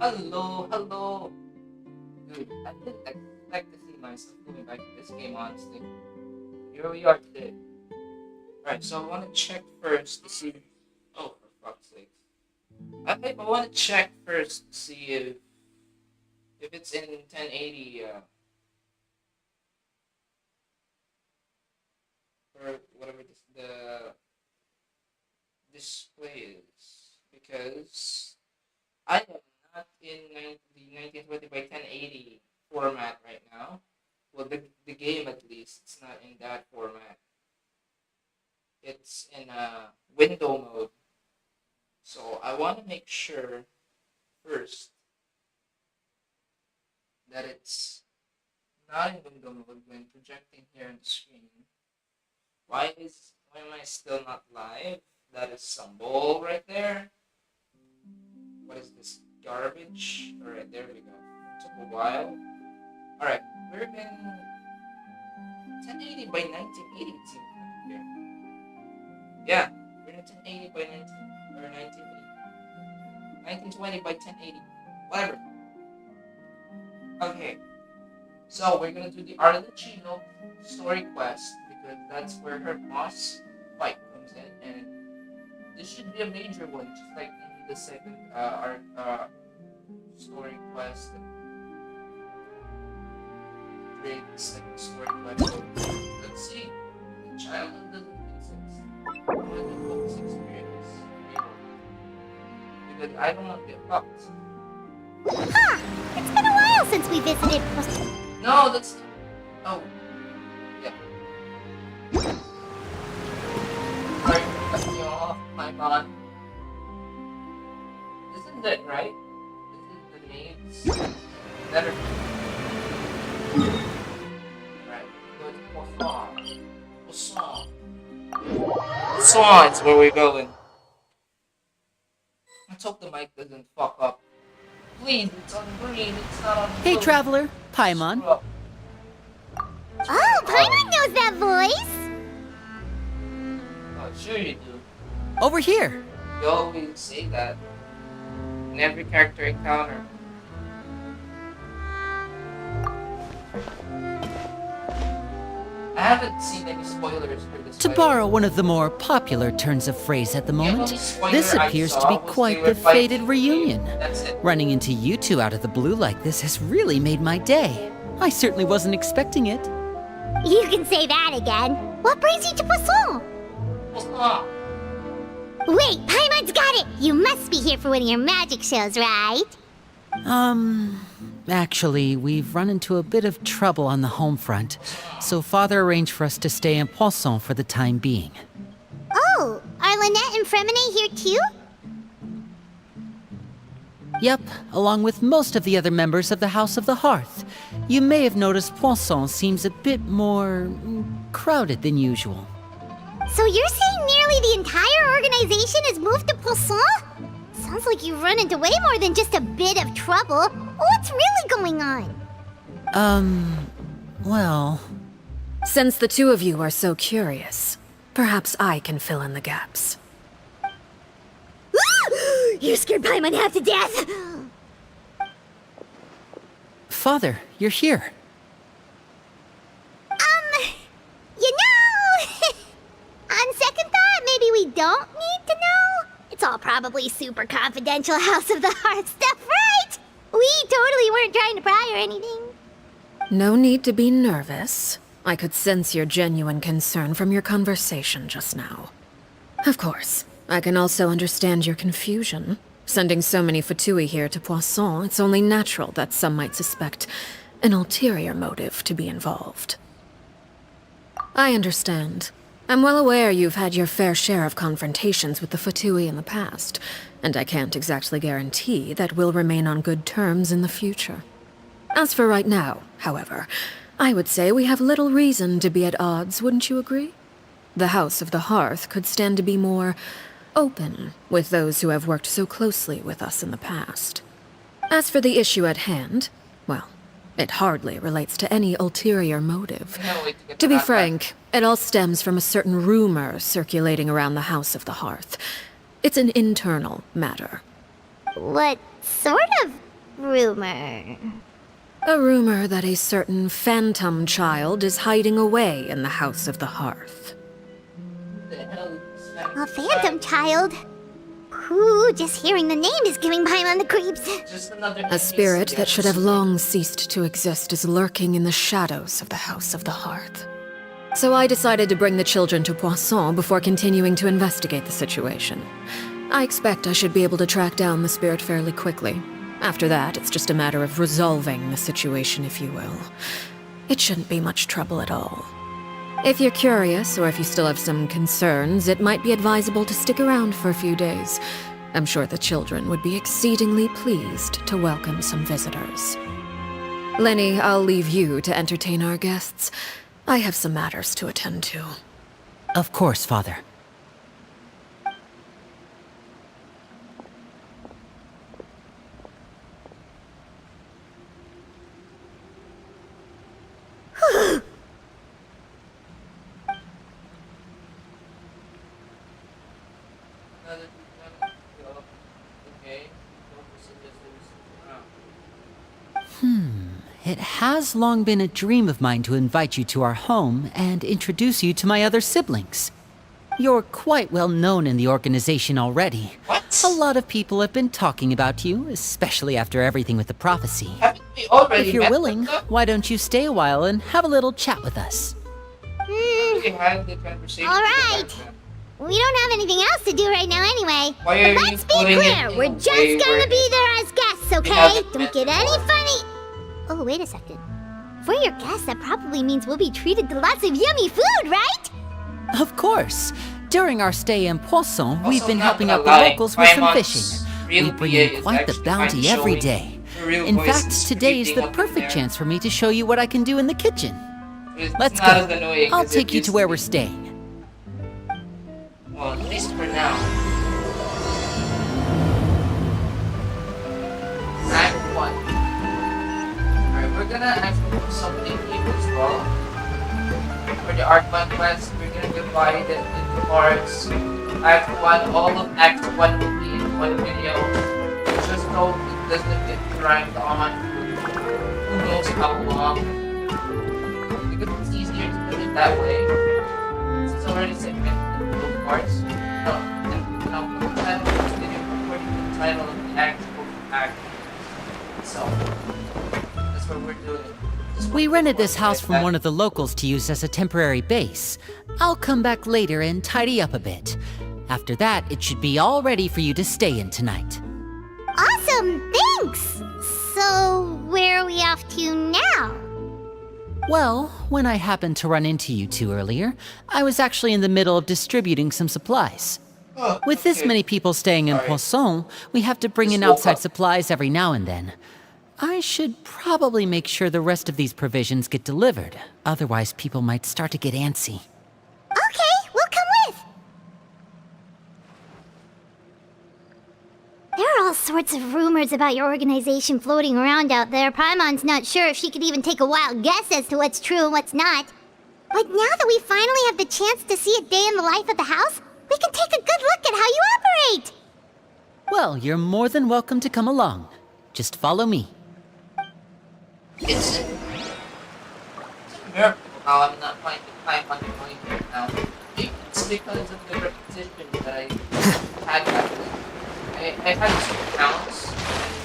Hello, hello. Dude, I didn't expect to see myself going back to this game, honestly. Here we are today. Alright, so I want to check first to see. Oh, for fuck's sake. I want to check first to see if it's in 1080 or whatever the display is. Because I am not in the 1920 by 1080 format right now. Well, the game at least, it's not in that format. It's in a window mode. So I want to make sure first that it's not in window mode when projecting here on the screen. Why am I still not live? That is some bull right there. What is this garbage? Alright, there we go. Took a while. Alright, we're in 1080 by 1980 it seems like here. Yeah, we're in 1080 by 1920 by 1080. Whatever. Okay. So we're gonna do the Arlecchino story quest because that's where her boss fight comes in, and this should be a major one, just like in the second story quest. Great second story quest. So, let's see. The childhood doesn't exist. I want to do focus experience. Because I don't want to get fucked. Huh! It's been a while since we visited. No, that's. Oh. Yeah. Sorry for cutting you off, my man. Isn't that right? This is the name's letter. Right. Go to Poisson. Poisson is where we're going. Let's hope the mic doesn't fuck up. Please, it's on green, it's not on Hey, blue. traveler, Paimon. Oh, Paimon knows that voice! Oh, sure you do. Over here. You always say that in every character encounter. I haven't seen any spoilers for this. To borrow one of the more popular turns of phrase at the moment, this appears to be quite the fated reunion. That's it. Running into you two out of the blue like this has really made my day. I certainly wasn't expecting it. You can say that again. What brings you to Poisson? Oh, Wait, Paimon's got it! You must be here for one of your magic shows, right? Actually, we've run into a bit of trouble on the home front, so Father arranged for us to stay in Poisson for the time being. Oh, are Lynette and Fremine here too? Yep, along with most of the other members of the House of the Hearth. You may have noticed Poisson seems a bit more crowded than usual. So you're saying nearly the entire organization has moved to Poisson? Sounds like you've run into way more than just a bit of trouble. What's really going on? Well... Since the two of you are so curious, perhaps I can fill in the gaps. You scared Paimon half to death! Father, you're here. You know, on second thought, maybe we don't need to know. It's all probably super confidential House of the Heart stuff, right? We totally weren't trying to pry or anything. No need to be nervous. I could sense your genuine concern from your conversation just now. Of course, I can also understand your confusion. Sending so many Fatui here to Poisson, it's only natural that some might suspect an ulterior motive to be involved. I understand. I'm well aware you've had your fair share of confrontations with the Fatui in the past, and I can't exactly guarantee that we'll remain on good terms in the future. As for right now, however, I would say we have little reason to be at odds, wouldn't you agree? The House of the Hearth could stand to be more open with those who have worked so closely with us in the past. As for the issue at hand, well, it hardly relates to any ulterior motive. To be frank, it all stems from a certain rumor circulating around the House of the Hearth. It's an internal matter. What sort of rumor? A rumor that a certain phantom child is hiding away in the House of the Hearth. What the hell is that? A phantom child? Ooh, just hearing the name is giving Paimon the creeps. Just another A spirit that should have long ceased to exist is lurking in the shadows of the House of the Hearth. So I decided to bring the children to Poisson before continuing to investigate the situation. I expect I should be able to track down the spirit fairly quickly. After that, it's just a matter of resolving the situation, if you will. It shouldn't be much trouble at all. If you're curious, or if you still have some concerns, it might be advisable to stick around for a few days. I'm sure the children would be exceedingly pleased to welcome some visitors. Lenny, I'll leave you to entertain our guests. I have some matters to attend to. Of course, Father. It has long been a dream of mine to invite you to our home and introduce you to my other siblings. You're quite well known in the organization already. What? A lot of people have been talking about you, especially after everything with the prophecy. Haven't we already If you're met willing, them? why don't you stay a while and have a little chat with us? We had the conversation. All right. We don't have anything else to do right now anyway. Why are But you let's be putting it clear, in we're a just way gonna where be there as guests, okay? haven't Don't met get any before? funny. Oh, wait a second. For your guests, that probably means we'll be treated to lots of yummy food, right? Of course. During our stay in Poisson, we've Also, been not helping gonna out the lie, locals with some Paimon's fishing. real We bring PA in is quite the actually bounty finally every showing day. the real In voice fact, is today is creeping the up in perfect there. chance for me to show you what I can do in the kitchen. It's Let's not as go. annoying I'll as it take you used to where be. we're staying. Well, at least for now. Act 1. Alright, we're gonna actually do something here as well. For the Arcman quest, we're gonna divide it into parts. Act 1, all of Act 1 will be in one video. Just hope it doesn't get dragged on. Who knows how long. Because it's easier to do it that way. It's already segmented into those parts. No, and you know, put the title of this video according to the title of the actual act. So, that's what we're doing. We rented this house from one of the locals to use as a temporary base. I'll come back later and tidy up a bit. After that, it should be all ready for you to stay in tonight. Awesome, thanks! So, where are we off to now? Well, when I happened to run into you two earlier, I was actually in the middle of distributing some supplies. Oh, With this okay. many people staying in Sorry. Poisson, we have to bring in Just woke outside up. supplies every now and then. I should probably make sure the rest of these provisions get delivered, otherwise people might start to get antsy. Okay, we'll come with. There are all sorts of rumors about your organization floating around out there. Paimon's not sure if she could even take a wild guess as to what's true and what's not. But now that we finally have the chance to see a day in the life of the house, we can take a good look at how you operate. Well, you're more than welcome to come along. Just follow me. It's a miracle how I'm not finding time on the point right now. Maybe it's because of the repetition that I had back then. I had 2 accounts.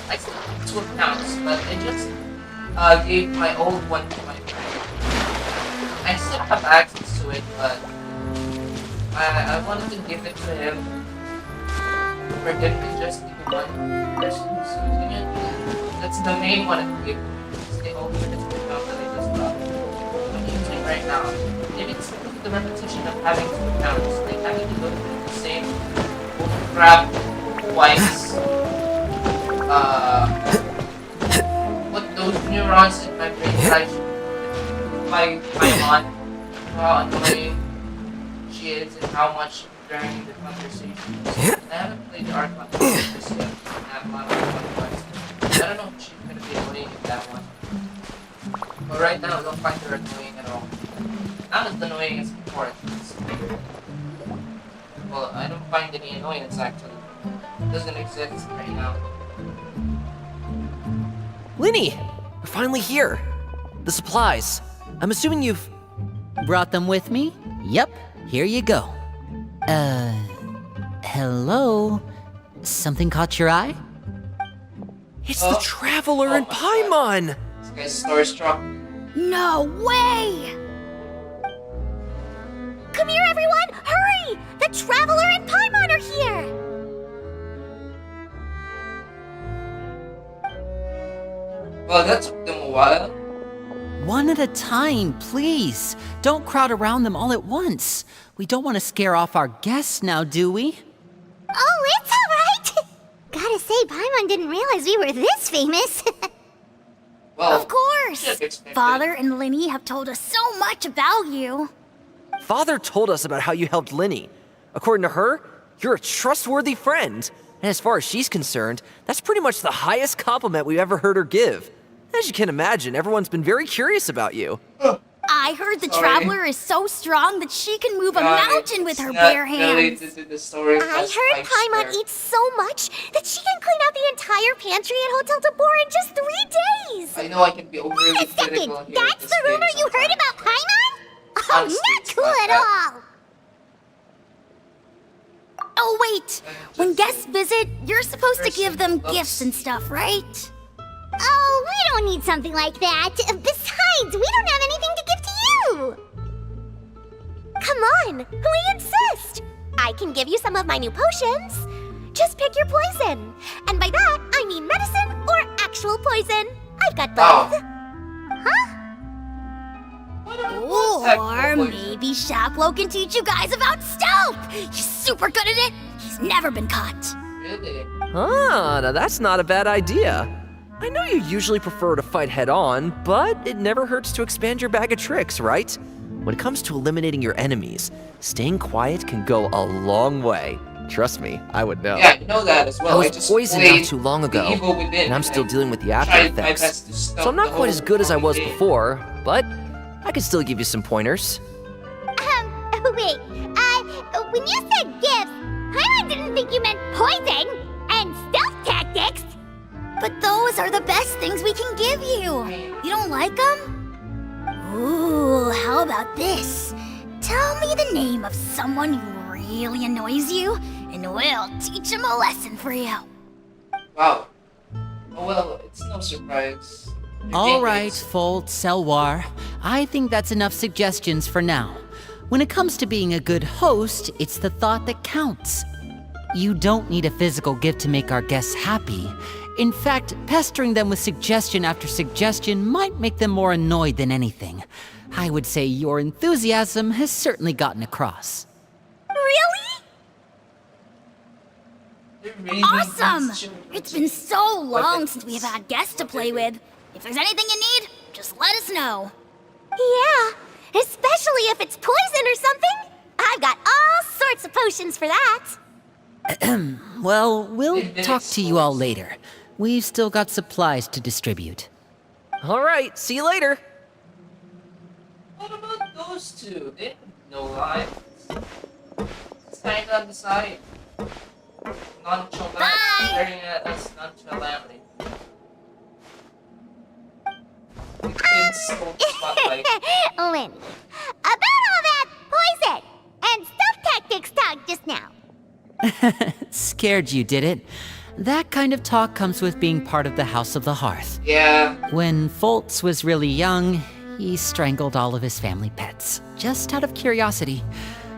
I still have 2 accounts, but I just gave my old one to my friend. I still have access to it, but I wanted to give it to him for him to just give me one person who's using it. That's the main one I gave him. It's the only account that I just got. I'm using right now. Maybe it's because of the repetition of having 2 accounts. Like having to go through the same crap twice. Put those neurons in my brain that I should my aunt, how annoying she is and how much during the conversations. I haven't played the Arcman just yet. I have a lot of questions. I don't know if she's gonna be annoying in that one. But right now I don't find her annoying at all. Not as annoying as before at least. Well, I don't find any annoyance actually. It doesn't exist right now. Linny! You're finally here. The supplies. I'm assuming you've... Brought them with me? Yep, here you go. Hello? Something caught your eye? It's Oh. the Traveler Oh and my Paimon! This guy's starstruck. No way! Come here, everyone! Hurry! The Traveler and Paimon are here! Well, that took them a while. One at a time, please. Don't crowd around them all at once. We don't want to scare off our guests now, do we? Oh, it's alright! Gotta say, Paimon didn't realize we were this famous. Well, Of course! should've expected. Father and Linny have told us so much about you. Father told us about how you helped Linny. According to her, you're a trustworthy friend. And as far as she's concerned, that's pretty much the highest compliment we've ever heard her give. As you can imagine, everyone's been very curious about you. I heard the Sorry. Traveler is so strong that she can move a God, mountain with it's her not bare related hands. to the story. I heard Paimon eats so much that she can clean out the entire pantry at Hotel Tabor in just 3 days! I know I can be overly Wait a second! critical here. That's with the this rumor game you heard sometimes. about Paimon? Oh, Honestly, not it's cool not at that. all! Oh, wait! When guests visit, you're supposed to give them gifts and stuff, right? Oh, we don't need something like that. Besides, we don't have anything to give to you. Come on, we insist. I can give you some of my new potions. Just pick your poison. And by that, I mean medicine or actual poison. I've got both. Huh? Or maybe Shaplo can teach you guys about stealth! He's super good at it! He's never been caught. Really? Ah, now that's not a bad idea. I know you usually prefer to fight head on, but it never hurts to expand your bag of tricks, right? When it comes to eliminating your enemies, staying quiet can go a long way. Trust me, I would know. Yeah, I know that as well. I was just poisoned played not too long The ago, Evil Within, and I'm still I dealing with the tried after my effects. best to stop So I'm not the quite as whole good as I was game. before, but I could still give you some pointers. Wait. When you said gifts, Paimon didn't think you meant poison and stealth tactics. But those are the best things we can give you. You don't like them? Ooh, how about this? Tell me the name of someone who really annoys you, and we'll teach him a lesson for you. Wow. Oh well, it's no surprise. Your All game right, is- Fold, Selwar. I think that's enough suggestions for now. When it comes to being a good host, it's the thought that counts. You don't need a physical gift to make our guests happy. In fact, pestering them with suggestion after suggestion might make them more annoyed than anything. I would say your enthusiasm has certainly gotten across. Really? They're really Awesome! these children. It's been so long since we've had guests to play with. If there's anything you need, just let us know. Yeah, especially if it's poison or something. I've got all sorts of potions for that. Well, we'll It talk to you all explodes. later. We've still got supplies to distribute. All right, see you later. What about those two? They have no lives. Stand on the side. Nonchalant. Bye. Staring at us nonchalantly. We've been so spotlight. Lenny, about all that poison and stealth tactics talk just now. Scared you, did it? That kind of talk comes with being part of the House of the Hearth. Yeah. When Foltz was really young, he strangled all of his family pets, just out of curiosity.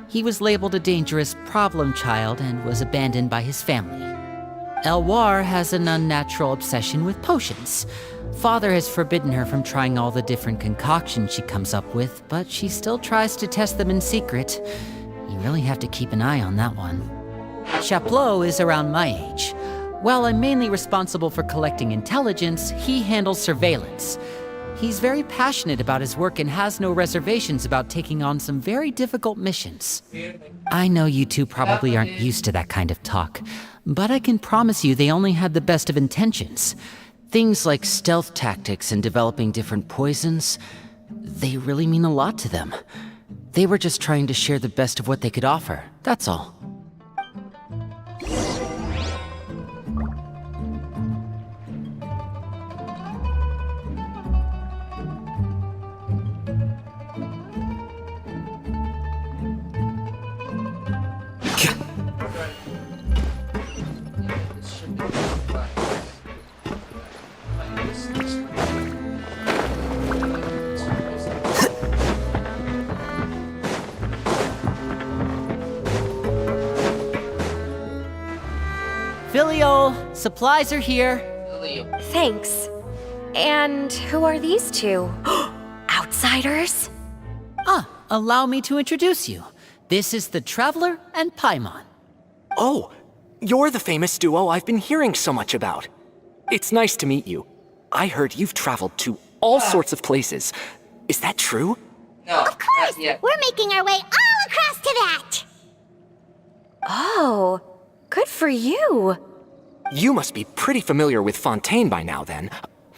He was labeled a dangerous problem child and was abandoned by his family. Elwar has an unnatural obsession with potions. Father has forbidden her from trying all the different concoctions she comes up with, but she still tries to test them in secret. You really have to keep an eye on that one. Chaplot is around my age. While I'm mainly responsible for collecting intelligence, he handles surveillance. He's very passionate about his work and has no reservations about taking on some very difficult missions. I know you two probably aren't used to that kind of talk, but I can promise you they only had the best of intentions. Things like stealth tactics and developing different poisons, they really mean a lot to them. They were just trying to share the best of what they could offer, that's all. this should be fine. Find this one. Filio, supplies are here. Leo. Thanks. And who are these two? Outsiders? Allow me to introduce you. This is the Traveler and Paimon. Oh, you're the famous duo I've been hearing so much about. It's nice to meet you. I heard you've traveled to all sorts of places. Is that true? No, Of course! not yet. We're making our way all across to that! Oh, good for you. You must be pretty familiar with Fontaine by now, then.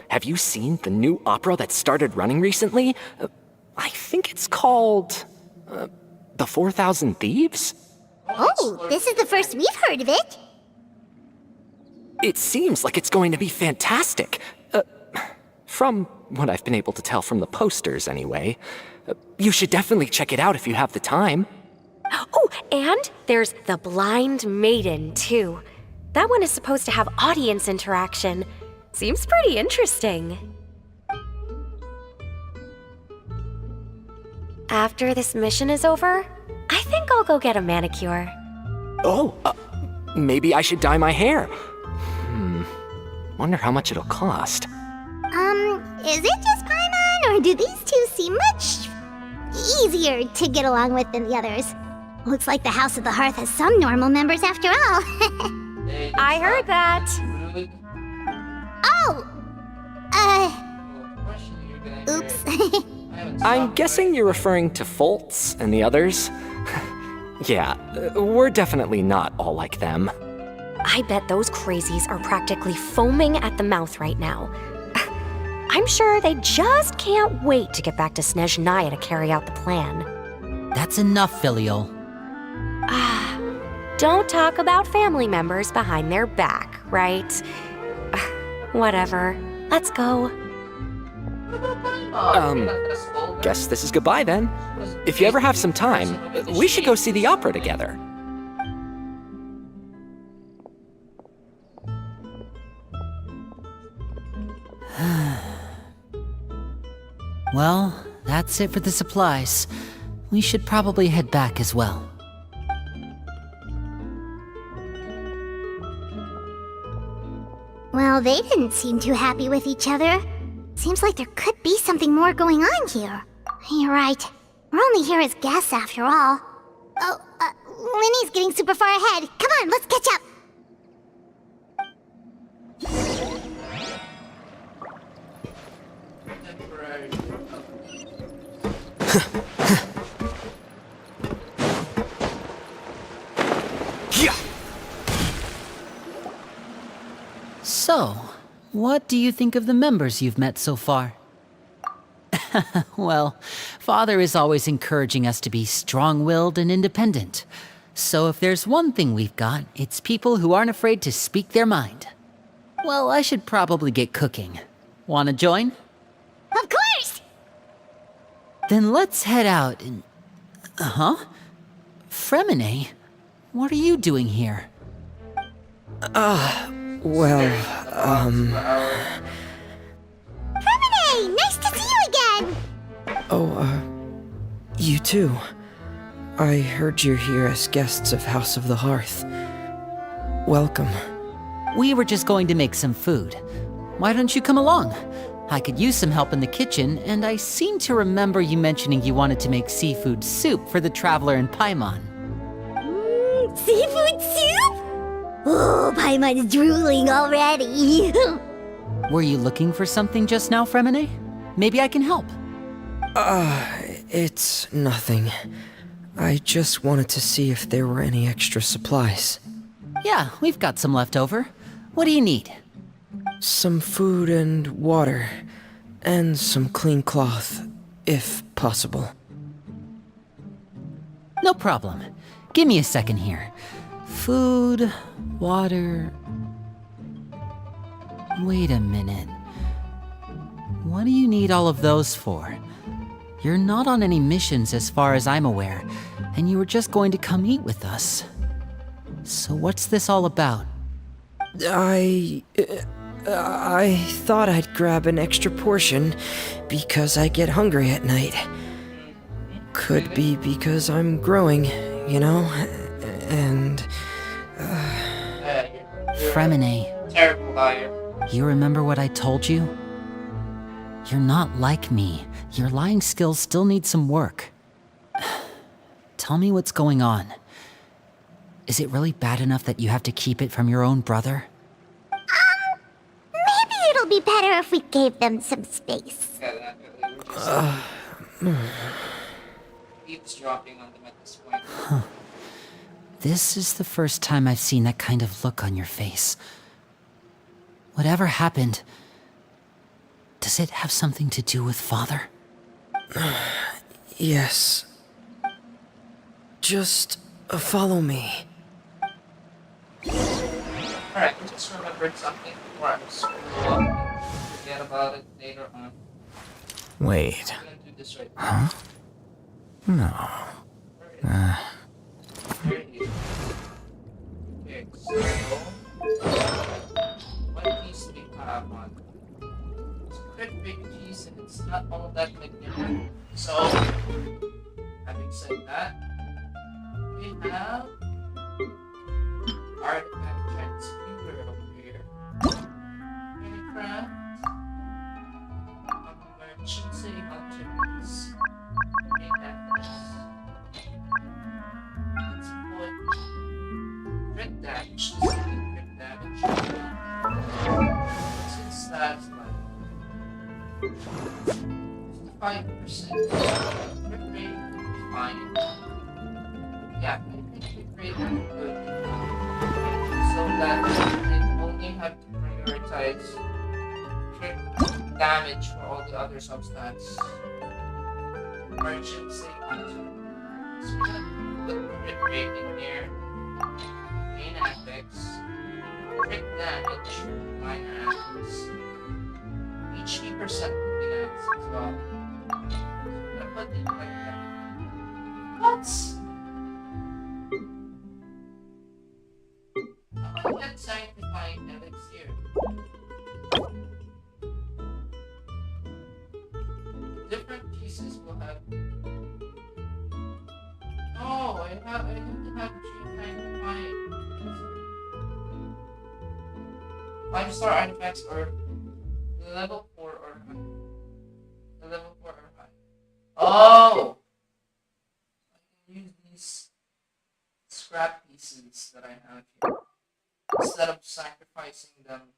Have you seen the new opera that started running recently? I think it's called... The 4,000 Thieves? Oh, this is the first we've heard of it. It seems like it's going to be fantastic. From what I've been able to tell from the posters, anyway. You should definitely check it out if you have the time. Oh, and there's The Blind Maiden, too. That one is supposed to have audience interaction. Seems pretty interesting. After this mission is over, I think I'll go get a manicure. Oh, maybe I should dye my hair. Wonder how much it'll cost. Is it just Paimon, or do these two seem much easier to get along with than the others? Looks like the House of the Hearth has some normal members after all. Hey, I that's heard not that. rude. Oh! Well, question you're gonna hear. Oops. I haven't I'm stopped guessing you're referring to Foltz and the others. Yeah, we're definitely not all like them. I bet those crazies are practically foaming at the mouth right now. I'm sure they just can't wait to get back to Snezhnaya to carry out the plan. That's enough, Filio. Don't talk about family members behind their back, right? Whatever. Let's go. Oh, you're not this old. Guess this is goodbye then. If you ever have some time, we should go see the opera together. Well, that's it for the supplies. We should probably head back as well. Well, they didn't seem too happy with each other. Seems like there could be something more going on here. You're right. We're only here as guests after all. Oh, Linny's getting super far ahead. Come on, let's catch up. Temporary. Yeah. So, what do you think of the members you've met so far? Well, Father is always encouraging us to be strong-willed and independent. So if there's one thing we've got, it's people who aren't afraid to speak their mind. Well, I should probably get cooking. Wanna join? Of course! Then let's head out and... Fremine? What are you doing here? Fremine, nice to see you again! You too. I heard you're here as guests of House of the Hearth. Welcome. We were just going to make some food. Why don't you come along? I could use some help in the kitchen, and I seem to remember you mentioning you wanted to make seafood soup for the Traveler and Paimon. Seafood soup? Oh, Paimon's drooling already. Were you looking for something just now, Fremine? Maybe I can help. It's nothing. I just wanted to see if there were any extra supplies. Yeah, we've got some left over. What do you need? Some food and water. And some clean cloth, if possible. No problem. Give me a second here. Food, water... Wait a minute. What do you need all of those for? You're not on any missions as far as I'm aware, and you were just going to come eat with us. So what's this all about? I thought I'd grab an extra portion because I get hungry at night. Could be because I'm growing, you know? And... You're Fremine, a terrible liar. you remember what I told you? You're not like me. Your lying skills still need some work. Tell me what's going on. Is it really bad enough that you have to keep it from your own brother? Maybe it'll be better if we gave them some space. Yeah, that really. We're just eavesdropping on them at this point. This is the first time I've seen that kind of look on your face. Whatever happened, does it have something to do with Father? yes. Just follow me. Alright, I just remembered something before I screw up and forget about it later on. Wait. I'm gonna do this right now. Huh? No. There it is. Okay, so what piece do we have on? It's a pretty big piece and it's not all that magnificent. So, having said that, we have artifact transmuter over here. Minecraft. Merchant City objects. Main evidence. Let's put crit damage. This is crit damage. What's his stats like? 55%. Crit rate fine. Yeah, crit rate good. So that I only have to prioritize crit damage for all the other substats. Merchant City Hunter. So we're gonna put crit rate in here. Main apex. Crit damage. Minor apex. HP percent would be nice as well. So we're gonna put it like that. What? How about that sanctifying elixir? Different pieces will have. No, I have to have 3 sanctifying elixir. 5-star artifacts are level 4 or higher. The level 4 or higher. Oh! I can use these scrap pieces that I have here. Instead of sacrificing them,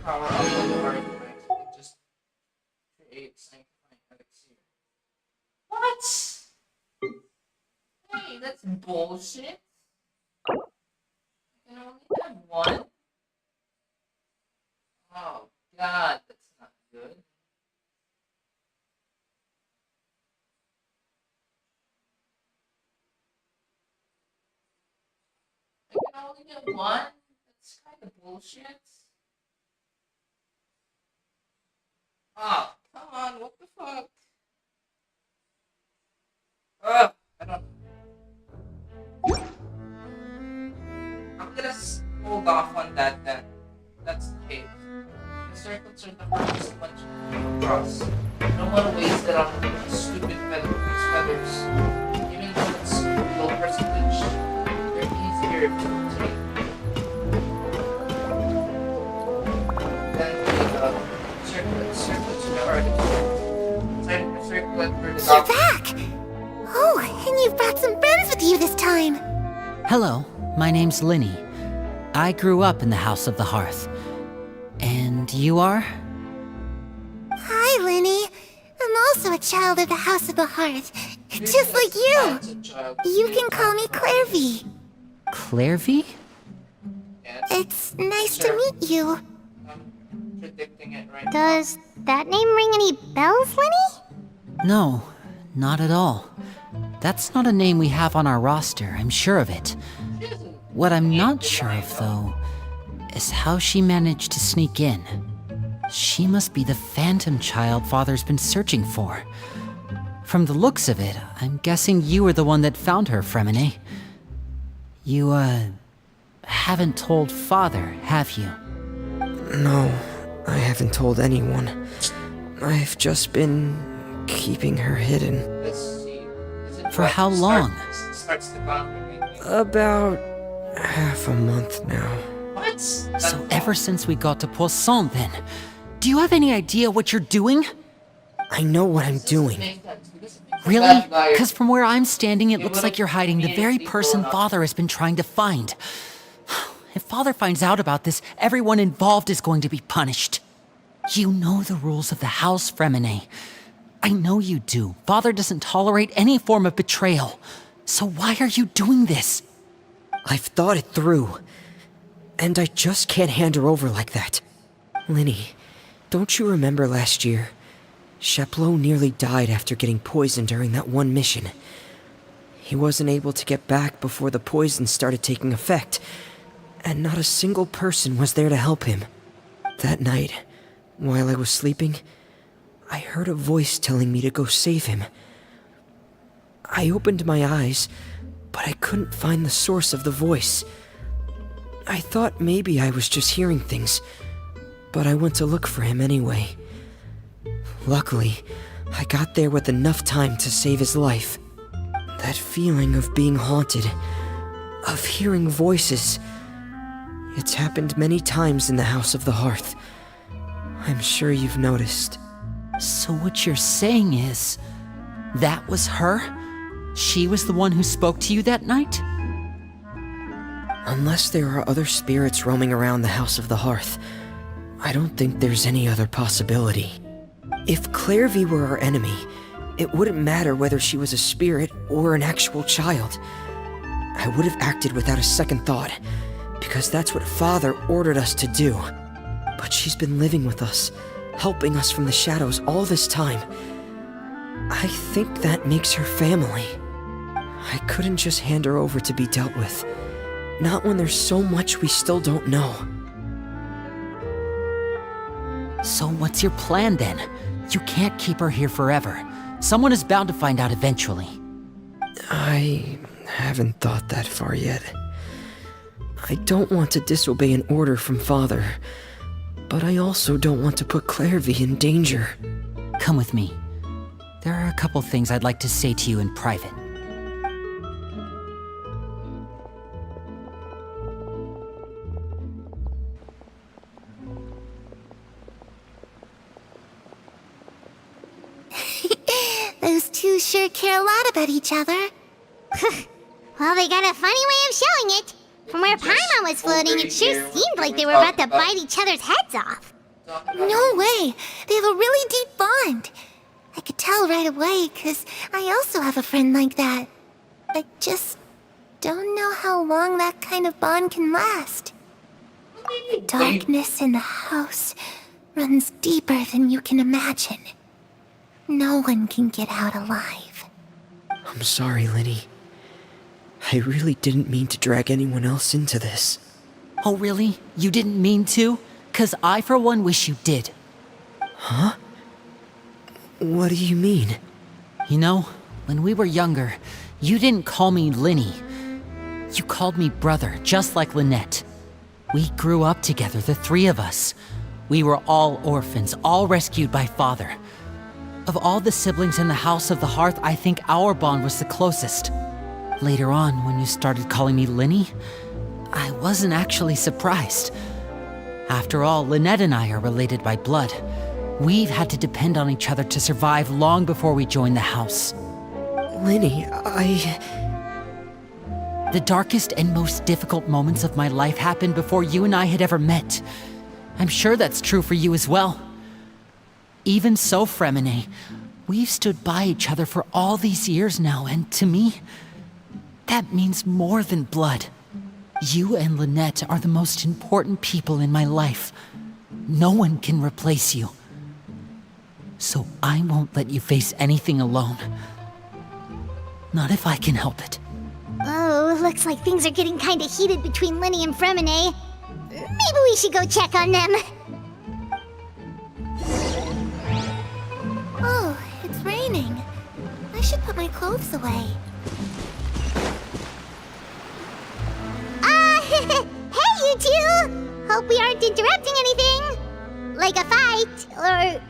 power up on the artifacts, we can just create sanctifying elixir. What? Hey, that's bullshit. I can only have 1. Oh god, that's not good. I can only get 1? That's kind of bullshit. Oh, come on, what the fuck? Ugh, I don't know. I'm gonna hold off on that then. That's the case. The circles are the hardest one to come across. I don't want to waste it on stupid feathers. Even though it's low percentage, they're easier to take. Then the circlets are already. Time for circlet for the You're back! Oh, and you've brought some friends with you this time. Hello, my name's Linny. I grew up in the House of the Hearth. And you are? Hi, Linny. I'm also a child of the House of the Hearth. Just like you. You can call me Clairvy. Clairvy? It's nice to meet you. I'm predicting it right now. Does that name ring any bells, Linny? No, not at all. That's not a name we have on our roster, I'm sure of it. What I'm not sure of, though, is how she managed to sneak in. She must be the phantom child Father's been searching for. From the looks of it, I'm guessing you were the one that found her, Fremine. You, haven't told Father, have you? No, I haven't told anyone. I've just been keeping her hidden. Let's see. Is it For what how long? Starts the conflict. About half a month now. What? So ever since we got to Poisson, then, do you have any idea what you're doing? I know what I'm doing. Really? Because from where I'm standing, it looks like you're hiding the very person Father has been trying to find. If Father finds out about this, everyone involved is going to be punished. You know the rules of the house, Fremine. I know you do. Father doesn't tolerate any form of betrayal. So why are you doing this? I've thought it through. And I just can't hand her over like that. Linny, don't you remember last year? Chapleau nearly died after getting poisoned during that one mission. He wasn't able to get back before the poison started taking effect, and not a single person was there to help him. That night, while I was sleeping, I heard a voice telling me to go save him. I opened my eyes, but I couldn't find the source of the voice. I thought maybe I was just hearing things, but I went to look for him anyway. Luckily, I got there with enough time to save his life. That feeling of being haunted, of hearing voices, it's happened many times in the House of the Hearth. I'm sure you've noticed. So what you're saying is, that was her? She was the one who spoke to you that night? Unless there are other spirits roaming around the House of the Hearth, I don't think there's any other possibility. If Clairvy were our enemy, it wouldn't matter whether she was a spirit or an actual child. I would have acted without a second thought, because that's what Father ordered us to do. But she's been living with us, helping us from the shadows all this time. I think that makes her family. I couldn't just hand her over to be dealt with. Not when there's so much we still don't know. So what's your plan then? You can't keep her here forever. Someone is bound to find out eventually. I haven't thought that far yet. I don't want to disobey an order from Father, but I also don't want to put Clairvy in danger. Come with me. There are a couple things I'd like to say to you in private. Those two sure care a lot about each other. Well, they got a funny way of showing it. From where Paimon was floating, it sure seemed like they were about to bite each other's heads off. No way! They have a really deep bond. I could tell right away, 'cause I also have a friend like that. I just don't know how long that kind of bond can last. The darkness in the house runs deeper than you can imagine. No one can get out alive. I'm sorry, Linny. I really didn't mean to drag anyone else into this. Oh, really? You didn't mean to? 'Cause I, for one, wish you did. Huh? What do you mean? You know, when we were younger, you didn't call me Linny. You called me brother, just like Lynette. We grew up together, the three of us. We were all orphans, all rescued by Father. Of all the siblings in the House of the Hearth, I think our bond was the closest. Later on, when you started calling me Linny, I wasn't actually surprised. After all, Lynette and I are related by blood. We've had to depend on each other to survive long before we joined the house. Linny, The darkest and most difficult moments of my life happened before you and I had ever met. I'm sure that's true for you as well. Even so, Fremine, we've stood by each other for all these years now, and to me, that means more than blood. You and Lynette are the most important people in my life. No one can replace you. So I won't let you face anything alone. Not if I can help it. Oh, looks like things are getting kinda heated between Linny and Fremine. Maybe we should go check on them. Oh, it's raining. I should put my clothes away. you two! Hope we aren't interrupting anything! Like a fight, or...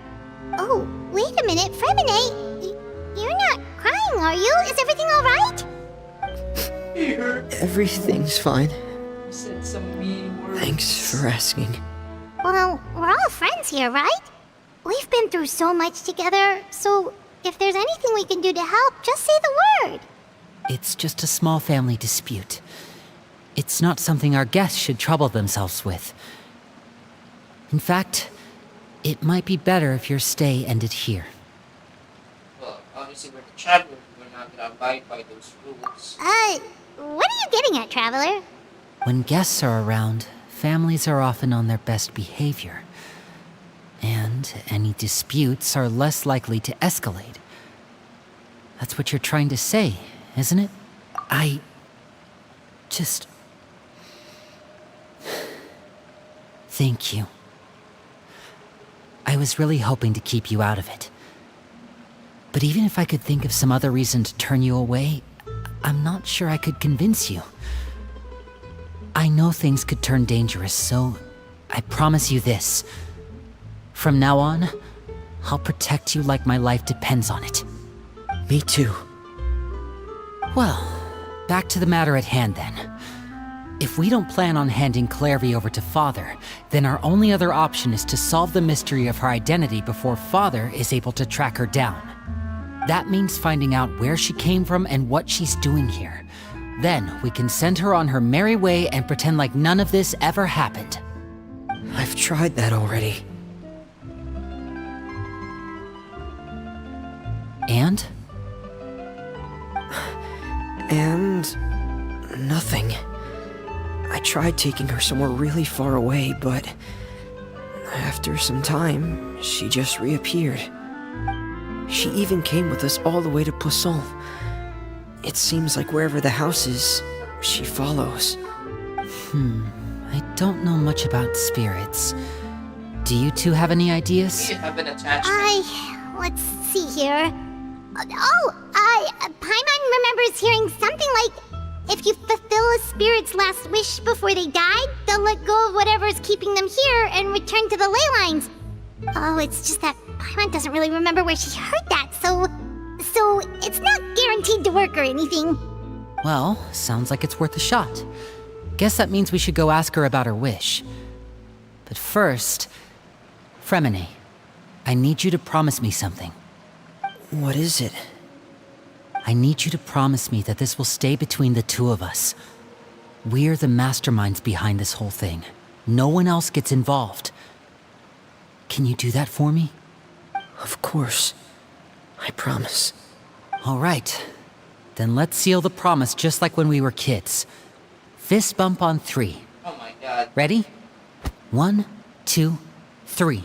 Oh, wait a minute, Fremine, you're not crying, are you? Is everything alright? Everything's fine. You said some mean words. Thanks for asking. Well, we're all friends here, right? We've been through so much together, so if there's anything we can do to help, just say the word. It's just a small family dispute. It's not something our guests should trouble themselves with. In fact, it might be better if your stay ended here. Well, obviously we're the travelers. We're not gonna abide by those rules. What are you getting at, Traveler? When guests are around, families are often on their best behavior. And any disputes are less likely to escalate. That's what you're trying to say, isn't it? I just... Thank you. I was really hoping to keep you out of it. But even if I could think of some other reason to turn you away, I'm not sure I could convince you. I know things could turn dangerous, so I promise you this. From now on, I'll protect you like my life depends on it. Me too. Well, back to the matter at hand then. If we don't plan on handing Clairvy over to Father, then our only other option is to solve the mystery of her identity before Father is able to track her down. That means finding out where she came from and what she's doing here. Then we can send her on her merry way and pretend like none of this ever happened. I've tried that already. And? And... nothing. I tried taking her somewhere really far away, but... after some time, she just reappeared. She even came with us all the way to Poisson. It seems like wherever the house is, she follows. I don't know much about spirits. Do you two have any ideas? Do you have an attachment? Let's see here. Paimon remembers hearing something like, if you fulfill a spirit's last wish before they died, they'll let go of whatever's keeping them here and return to the ley lines. Oh, it's just that Paimon doesn't really remember where she heard that, so it's not guaranteed to work or anything. Well, sounds like it's worth a shot. Guess that means we should go ask her about her wish. But first, Fremine, I need you to promise me something. What is it? I need you to promise me that this will stay between the two of us. We're the masterminds behind this whole thing. No one else gets involved. Can you do that for me? Of course. I promise. All right. Then let's seal the promise just like when we were kids. Fist bump on 3. Oh my god. Ready? 1, 2, 3.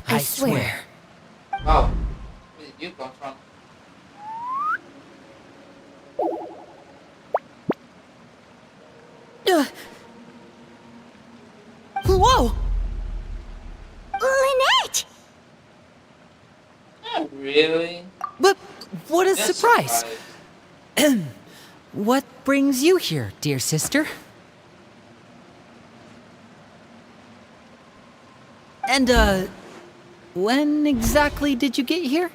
I swear. Wow. Where did you come from? Whoa! Lynette! Oh, really? But what a That's surprise! surprise. What brings you here, dear sister? And, when exactly did you get here?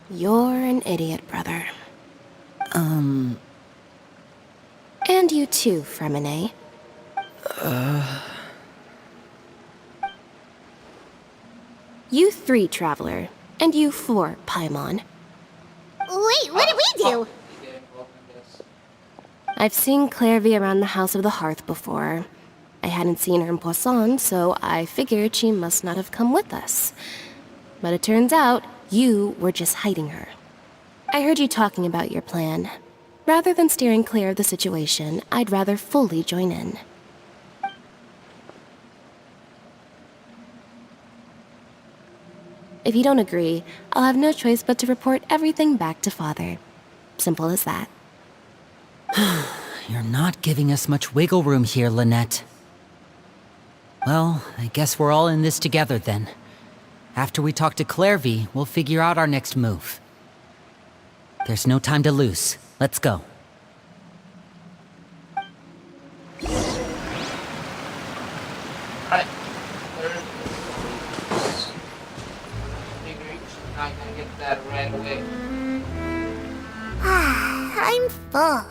You're an idiot, brother. And you too, Fremine. You 3, Traveler. And you 4, Paimon. Wait, what did we do? You get involved in this. I've seen Clairvy around the House of the Hearth before. I hadn't seen her in Poisson, so I figured she must not have come with us. But it turns out you were just hiding her. I heard you talking about your plan. Rather than steering clear of the situation, I'd rather fully join in. If you don't agree, I'll have no choice but to report everything back to Father. Simple as that. You're not giving us much wiggle room here, Lynette. Well, I guess we're all in this together then. After we talk to Clairvy, we'll figure out our next move. There's no time to lose. Let's go. Alright. Figure you should not gonna get that right away. I'm full.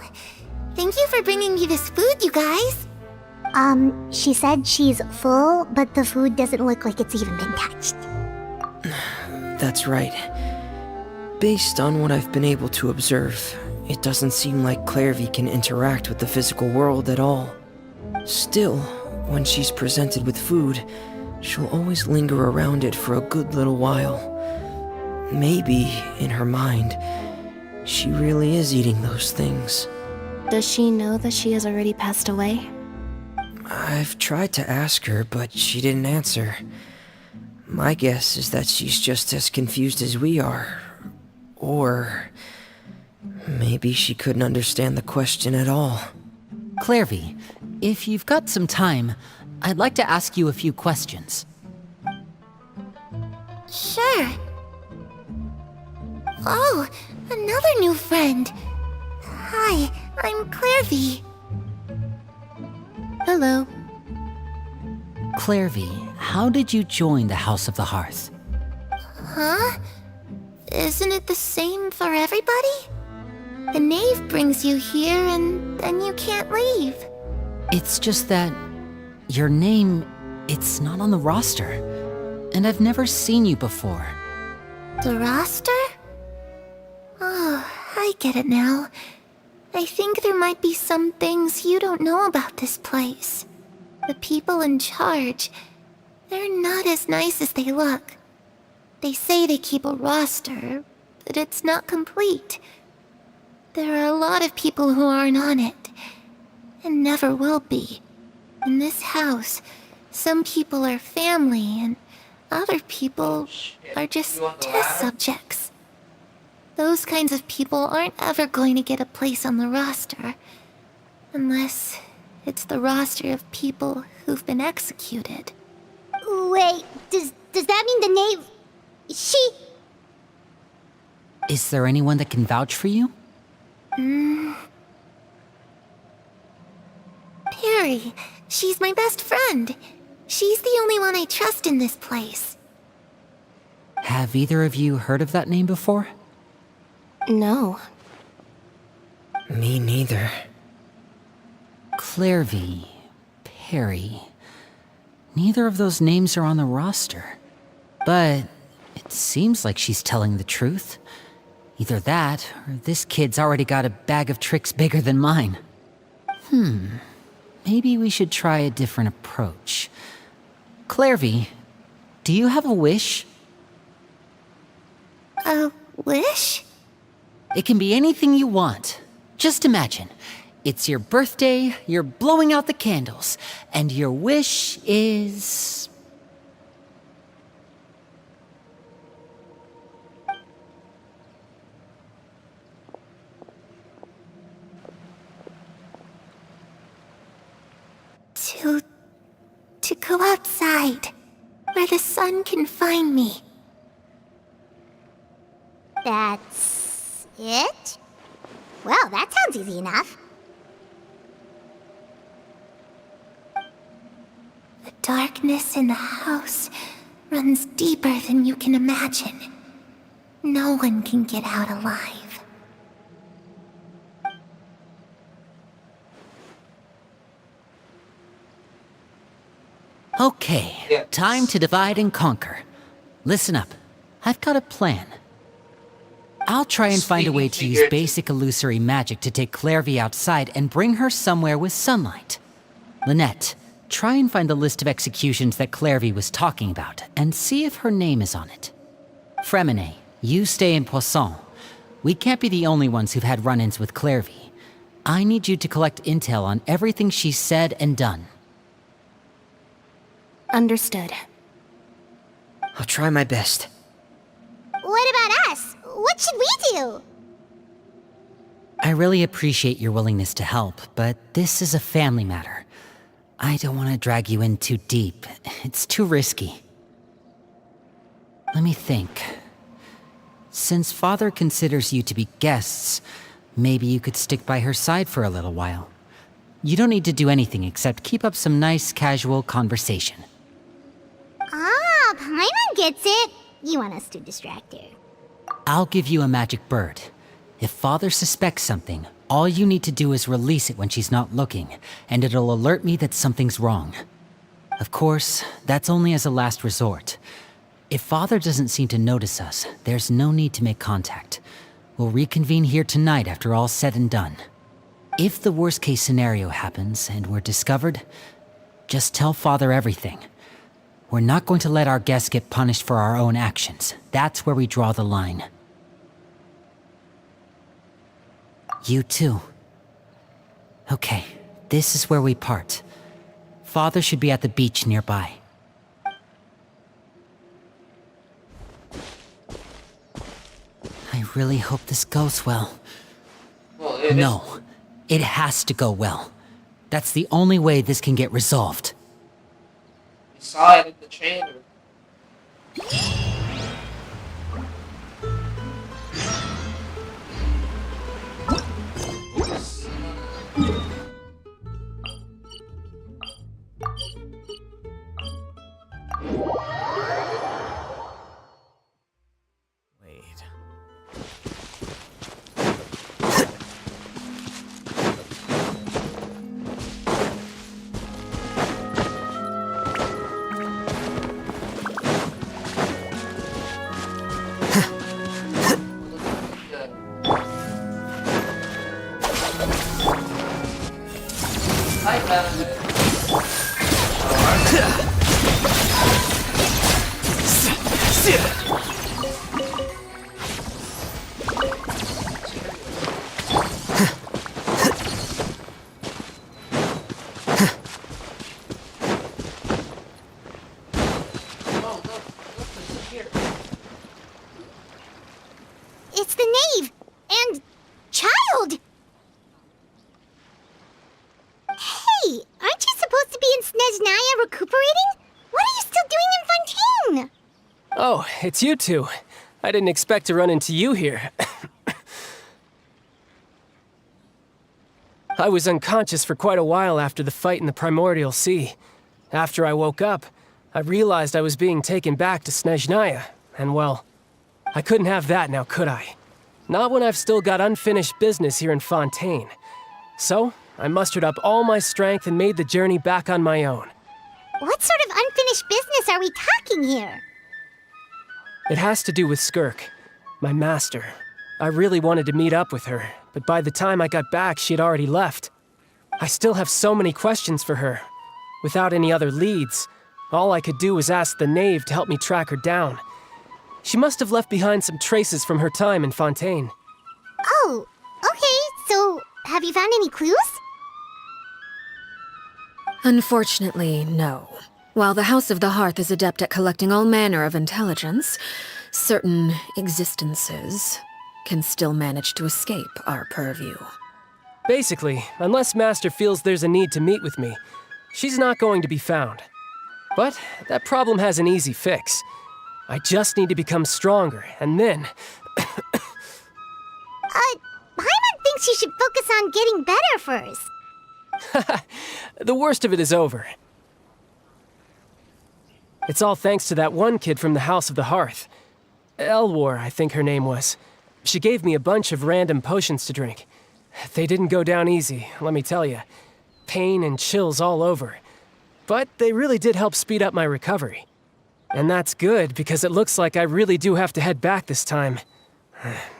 Thank you for bringing me this food, you guys. She said she's full, but the food doesn't look like it's even been touched. That's right. Based on what I've been able to observe, it doesn't seem like Clairvy can interact with the physical world at all. Still, when she's presented with food, she'll always linger around it for a good little while. Maybe, in her mind, she really is eating those things. Does she know that she has already passed away? I've tried to ask her, but she didn't answer. My guess is that she's just as confused as we are. Or maybe she couldn't understand the question at all. Clairvy, if you've got some time, I'd like to ask you a few questions. Sure. Oh, another new friend. Hi, I'm Clairvy. Hello. Clairvy, how did you join the House of the Hearth? Huh? Isn't it the same for everybody? The knave brings you here and then you can't leave. It's just that your name, it's not on the roster. And I've never seen you before. The roster? Oh, I get it now. I think there might be some things you don't know about this place. The people in charge, they're not as nice as they look. They say they keep a roster, but it's not complete. There are a lot of people who aren't on it, and never will be. In this house, some people are family, and other people are just test subjects. Those kinds of people aren't ever going to get a place on the roster. Unless it's the roster of people who've been executed. Wait, does that mean the knave... She... Is there anyone that can vouch for you? Perry. She's my best friend. She's the only one I trust in this place. Have either of you heard of that name before? No. Me neither. Clairvy, Perry. Neither of those names are on the roster. But it seems like she's telling the truth. Either that, or this kid's already got a bag of tricks bigger than mine. Maybe we should try a different approach. Clairvy, do you have a wish? A wish? It can be anything you want. Just imagine. It's your birthday, you're blowing out the candles, and your wish is... To go outside, where the sun can find me. That's... it? Well, that sounds easy enough. The darkness in the house runs deeper than you can imagine. No one can get out alive. Okay, Yes. time to divide and conquer. Listen up. I've got a plan. I'll try and find a way to use basic illusory magic to take Clairvy outside and bring her somewhere with sunlight. Lynette, try and find the list of executions that Clairvy was talking about and see if her name is on it. Fremine, you stay in Poisson. We can't be the only ones who've had run-ins with Clairvy. I need you to collect intel on everything she's said and done. Understood. I'll try my best. What about us? What should we do? I really appreciate your willingness to help, but this is a family matter. I don't want to drag you in too deep. It's too risky. Let me think. Since Father considers you to be guests, maybe you could stick by her side for a little while. You don't need to do anything except keep up some nice, casual conversation. Ah, Paimon gets it. You want us to distract her. I'll give you a magic bird. If Father suspects something, all you need to do is release it when she's not looking, and it'll alert me that something's wrong. Of course, that's only as a last resort. If Father doesn't seem to notice us, there's no need to make contact. We'll reconvene here tonight after all's said and done. If the worst-case scenario happens and we're discovered, just tell Father everything. We're not going to let our guests get punished for our own actions. That's where we draw the line. You too. Okay, this is where we part. Father should be at the beach nearby. I really hope this goes well. Well, it No, it has to go well. That's the only way this can get resolved. We saw it in the trailer. Wait. Hi, man. Oh, look, it's here. It's the Knave and Child. Hey, aren't you supposed to be in Snezhnaya recuperating? What are you still doing in Fontaine? Oh, it's you two. I didn't expect to run into you here. I was unconscious for quite a while after the fight in the Primordial Sea. After I woke up, I realized I was being taken back to Snezhnaya, and well, I couldn't have that now, could I? Not when I've still got unfinished business here in Fontaine. So, I mustered up all my strength and made the journey back on my own. What sort of unfinished business are we talking here? It has to do with Skirk, my master. I really wanted to meet up with her, but by the time I got back, she had already left. I still have so many questions for her. Without any other leads, all I could do was ask the Knave to help me track her down. She must have left behind some traces from her time in Fontaine. Oh, okay, so have you found any clues? Unfortunately, no. While the House of the Hearth is adept at collecting all manner of intelligence, certain existences can still manage to escape our purview. Basically, unless Master feels there's a need to meet with me, she's not going to be found. But that problem has an easy fix. I just need to become stronger, and then... Paimon thinks you should focus on getting better first. The worst of it is over. It's all thanks to that one kid from the House of the Hearth. Elwar, I think her name was. She gave me a bunch of random potions to drink. They didn't go down easy, let me tell you. Pain and chills all over. But they really did help speed up my recovery. And that's good, because it looks like I really do have to head back this time.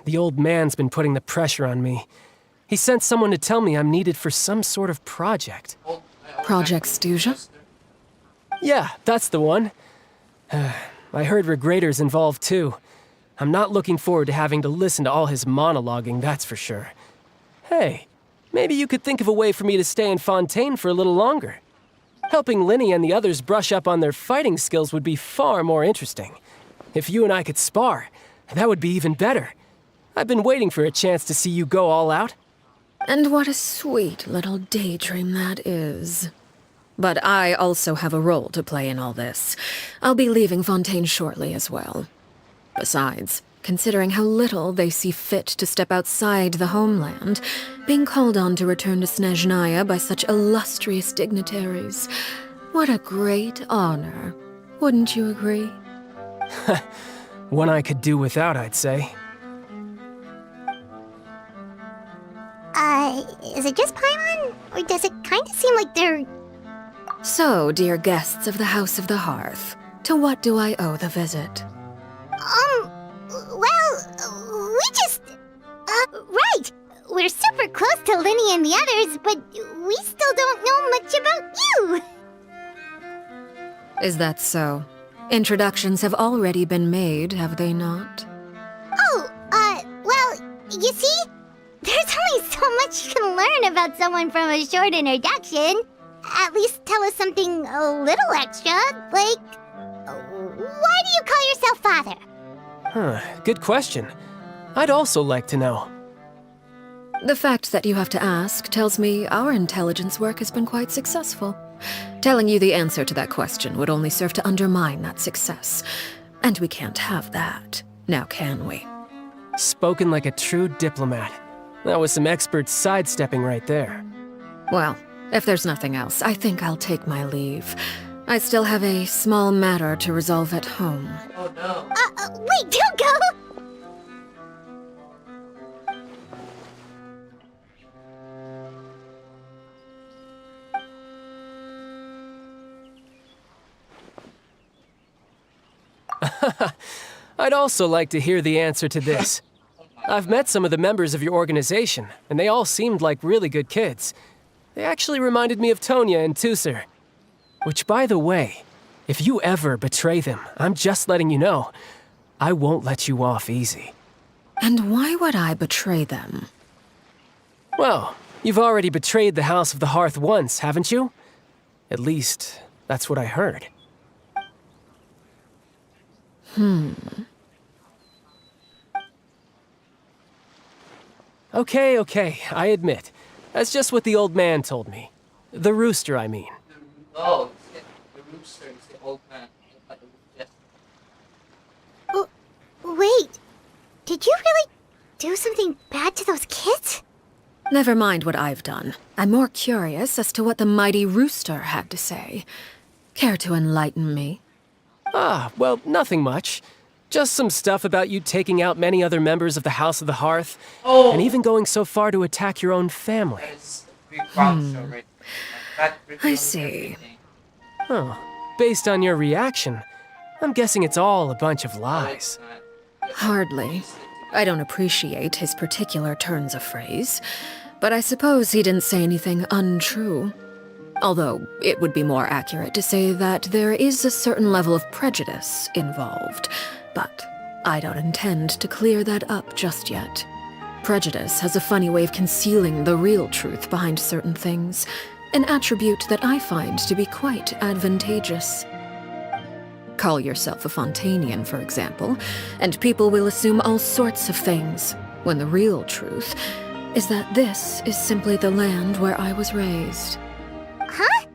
The old man's been putting the pressure on me. He sent someone to tell me I'm needed for some sort of project. Project Stuja? Yeah, that's the one. I heard Regrader's involved too. I'm not looking forward to having to listen to all his monologuing, that's for sure. Hey, maybe you could think of a way for me to stay in Fontaine for a little longer. Helping Lyney and the others brush up on their fighting skills would be far more interesting. If you and I could spar, that would be even better. I've been waiting for a chance to see you go all out. And what a sweet little daydream that is. But I also have a role to play in all this. I'll be leaving Fontaine shortly as well. Besides, considering how little they see fit to step outside the homeland, being called on to return to Snezhnaya by such illustrious dignitaries, what a great honor. Wouldn't you agree? One I could do without, I'd say. Is it just Paimon? Or does it kind of seem like they're... So, dear guests of the House of the Hearth, to what do I owe the visit? Well, we just... right! We're super close to Linny and the others, but we still don't know much about you! Is that so? Introductions have already been made, have they not? Oh, well, you see? There's only so much you can learn about someone from a short introduction. At least tell us something a little extra, like... why do you call yourself father? Huh, good question. I'd also like to know. The fact that you have to ask tells me our intelligence work has been quite successful. Telling you the answer to that question would only serve to undermine that success. And we can't have that, now can we? Spoken like a true diplomat. That was some expert sidestepping right there. Well, if there's nothing else, I think I'll take my leave. I still have a small matter to resolve at home. Oh no. Wait, don't go! I'd also like to hear the answer to this. I've met some of the members of your organization, and they all seemed like really good kids. They actually reminded me of Tonya and Tusser. Which, by the way, if you ever betray them, I'm just letting you know, I won't let you off easy. And why would I betray them? Well, you've already betrayed the House of the Hearth once, haven't you? At least, that's what I heard. Okay, I admit. That's just what the old man told me. The rooster, I mean. Oh, the rooster is the old man. Yes. Wait, did you really do something bad to those kids? Never mind what I've done. I'm more curious as to what the mighty rooster had to say. Care to enlighten me? Well, nothing much. Just some stuff about you taking out many other members of the House of the Hearth, and even going so far to attack your own family. That is a big problem, show right there. That I see. Oh, based on your reaction, I'm guessing it's all a bunch of No, lies. it's not. Hardly. I don't appreciate his particular turns of phrase, but I suppose he didn't say anything untrue. Although, it would be more accurate to say that there is a certain level of prejudice involved, but I don't intend to clear that up just yet. Prejudice has a funny way of concealing the real truth behind certain things, an attribute that I find to be quite advantageous. Call yourself a Fontanian, for example, and people will assume all sorts of things, when the real truth is that this is simply the land where I was raised. Huh?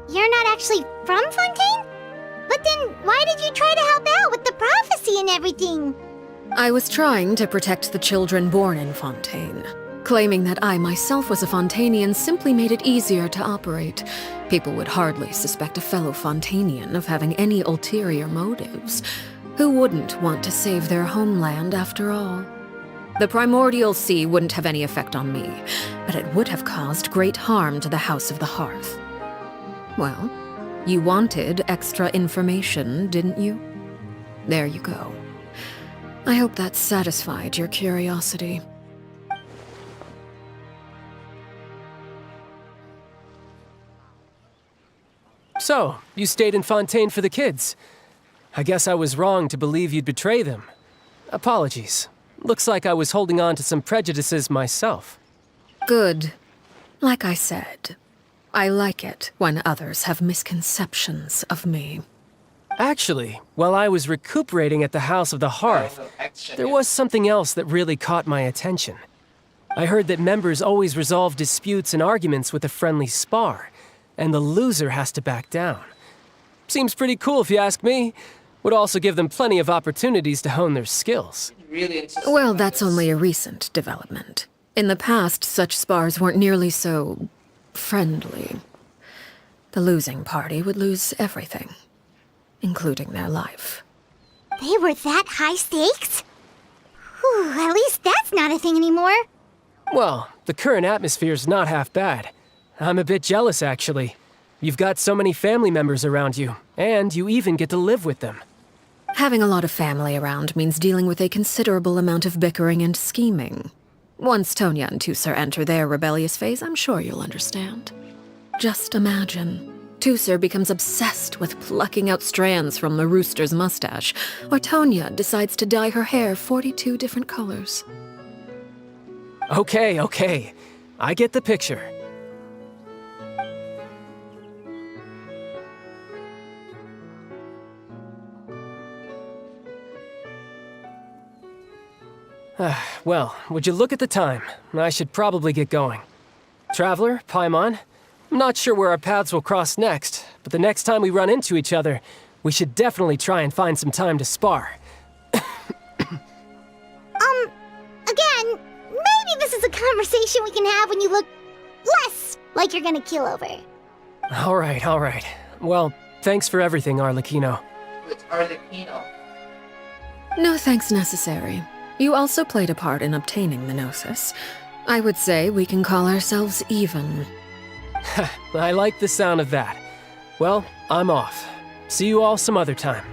You're not actually from Fontaine? But then why did you try to help out with the prophecy and everything? I was trying to protect the children born in Fontaine. Claiming that I myself was a Fontanian simply made it easier to operate. People would hardly suspect a fellow Fontanian of having any ulterior motives. Who wouldn't want to save their homeland after all? The primordial sea wouldn't have any effect on me, but it would have caused great harm to the House of the Hearth. Well, you wanted extra information, didn't you? There you go. I hope that satisfied your curiosity. So, you stayed in Fontaine for the kids. I guess I was wrong to believe you'd betray them. Apologies. Looks like I was holding on to some prejudices myself. Good. Like I said, I like it when others have misconceptions of me. Actually, while I was recuperating at the House of the Hearth, there was something else that really caught my attention. I heard that members always resolve disputes and arguments with a friendly spar, and the loser has to back down. Seems pretty cool if you ask me, Would also give them plenty of opportunities to hone their skills. Really insist Well, on that's this. only a recent development. In the past, such spars weren't nearly so friendly. The losing party would lose everything, including their life. They were that high stakes? Whew, at least that's not a thing anymore. Well, the current atmosphere's not half bad. I'm a bit jealous, actually. You've got so many family members around you, and you even get to live with them. Having a lot of family around means dealing with a considerable amount of bickering and scheming. Once Tonya and Tusser enter their rebellious phase, I'm sure you'll understand. Just imagine. Tusser becomes obsessed with plucking out strands from the rooster's mustache, or Tonya decides to dye her hair 42 different colors. Okay. I get the picture. Well, would you look at the time? I should probably get going. Traveler, Paimon, I'm not sure where our paths will cross next, but the next time we run into each other, we should definitely try and find some time to spar. Again, maybe this is a conversation we can have when you look less like you're gonna keel over. All right. Well, thanks for everything, Arlecchino. It's Arlecchino. No thanks necessary. You also played a part in obtaining the Gnosis. I would say we can call ourselves even. I like the sound of that. Well, I'm off. See you all some other time.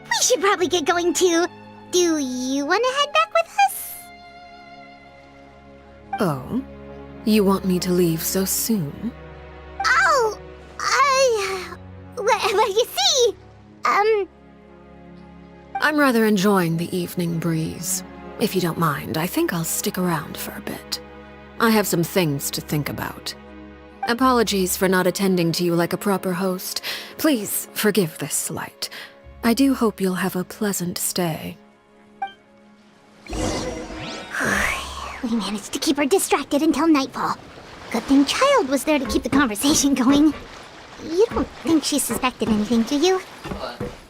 We should probably get going too. Do you want to head back with us? Oh? You want me to leave so soon? Oh, well, you see, I'm rather enjoying the evening breeze. If you don't mind, I think I'll stick around for a bit. I have some things to think about. Apologies for not attending to you like a proper host. Please forgive this slight. I do hope you'll have a pleasant stay. we managed to keep her distracted until nightfall. Good thing Child was there to keep the conversation going. You don't think she suspected anything, do you?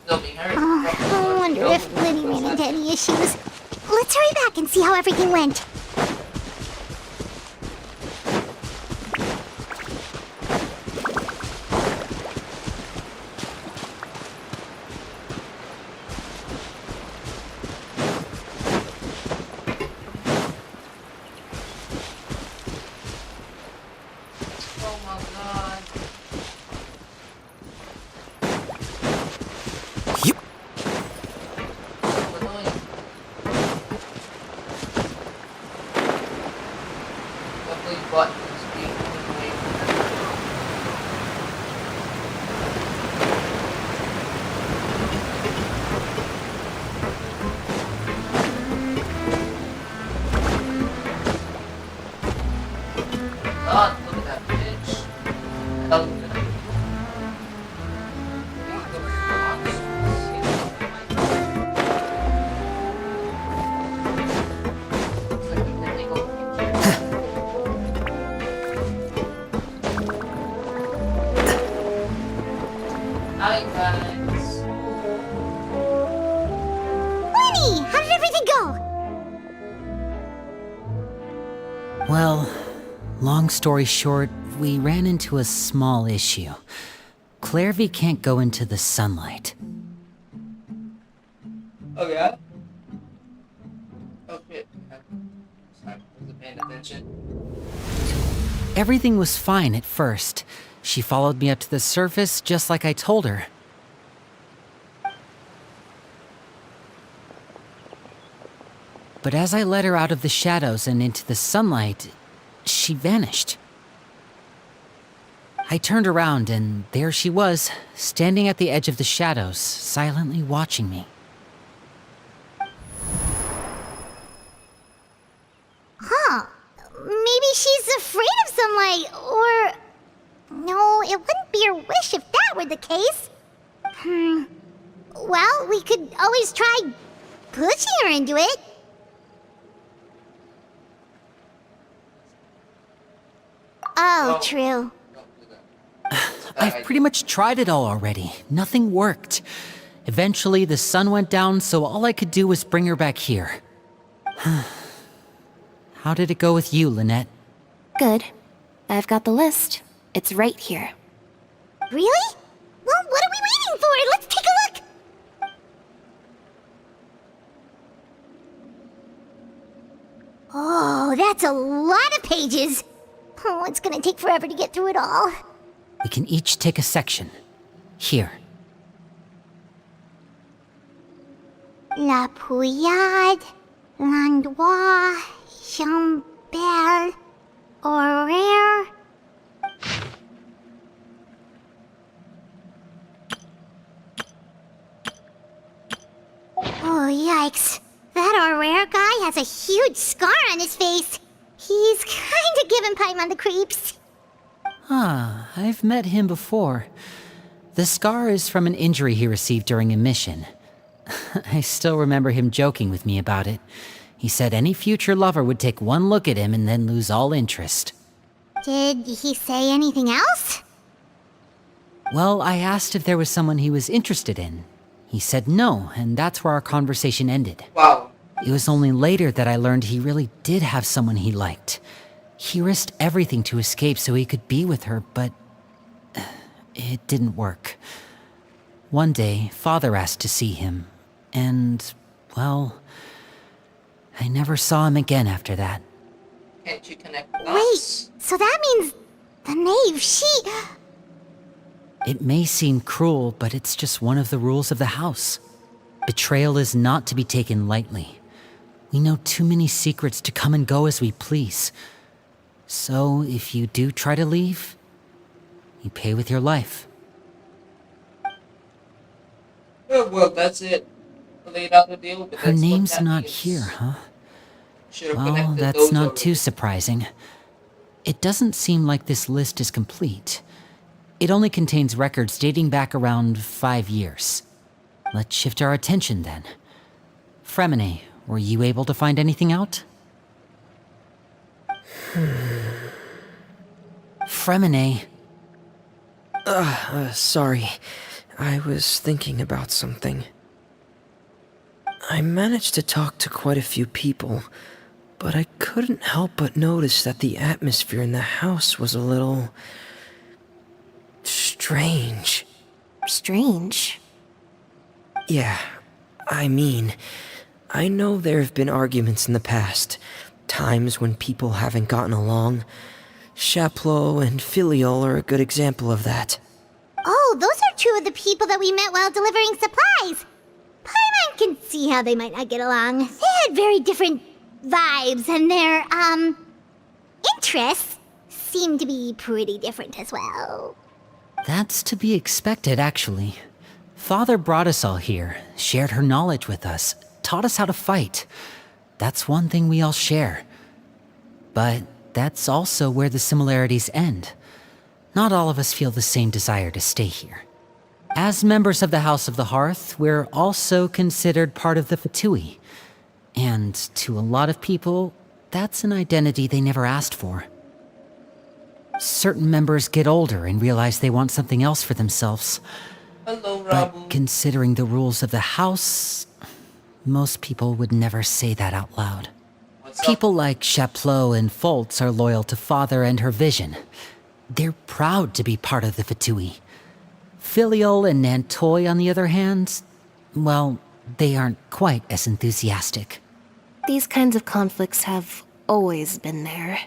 They'll be hurt. Oh, I wonder if Liddy ran into any issues. Let's hurry back and see how everything went. Oh my god. Lovely buttons being away from her. God, look at that bitch. Hell, look at that. Looks like we can take over here. Hi guys. Lenny, how did everything go? Well, long story short, we ran into a small issue. Clairvy can't go into the sunlight. Oh yeah? Oh shit. Sorry, I wasn't paying attention. Everything was fine at first. She followed me up to the surface just like I told her. But as I led her out of the shadows and into the sunlight, she vanished. I turned around and there she was, standing at the edge of the shadows, silently watching me. Huh. Maybe she's afraid of sunlight, or... No, it wouldn't be her wish if that were the case. Well, we could always try pushing her into it. Oh, No. true. Don't do that. I've pretty much tried it all already. Nothing worked. Eventually, the sun went down, so all I could do was bring her back here. How did it go with you, Lynette? Good. I've got the list. It's right here. Really? Well, what are we waiting for? Let's take a look! Oh, that's a lot of pages. Oh, it's gonna take forever to get through it all. We can each take a section. Here. La Pouillade, L'Endroit, Chambel, Horaire. Oh, yikes. That Horaire guy has a huge scar on his face. He's kinda giving Paimon the creeps. Ah, I've met him before. The scar is from an injury he received during a mission. I still remember him joking with me about it. He said any future lover would take one look at him and then lose all interest. Did he say anything else? Well, I asked if there was someone he was interested in. He said no, and that's where our conversation ended. Wow. It was only later that I learned he really did have someone he liked. He risked everything to escape so he could be with her, but it didn't work. One day, Father asked to see him, and, well, I never saw him again after that. Can't you connect the Wait, dots? so that means the knave, she... It may seem cruel, but it's just one of the rules of the house. Betrayal is not to be taken lightly. We know too many secrets to come and go as we please. So, if you do try to leave, you pay with your life. Oh, well, that's it. Laid out the deal. But Her that's what name's that not means. here, huh? Should've Well, connected that's those not already. too surprising. It doesn't seem like this list is complete. It only contains records dating back around 5 years. Let's shift our attention then. Fremine, were you able to find anything out? Fremine, Sorry. I was thinking about something. I managed to talk to quite a few people, but I couldn't help but notice that the atmosphere in the house was a little... strange. Strange. Yeah, I mean, I know there have been arguments in the past, times when people haven't gotten along. Chaplot and Filial are a good example of that. Oh, those are two of the people that we met while delivering supplies. Paimon can see how they might not get along. They had very different vibes, and their, interests seem to be pretty different as well. that's to be expected, actually. Father brought us all here, shared her knowledge with us, taught us how to fight. That's one thing we all share. But that's also where the similarities end. Not all of us feel the same desire to stay here. As members of the House of the Hearth, we're also considered part of the Fatui. And to a lot of people, that's an identity they never asked for. Certain members get older and realize they want something else for themselves. Hello, But Rabu. considering the rules of the house, most people would never say that out loud. What's up? People like Chaplot and Foltz are loyal to Father and her vision. They're proud to be part of the Fatui. Filial and Nantoy, on the other hand, well, they aren't quite as enthusiastic. These kinds of conflicts have always been there.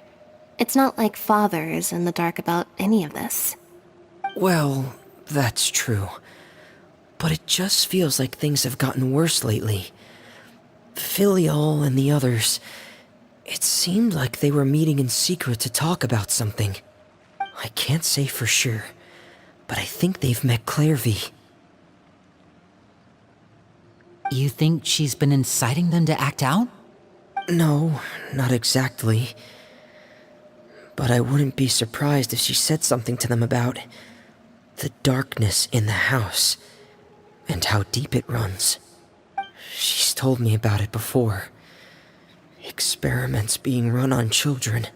It's not like Father is in the dark about any of this. Well, that's true. But it just feels like things have gotten worse lately. Filial and the others, it seemed like they were meeting in secret to talk about something. I can't say for sure, but I think they've met Clairvy. You think she's been inciting them to act out? No, not exactly. But I wouldn't be surprised if she said something to them about the darkness in the house and how deep it runs. She's told me about it before. Experiments being run on children.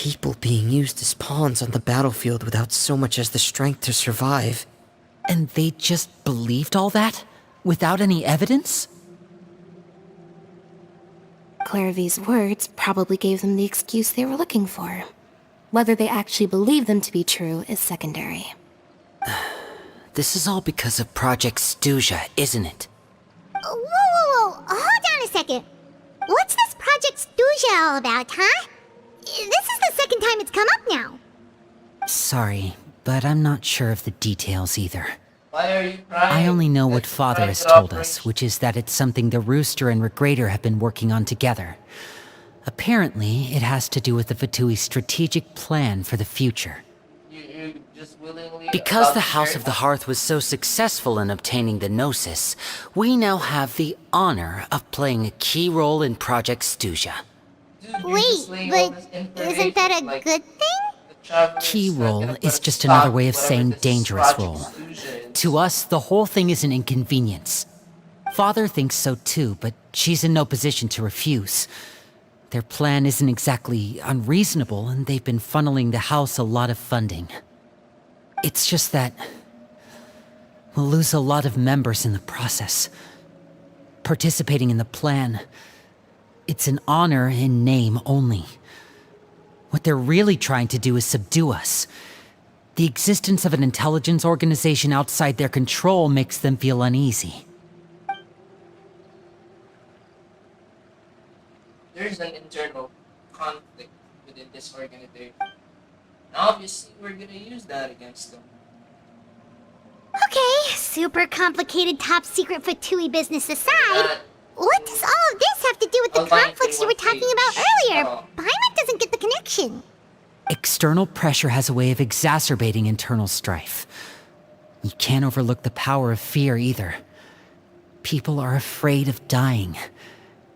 People being used as pawns on the battlefield without so much as the strength to survive. And they just believed all that? Without any evidence? Clairvy's words probably gave them the excuse they were looking for. Whether they actually believe them to be true is secondary. This is all because of Project Stuja, isn't it? Whoa. Hold on a second. What's this Project Stuja all about, huh? This is the second time it's come up now. Sorry, but I'm not sure of the details either. Why are you crying? I only know what It's Father private has told us, operation. which is that it's something the Rooster and Regrader have been working on together. Apparently, it has to do with the Fatui's strategic plan for the future. You just willingly Because allowed the to House share of the Hearth was so successful in obtaining the Gnosis, we now have the honor of playing a key role in Project Stuja. Dude, you're Wait, just laying all but this information, isn't that a like, good thing? the Traveler's Key not role gonna put is a just stop another way of whatever saying this dangerous Project role. Stuja is. To us, the whole thing is an inconvenience. Father thinks so too, but she's in no position to refuse. Their plan isn't exactly unreasonable, and they've been funneling the house a lot of funding. It's just that we'll lose a lot of members in the process. Participating in the plan, it's an honor in name only. What they're really trying to do is subdue us. The existence of an intelligence organization outside their control makes them feel uneasy. There's an internal conflict within this organization. And obviously, we're gonna use that against them. Okay, super complicated top secret Fatui business aside, Not what does all of this have to do with the Align conflicts you were talking about 1 earlier? page. Paimon doesn't get the connection. External pressure has a way of exacerbating internal strife. You can't overlook the power of fear either. People are afraid of dying,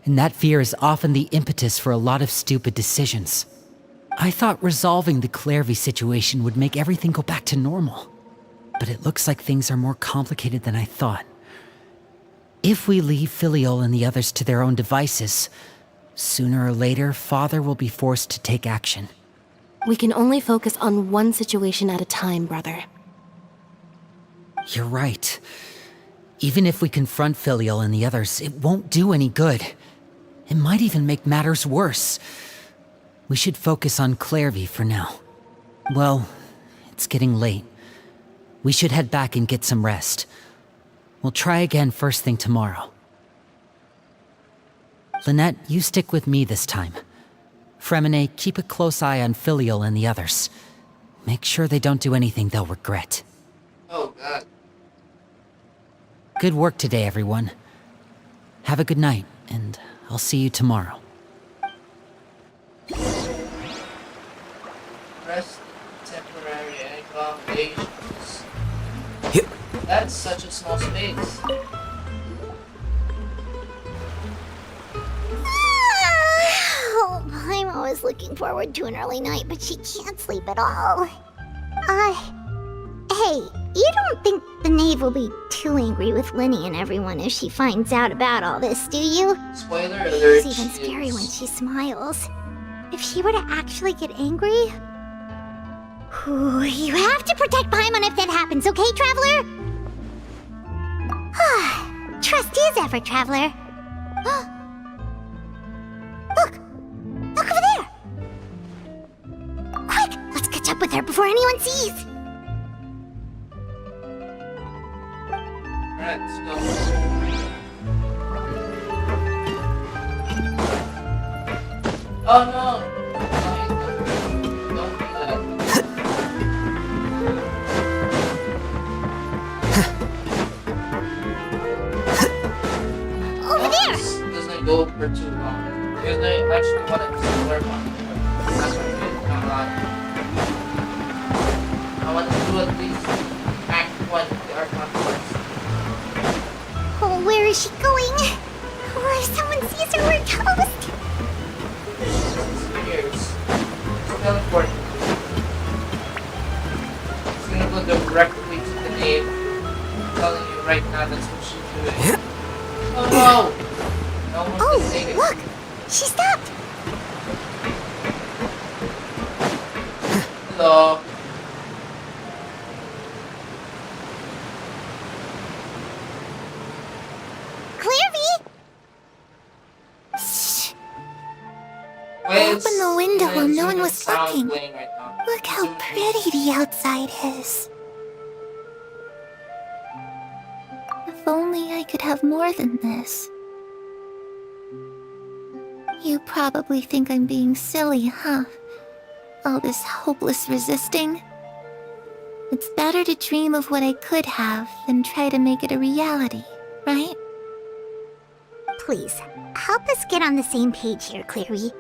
and that fear is often the impetus for a lot of stupid decisions. I thought resolving the Clairvy situation would make everything go back to normal, but it looks like things are more complicated than I thought. If we leave Filiol and the others to their own devices, sooner or later, Father will be forced to take action. We can only focus on one situation at a time, brother. You're right. Even if we confront Filial and the others, it won't do any good. It might even make matters worse. We should focus on Clairvy for now. Well, it's getting late. We should head back and get some rest. We'll try again first thing tomorrow. Lynette, you stick with me this time. Fremine, keep a close eye on Filial and the others. Make sure they don't do anything they'll regret. Oh god. Good work today, everyone. Have a good night, and I'll see you tomorrow. Rest temporary accommodations. Yep. That's such a small space. Oh, I'm always looking forward to an early night, but she can't sleep at all. Hey, you don't think the knave will be too angry with Linny and everyone if she finds out about all this, do you? Spoiler alert. It's even she scary is- when she smiles. If she were to actually get angry... Whew, you have to protect Paimon if that happens, okay, Traveler? Trust is ever, Traveler. Look! Look over there! Quick! Let's catch up with her before anyone sees! Alright, let's go. Oh no! Don't do that. Over there! This doesn't go for too long. Because I actually want to explore one. That's what it is, not a lot. I want to do at least Act 1 of the Archon Force. Oh, where is she going? Oh, if someone sees her, we're toast! Years. It's teleport. It's gonna go directly to the nave. I'm telling you right now, that's what she's doing. Oh no! No one's Oh, gonna take it. look! She stopped! Open the window while no one was sound looking. playing right now. Look how Zoom in. pretty the outside is. If only I could have more than this. You probably think I'm being silly, huh? All this hopeless resisting. It's better to dream of what I could have than try to make it a reality, right? Please, help us get on the same page here, Clary.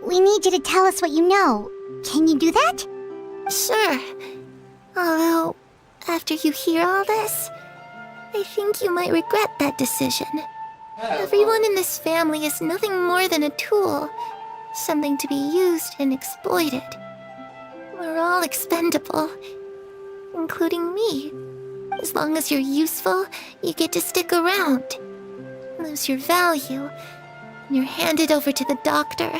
We need you to tell us what you know. Can you do that? Sure. Although, after you hear all this, I think you might regret that decision. Yeah, Everyone in this family is nothing more than a tool, something to be used and exploited. We're all expendable, including me. As long as you're useful, you get to stick around. Lose your value, and you're handed over to the doctor,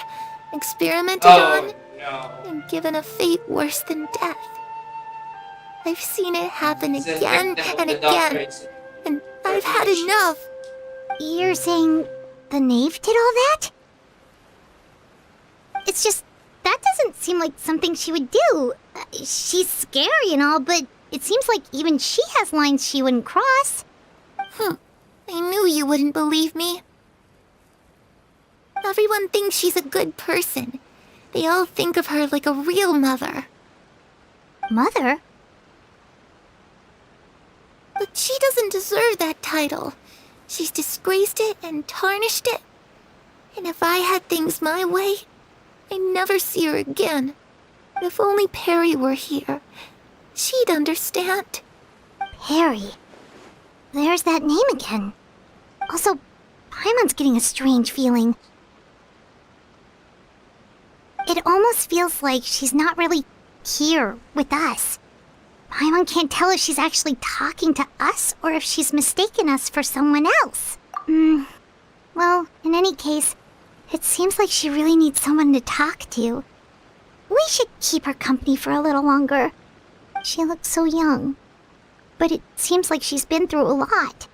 experimented on, no. and given a fate worse than death. I've seen it happen It's a again victim of and the doctor, again, it's- and I've had enough. You're saying the knave did all that? It's just, that doesn't seem like something she would do. She's scary and all, but it seems like even she has lines she wouldn't cross. I knew you wouldn't believe me. Everyone thinks she's a good person. They all think of her like a real mother. Mother? But she doesn't deserve that title. She's disgraced it and tarnished it. And if I had things my way, I'd never see her again. If only Perry were here, she'd understand. Perry? There's that name again. Also, Paimon's getting a strange feeling. It almost feels like she's not really here with us. Paimon can't tell if she's actually talking to us or if she's mistaken us for someone else. Well, in any case, it seems like she really needs someone to talk to. We should keep her company for a little longer. She looks so young. But it seems like she's been through a lot.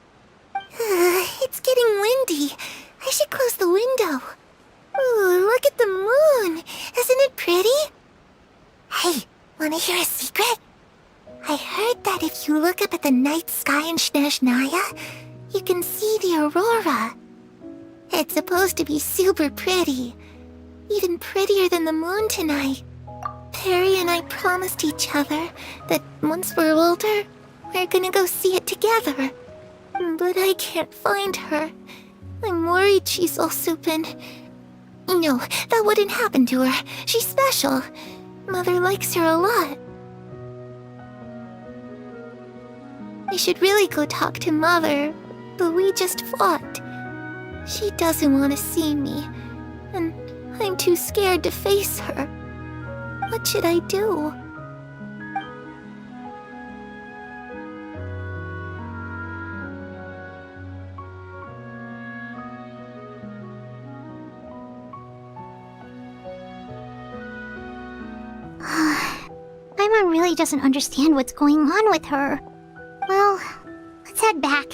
It's getting windy. I should close the window. Ooh, look at the moon. Isn't it pretty? Hey, wanna hear a secret? I heard that if you look up at the night sky in Snezhnaya, you can see the aurora. It's supposed to be super pretty. Even prettier than the moon tonight. Perry and I promised each other that once we're older, we're gonna go see it together. But I can't find her. I'm worried she's also been... No, that wouldn't happen to her. She's special. Mother likes her a lot. I should really go talk to Mother, but we just fought. She doesn't want to see me, and I'm too scared to face her. What should I do? Paimon really doesn't understand what's going on with her. Well, let's head back.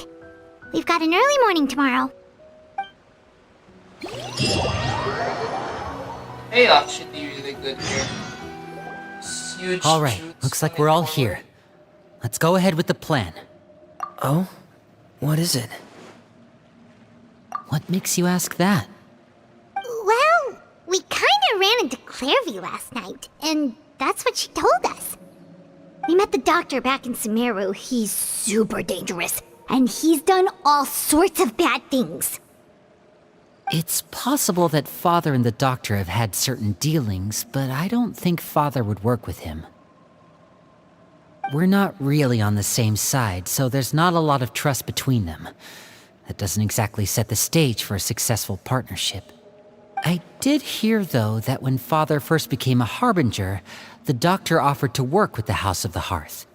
We've got an early morning tomorrow. Payoff should be really good here. This huge All right, shoots looks like coming we're all forward. here. Let's go ahead with the plan. Oh? What is it? What makes you ask that? Well, we kinda ran into Clairvy last night, and that's what she told us. We met the doctor back in Sumeru. He's super dangerous, and he's done all sorts of bad things. It's possible that Father and the Doctor have had certain dealings, but I don't think Father would work with him. We're not really on the same side, so there's not a lot of trust between them. That doesn't exactly set the stage for a successful partnership. I did hear, though, that when Father first became a Harbinger, the Doctor offered to work with the House of the Hearth.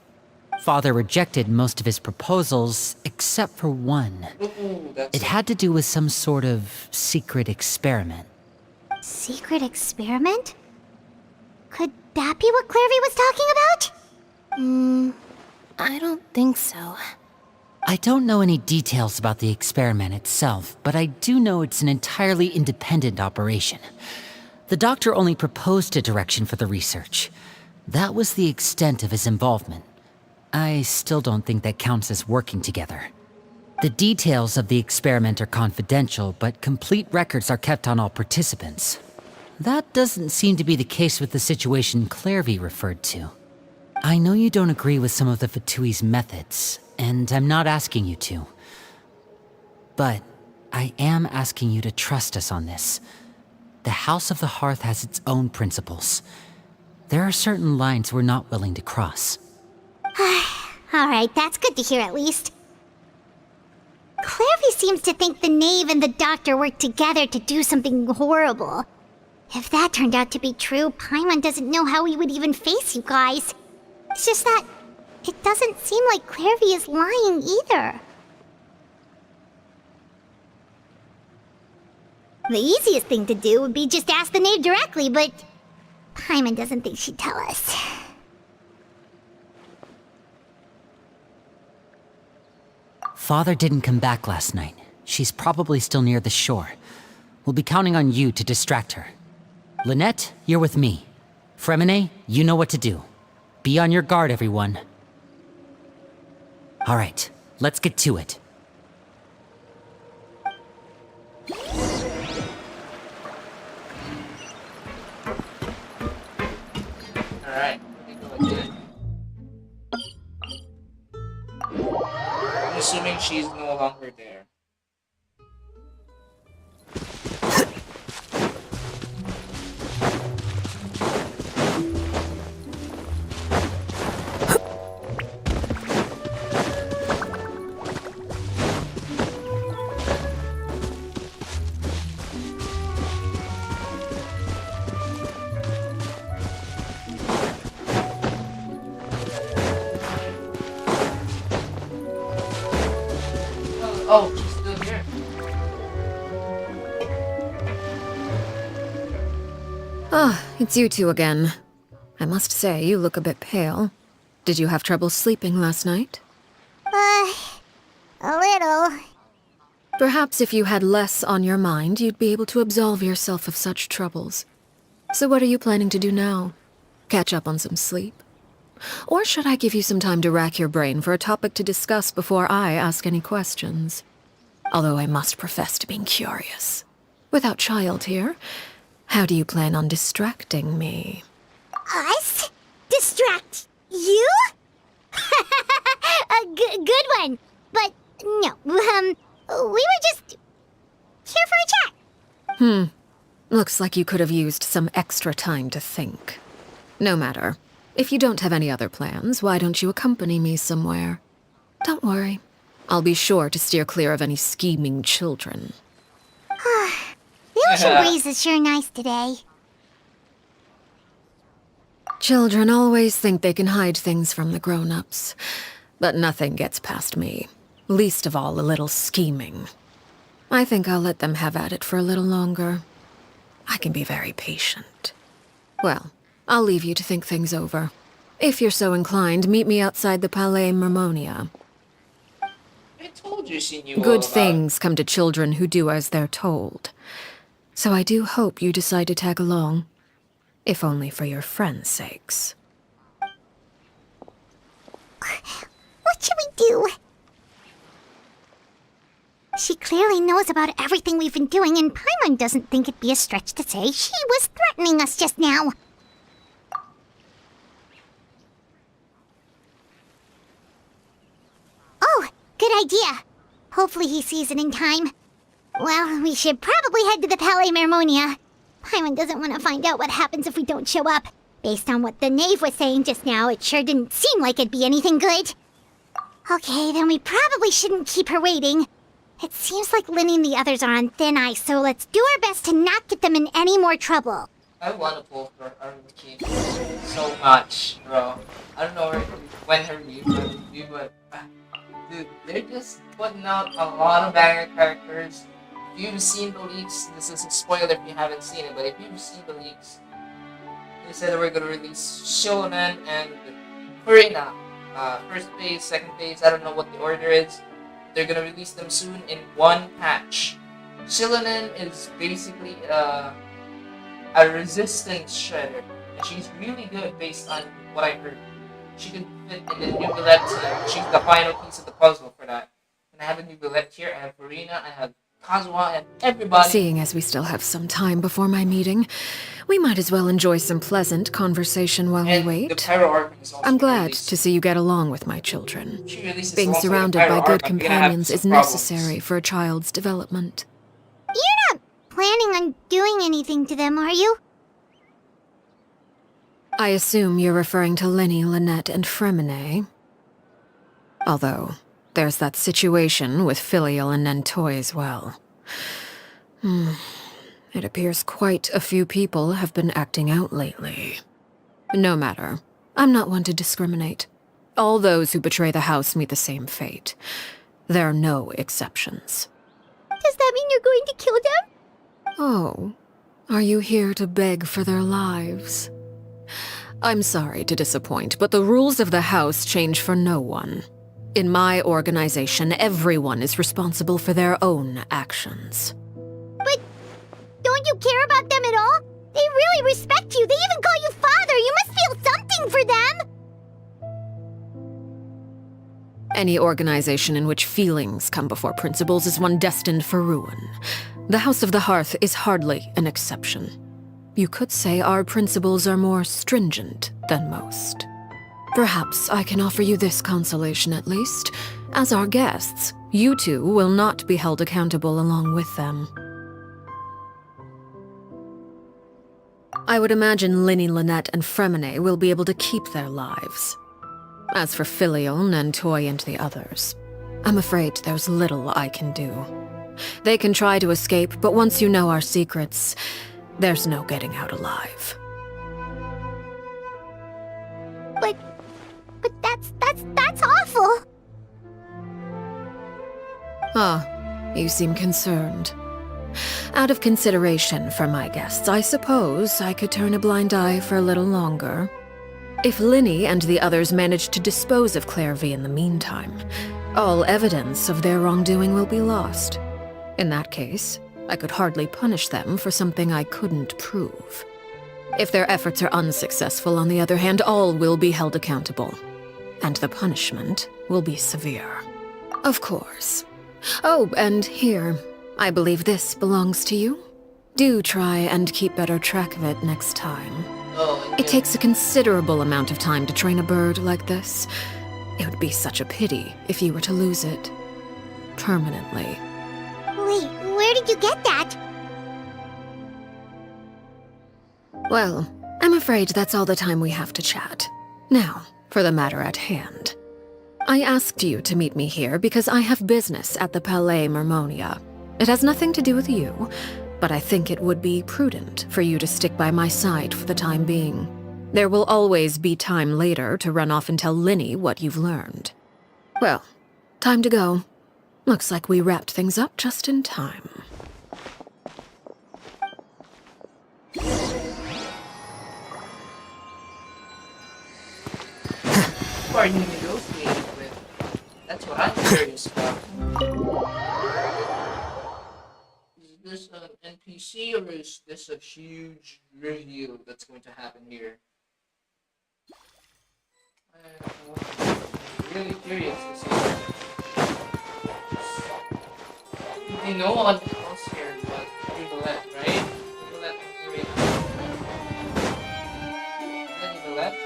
Father rejected most of his proposals, except for one. Ooh, that's It had to do with some sort of secret experiment. Secret experiment? Could that be what Clairvy was talking about? I don't think so. I don't know any details about the experiment itself, but I do know it's an entirely independent operation. The doctor only proposed a direction for the research. That was the extent of his involvement. I still don't think that counts as working together. The details of the experiment are confidential, but complete records are kept on all participants. That doesn't seem to be the case with the situation Clairvy referred to. I know you don't agree with some of the Fatui's methods, and I'm not asking you to. But I am asking you to trust us on this. The House of the Hearth has its own principles. There are certain lines we're not willing to cross. Alright, that's good to hear at least. Clairvy seems to think the Knave and the Doctor worked together to do something horrible. If that turned out to be true, Paimon doesn't know how he would even face you guys. It's just that it doesn't seem like Clairvy is lying either. The easiest thing to do would be just ask the Knave directly, but Paimon doesn't think she'd tell us. Father didn't come back last night. She's probably still near the shore. We'll be counting on you to distract her. Lynette, you're with me. Fremine, you know what to do. Be on your guard, everyone. All right, let's get to it. Alright, take a look at it. I'm assuming she's no longer there. Oh, she's still here. Ah, it's you two again. I must say, you look a bit pale. Did you have trouble sleeping last night? A little. Perhaps if you had less on your mind, you'd be able to absolve yourself of such troubles. So what are you planning to do now? Catch up on some sleep? Or should I give you some time to rack your brain for a topic to discuss before I ask any questions? Although I must profess to being curious. Without Child here, how do you plan on distracting me? Us? Distract you? A good one. But no, we were just here for a chat. Looks like you could have used some extra time to think. No matter. If you don't have any other plans, why don't you accompany me somewhere? Don't worry. I'll be sure to steer clear of any scheming children. The ocean breeze is sure nice today. Children always think they can hide things from the grown-ups. But nothing gets past me. Least of all a little scheming. I think I'll let them have at it for a little longer. I can be very patient. Well, I'll leave you to think things over. If you're so inclined, meet me outside the Palais Mermonia. I told you she knew all Good about things come to children who do as they're told. So I do hope you decide to tag along. If only for your friends' sakes. What should we do? She clearly knows about everything we've been doing, and Paimon doesn't think it'd be a stretch to say she was threatening us just now. Oh, good idea. Hopefully he sees it in time. Well, we should probably head to the Palais Mermonia. Paimon doesn't want to find out what happens if we don't show up. Based on what the Knave was saying just now, it sure didn't seem like it'd be anything good. Okay, then we probably shouldn't keep her waiting. It seems like Lynn and the others are on thin ice, so let's do our best to not get them in any more trouble. I want to pull for Aruki so much, bro. I don't know when her leave will be, but dude, they're just putting out a lot of banger characters. If you've seen the leaks, this is a spoiler if you haven't seen it, but if you've seen the leaks, they said that we're gonna release Shilonen and Furina. First phase, second phase, I don't know what the order is. They're gonna release them soon in one patch. Shilonen is basically a resistance shredder, and she's really good based on what I heard. She can fit in the new Villette team. She's the final piece of the puzzle for that. And I have a new Villette here. I have Farina, I have Kazuha, and everybody. Seeing as we still have some time before my meeting, we might as well enjoy some pleasant conversation while And we the wait. Pyro Arc is also I'm glad released. to see you get along with my children. She releases Being also the surrounded Pyro by good Arc, I'm gonna have companions some is problems. necessary for a child's development. You're not planning on doing anything to them, are you? I assume you're referring to Lenny, Lynette, and Fremine. Although, there's that situation with Filial and Nentoy as well. It appears quite a few people have been acting out lately. No matter. I'm not one to discriminate. All those who betray the house meet the same fate. There are no exceptions. Does that mean you're going to kill them? Oh, are you here to beg for their lives? I'm sorry to disappoint, but the rules of the house change for no one. In my organization, everyone is responsible for their own actions. But don't you care about them at all? They really respect you. They even call you father. You must feel something for them. Any organization in which feelings come before principles is one destined for ruin. The House of the Hearth is hardly an exception. You could say our principles are more stringent than most. Perhaps I can offer you this consolation at least. As our guests, you two will not be held accountable along with them. I would imagine Linny, Lynette, and Fremine will be able to keep their lives. As for Filial, Nentoy, and the others, I'm afraid there's little I can do. They can try to escape, but once you know our secrets, there's no getting out alive. But that's awful. Ah, you seem concerned. Out of consideration for my guests, I suppose I could turn a blind eye for a little longer. If Linny and the others manage to dispose of Clairvy in the meantime, all evidence of their wrongdoing will be lost. In that case, I could hardly punish them for something I couldn't prove. If their efforts are unsuccessful, on the other hand, all will be held accountable. And the punishment will be severe. Of course. Oh, and here, I believe this belongs to you. Do try and keep better track of it next time. Oh, It takes a considerable amount of time to train a bird like this. It would be such a pity if you were to lose it. Permanently. Wait, where did you get that? Well, I'm afraid that's all the time we have to chat. Now, for the matter at hand. I asked you to meet me here because I have business at the Palais Mermonia. It has nothing to do with you, but I think it would be prudent for you to stick by my side for the time being. There will always be time later to run off and tell Linny what you've learned. Well, time to go. Looks like we wrapped things up just in time. Who are you negotiating with? That's what I'm curious about. Is this an NPC or is this a huge reveal that's going to happen here? I'm really curious to see that. They know on else here, but Nicolette, right? Nicolette, wait. Is that Nicolette?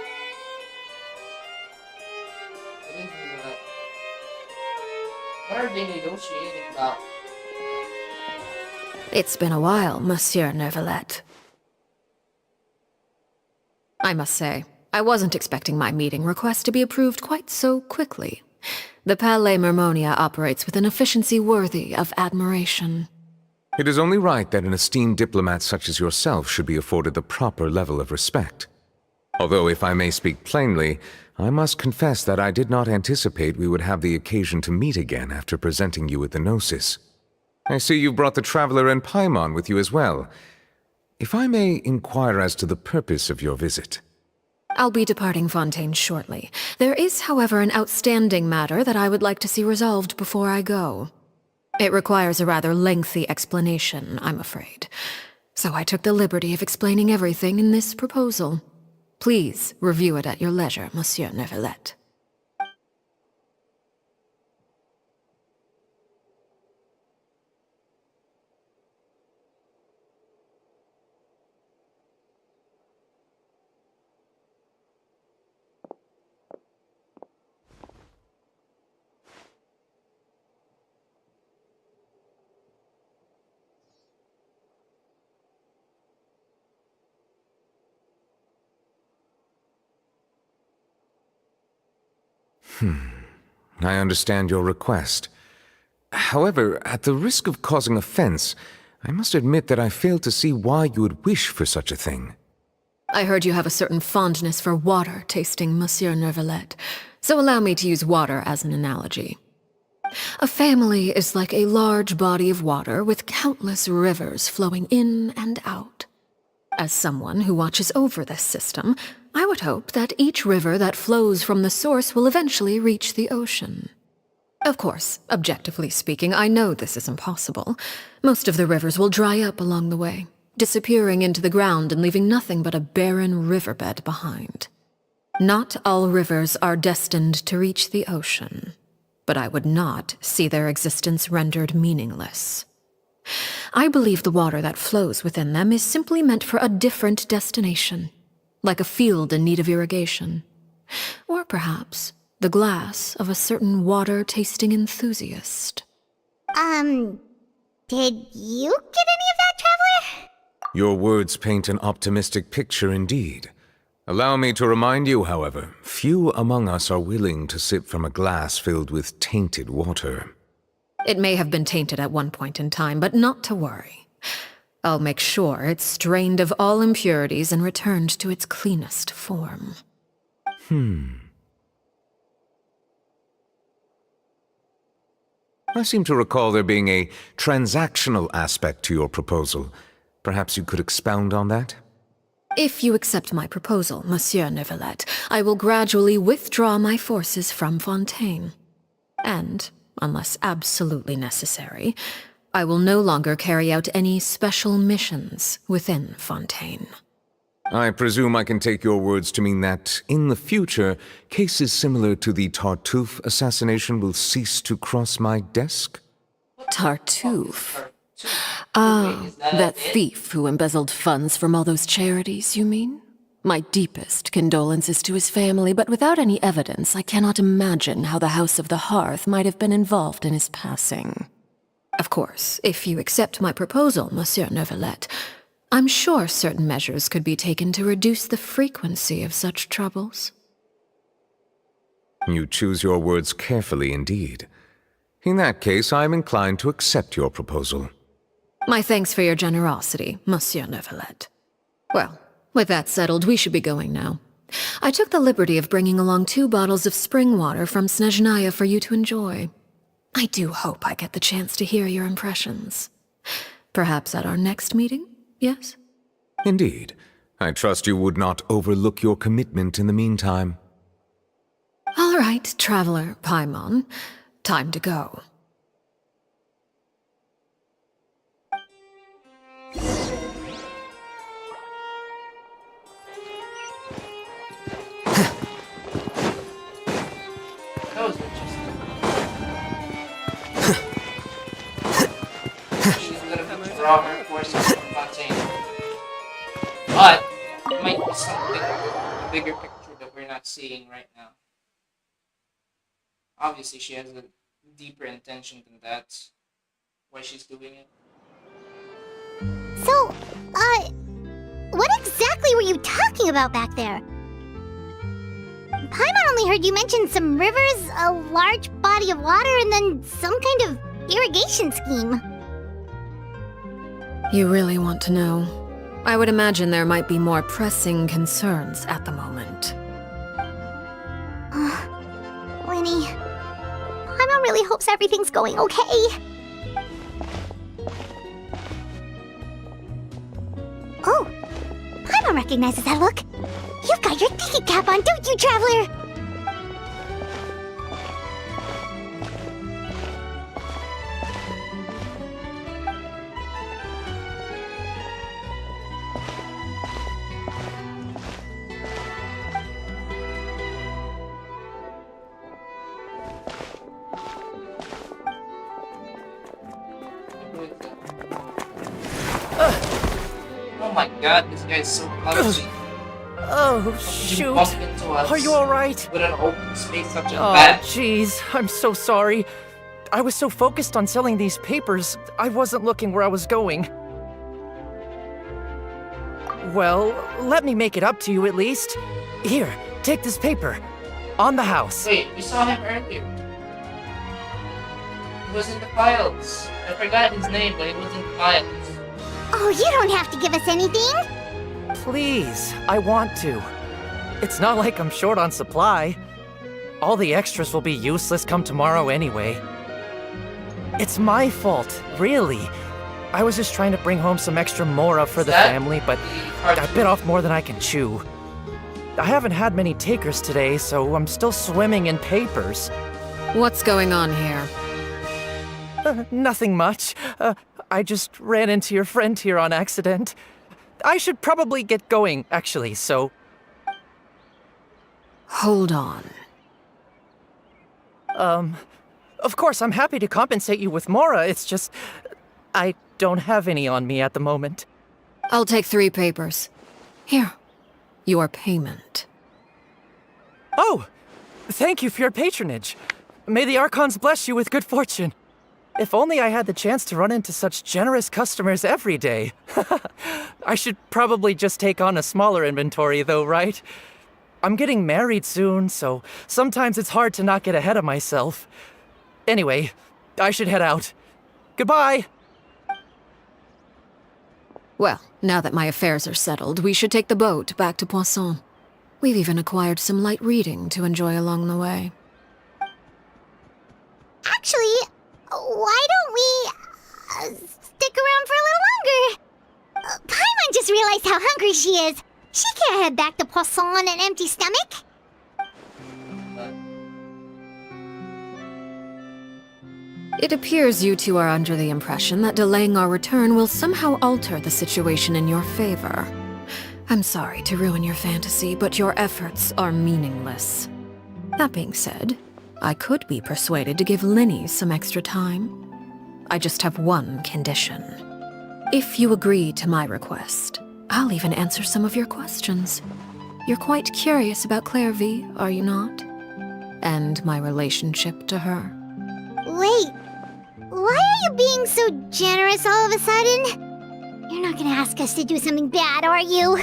It is Nicolette. What are they negotiating about? It's been a while, Monsieur Neuvillette. I must say, I wasn't expecting my meeting request to be approved quite so quickly. The Palais Mermonia operates with an efficiency worthy of admiration. It is only right that an esteemed diplomat such as yourself should be afforded the proper level of respect. Although, if I may speak plainly, I must confess that I did not anticipate we would have the occasion to meet again after presenting you with the Gnosis. I see you brought the Traveler and Paimon with you as well. If I may inquire as to the purpose of your visit. I'll be departing Fontaine shortly. There is, however, an outstanding matter that I would like to see resolved before I go. It requires a rather lengthy explanation, I'm afraid. So I took the liberty of explaining everything in this proposal. Please review it at your leisure, Monsieur Neuvillette. I understand your request. However, at the risk of causing offense, I must admit that I fail to see why you would wish for such a thing. I heard you have a certain fondness for water tasting, Monsieur Neuvillette, so allow me to use water as an analogy. A family is like a large body of water with countless rivers flowing in and out. As someone who watches over this system, I would hope that each river that flows from the source will eventually reach the ocean. Of course, objectively speaking, I know this is impossible. Most of the rivers will dry up along the way, disappearing into the ground and leaving nothing but a barren riverbed behind. Not all rivers are destined to reach the ocean, but I would not see their existence rendered meaningless. I believe the water that flows within them is simply meant for a different destination, like a field in need of irrigation. Or perhaps the glass of a certain water-tasting enthusiast. Did you get any of that, Traveler? Your words paint an optimistic picture indeed. Allow me to remind you, however, few among us are willing to sip from a glass filled with tainted water. It may have been tainted at one point in time, but not to worry. I'll make sure it's strained of all impurities and returned to its cleanest form. I seem to recall there being a transactional aspect to your proposal. Perhaps you could expound on that? If you accept my proposal, Monsieur Neuvillette, I will gradually withdraw my forces from Fontaine. And, unless absolutely necessary, I will no longer carry out any special missions within Fontaine. I presume I can take your words to mean that, in the future, cases similar to the Tartuffe assassination will cease to cross my desk? Tartuffe? Ah, that thief who embezzled funds from all those charities, you mean? My deepest condolences to his family, but without any evidence, I cannot imagine how the House of the Hearth might have been involved in his passing. Of course, if you accept my proposal, Monsieur Neuvillette, I'm sure certain measures could be taken to reduce the frequency of such troubles. You choose your words carefully indeed. In that case, I am inclined to accept your proposal. My thanks for your generosity, Monsieur Neuvillette. Well, with that settled, we should be going now. I took the liberty of bringing along 2 bottles of spring water from Snezhnaya for you to enjoy. I do hope I get the chance to hear your impressions. Perhaps at our next meeting, yes? Indeed. I trust you would not overlook your commitment in the meantime. All right, Traveler Paimon. Time to go. That was interesting. She's gonna withdraw her forces from Fontaine. But it might be something, a bigger picture that we're not seeing right now. Obviously, she has a deeper intention than that. Why she's doing it. So, what exactly were you talking about back there? Paimon only heard you mention some rivers, a large body of water, and then some kind of irrigation scheme. You really want to know? I would imagine there might be more pressing concerns at the moment. Lyney, Paimon really hopes everything's going okay. Oh, Paimon recognizes that look. You've got your thinking cap on, don't you, Traveler? Who is that? Oh my god, this guy is so clumsy. Oh, Did you shoot. bump into us Are you alright? with an open space such as Oh, that? jeez. I'm so sorry. I was so focused on selling these papers, I wasn't looking where I was going. Well, let me make it up to you at least. Here, take this paper. On the house. Wait, we saw him earlier. He was in the files. I forgot his name, but he was in the files. Oh, you don't have to give us anything. Please, I want to. It's not like I'm short on supply. All the extras will be useless come tomorrow anyway. It's my fault, really. I was just trying to bring home some extra mora for the family, but I bit off more than I can chew. I haven't had many takers today, so I'm still swimming in papers. What's going on here? Nothing much. I just ran into your friend here on accident. I should probably get going, actually, so... Hold on. Of course, I'm happy to compensate you with mora, it's just... I don't have any on me at the moment. I'll take 3 papers. Here. Your payment. Oh! Thank you for your patronage. May the Archons bless you with good fortune. If only I had the chance to run into such generous customers every day. I should probably just take on a smaller inventory though, right? I'm getting married soon, so sometimes it's hard to not get ahead of myself. Anyway, I should head out. Goodbye! Well, now that my affairs are settled, we should take the boat back to Poisson. We've even acquired some light reading to enjoy along the way. Actually, why don't we stick around for a little longer? Paimon just realized how hungry she is. She can't head back to Poisson on an empty stomach. It appears you two are under the impression that delaying our return will somehow alter the situation in your favor. I'm sorry to ruin your fantasy, but your efforts are meaningless. That being said, I could be persuaded to give Linny some extra time. I just have one condition. If you agree to my request, I'll even answer some of your questions. You're quite curious about Claire V, are you not? And my relationship to her. Wait, why are you being so generous all of a sudden? You're not gonna ask us to do something bad, are you?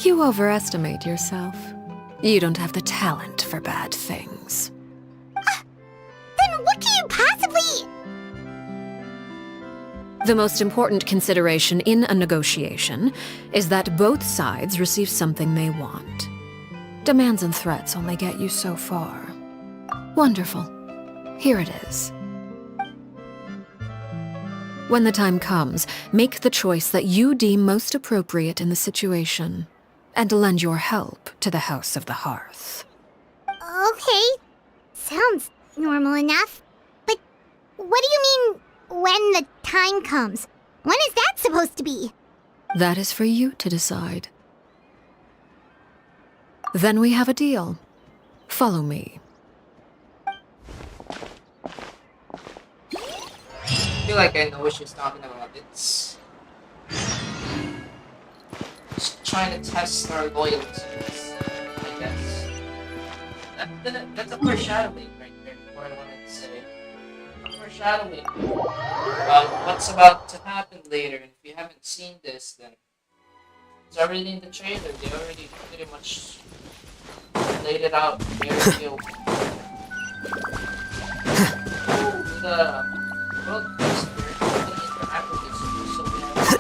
You overestimate yourself. You don't have the talent for bad things. Then what can you possibly... The most important consideration in a negotiation is that both sides receive something they want. Demands and threats only get you so far. Wonderful. Here it is. When the time comes, make the choice that you deem most appropriate in the situation, and lend your help to the House of the Hearth. Okay, sounds normal enough. But what do you mean, when the time comes? When is that supposed to be? That is for you to decide. Then we have a deal. Follow me. I feel like I know what she's talking about. It's just trying to test our loyalties, I guess. That's a foreshadowing right there, what I wanted to say. A foreshadowing about what's about to happen later. If you haven't seen this, then it's already in the trailer. They already pretty much laid it out very open. The world poster really interact with this, so we have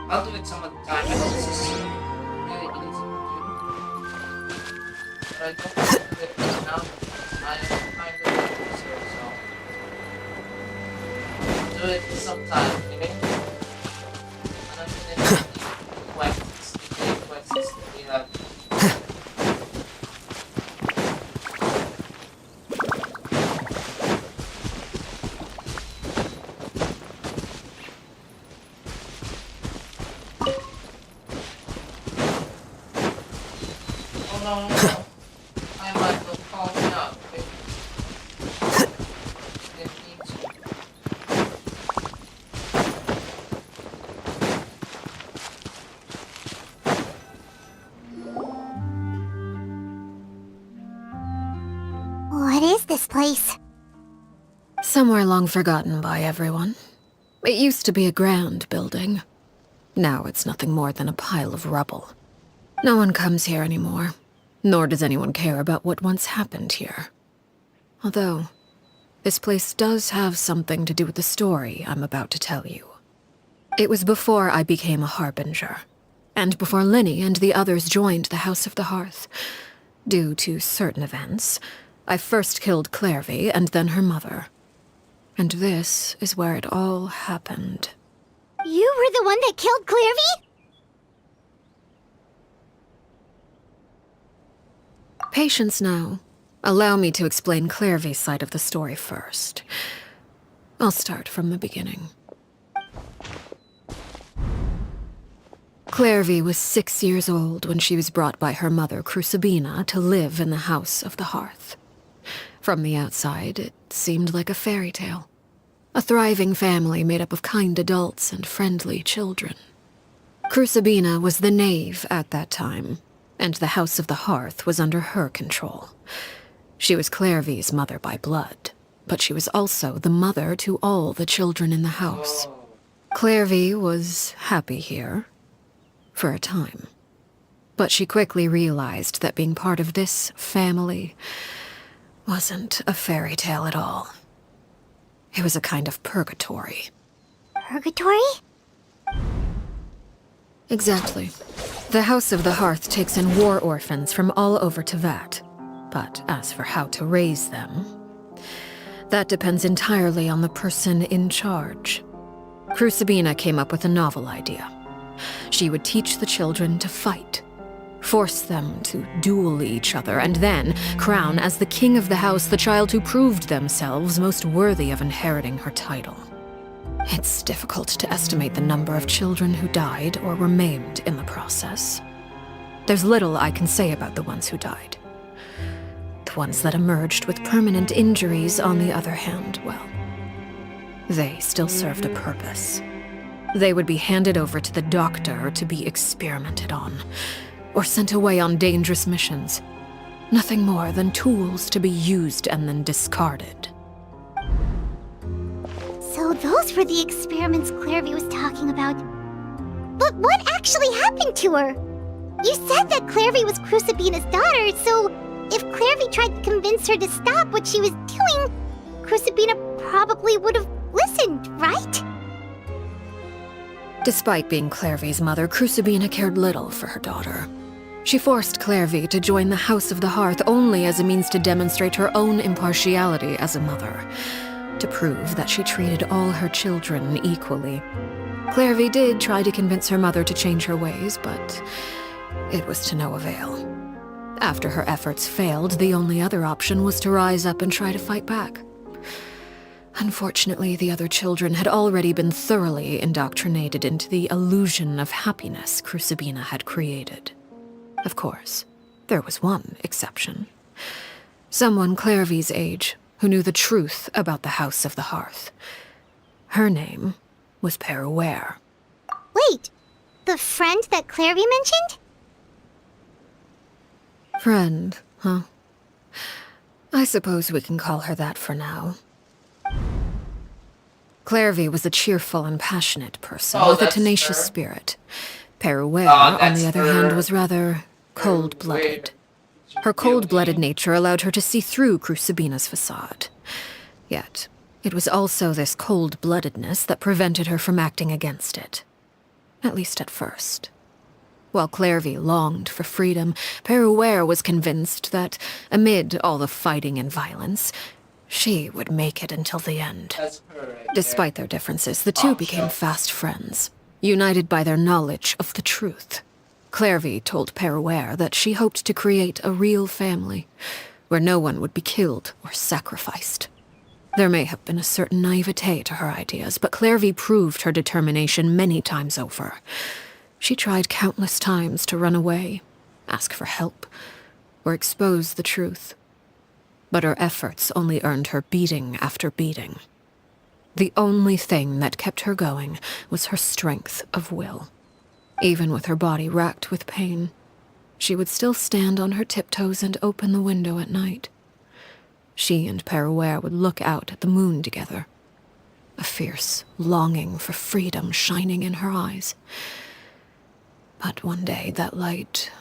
I'll do it some other time. I know this is really easy to do. But I don't want to do it right now because I am kind of user, so I'll do it sometime, okay? And I'm gonna do the quests, the daily quests that we have. Oh no, no, no. I might go call me out, okay? Didn't need to. What is this place? Somewhere long forgotten by everyone. It used to be a grand building. Now it's nothing more than a pile of rubble. No one comes here anymore, nor does anyone care about what once happened here. Although, this place does have something to do with the story I'm about to tell you. It was before I became a Harbinger, and before Lyney and the others joined the House of the Hearth. Due to certain events, I first killed Clairvy and then her mother. And this is where it all happened. You were the one that killed Clairvy? Patience now. Allow me to explain Clairvy's side of the story first. I'll start from the beginning. Clairvy was 6 years old when she was brought by her mother, Crucibina, to live in the House of the Hearth. From the outside, it seemed like a fairy tale. A thriving family made up of kind adults and friendly children. Crucibina was the knave at that time, and the House of the Hearth was under her control. She was Clairvy's mother by blood, but she was also the mother to all the children in the house. Clairvy was happy here, for a time. But she quickly realized that being part of this family wasn't a fairy tale at all. It was a kind of purgatory. Purgatory? Exactly. The House of the Hearth takes in war orphans from all over Teyvat. But as for how to raise them, that depends entirely on the person in charge. Crucibina came up with a novel idea. She would teach the children to fight, force them to duel each other, and then crown as the king of the house the child who proved themselves most worthy of inheriting her title. It's difficult to estimate the number of children who died or were maimed in the process. There's little I can say about the ones who died. The ones that emerged with permanent injuries, on the other hand, well, they still served a purpose. They would be handed over to the doctor to be experimented on, or sent away on dangerous missions. Nothing more than tools to be used and then discarded. So those were the experiments Clairvy was talking about. But what actually happened to her? You said that Clairvy was Crucibina's daughter, so if Clairvy tried to convince her to stop what she was doing, Crucibina probably would have listened, right? Despite being Clairvy's mother, Crucibina cared little for her daughter. She forced Clairvy to join the House of the Hearth only as a means to demonstrate her own impartiality as a mother, to prove that she treated all her children equally. Clairvy did try to convince her mother to change her ways, but it was to no avail. After her efforts failed, the only other option was to rise up and try to fight back. Unfortunately, the other children had already been thoroughly indoctrinated into the illusion of happiness Crucibina had created. Of course, there was one exception. Someone Clairvy's age who knew the truth about the House of the Hearth. Her name was Peruere. Wait, the friend that Clairvy mentioned? Friend, huh? I suppose we can call her that for now. Clairvy was a cheerful and passionate person with a tenacious spirit. Peruere, on the other hand, was rather cold-blooded. Her cold-blooded nature allowed her to see through Crucibina's facade. Yet, it was also this cold-bloodedness that prevented her from acting against it. at least at first. While Clairvy longed for freedom, Peruere was convinced that, amid all the fighting and violence, she would make it until the end. That's her right Despite their differences, the two became fast friends, united by their knowledge of the truth. Clairvy told Peruere that she hoped to create a real family, where no one would be killed or sacrificed. There may have been a certain naivete to her ideas, but Clairvy proved her determination many times over. She tried countless times to run away, ask for help, or expose the truth. But her efforts only earned her beating after beating. The only thing that kept her going was her strength of will. Even with her body racked with pain, she would still stand on her tiptoes and open the window at night. She and Peruere would look out at the moon together, a fierce longing for freedom shining in her eyes. But one day that light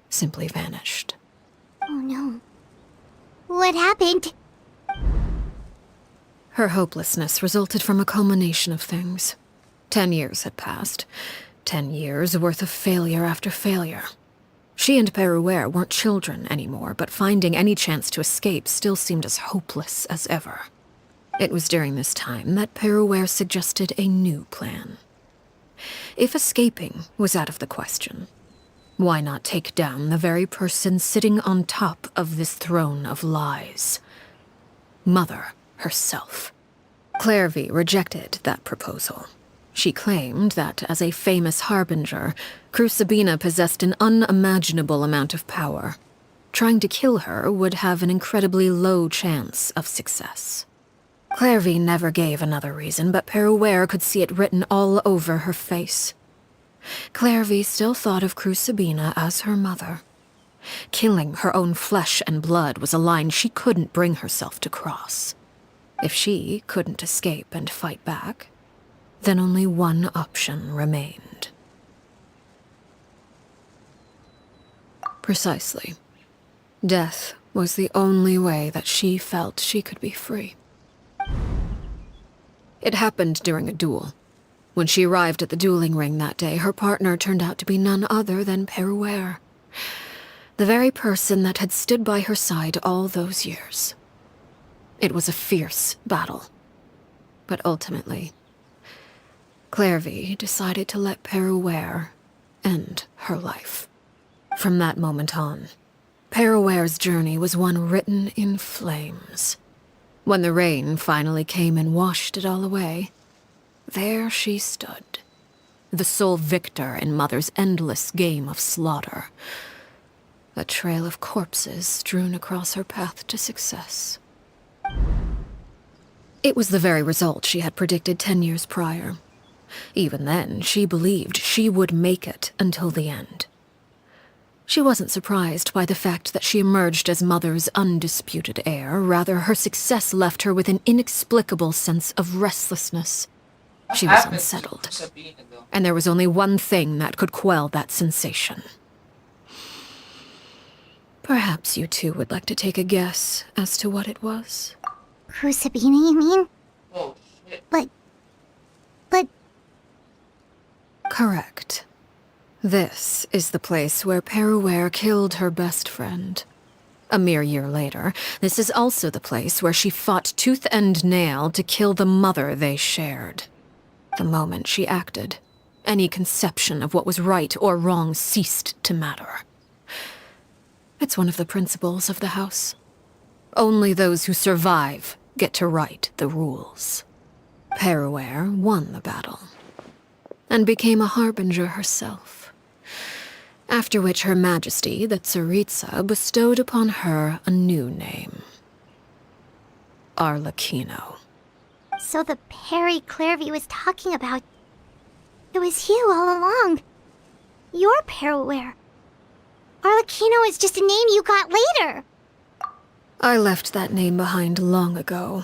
simply vanished. Oh no. What happened? Her hopelessness resulted from a culmination of things. 10 years had passed. 10 years worth of failure after failure. She and Peruere weren't children anymore, but finding any chance to escape still seemed as hopeless as ever. It was during this time that Peruere suggested a new plan. If escaping was out of the question, why not take down the very person sitting on top of this throne of lies? Mother herself. Clairvy rejected that proposal. She claimed that, as a famous harbinger, Crucibina possessed an unimaginable amount of power. Trying to kill her would have an incredibly low chance of success. Clairvy never gave another reason, but Peruere could see it written all over her face. Clairvy still thought of Crucibina as her mother. Killing her own flesh and blood was a line she couldn't bring herself to cross. If she couldn't escape and fight back, then only one option remained. Precisely. Death was the only way that she felt she could be free. It happened during a duel. When she arrived at the dueling ring that day, her partner turned out to be none other than Peruere, the very person that had stood by her side all those years. It was a fierce battle, but ultimately, Clairvy decided to let Peruere end her life. From that moment on, Peruere's journey was one written in flames. When the rain finally came and washed it all away, there she stood, the sole victor in Mother's endless game of slaughter. A trail of corpses strewn across her path to success. It was the very result she had predicted 10 years prior. Even then, she believed she would make it until the end. She wasn't surprised by the fact that she emerged as Mother's undisputed heir. Rather, her success left her with an inexplicable sense of restlessness. She was unsettled, and there was only one thing that could quell that sensation. Perhaps you two would like to take a guess as to what it was? Crucibina, you mean? Oh, shit. But... Correct. This is the place where Peruere killed her best friend. A mere year later, this is also the place where she fought tooth and nail to kill the mother they shared. The moment she acted, any conception of what was right or wrong ceased to matter. It's one of the principles of the house. Only those who survive get to write the rules. Peruere won the battle, and became a harbinger herself. After which Her Majesty, the Tsaritsa, bestowed upon her a new name. Arlecchino. So the Perry Clairvy was talking about... It was you all along. You're Peruere. Arlecchino is just a name you got later. I left that name behind long ago.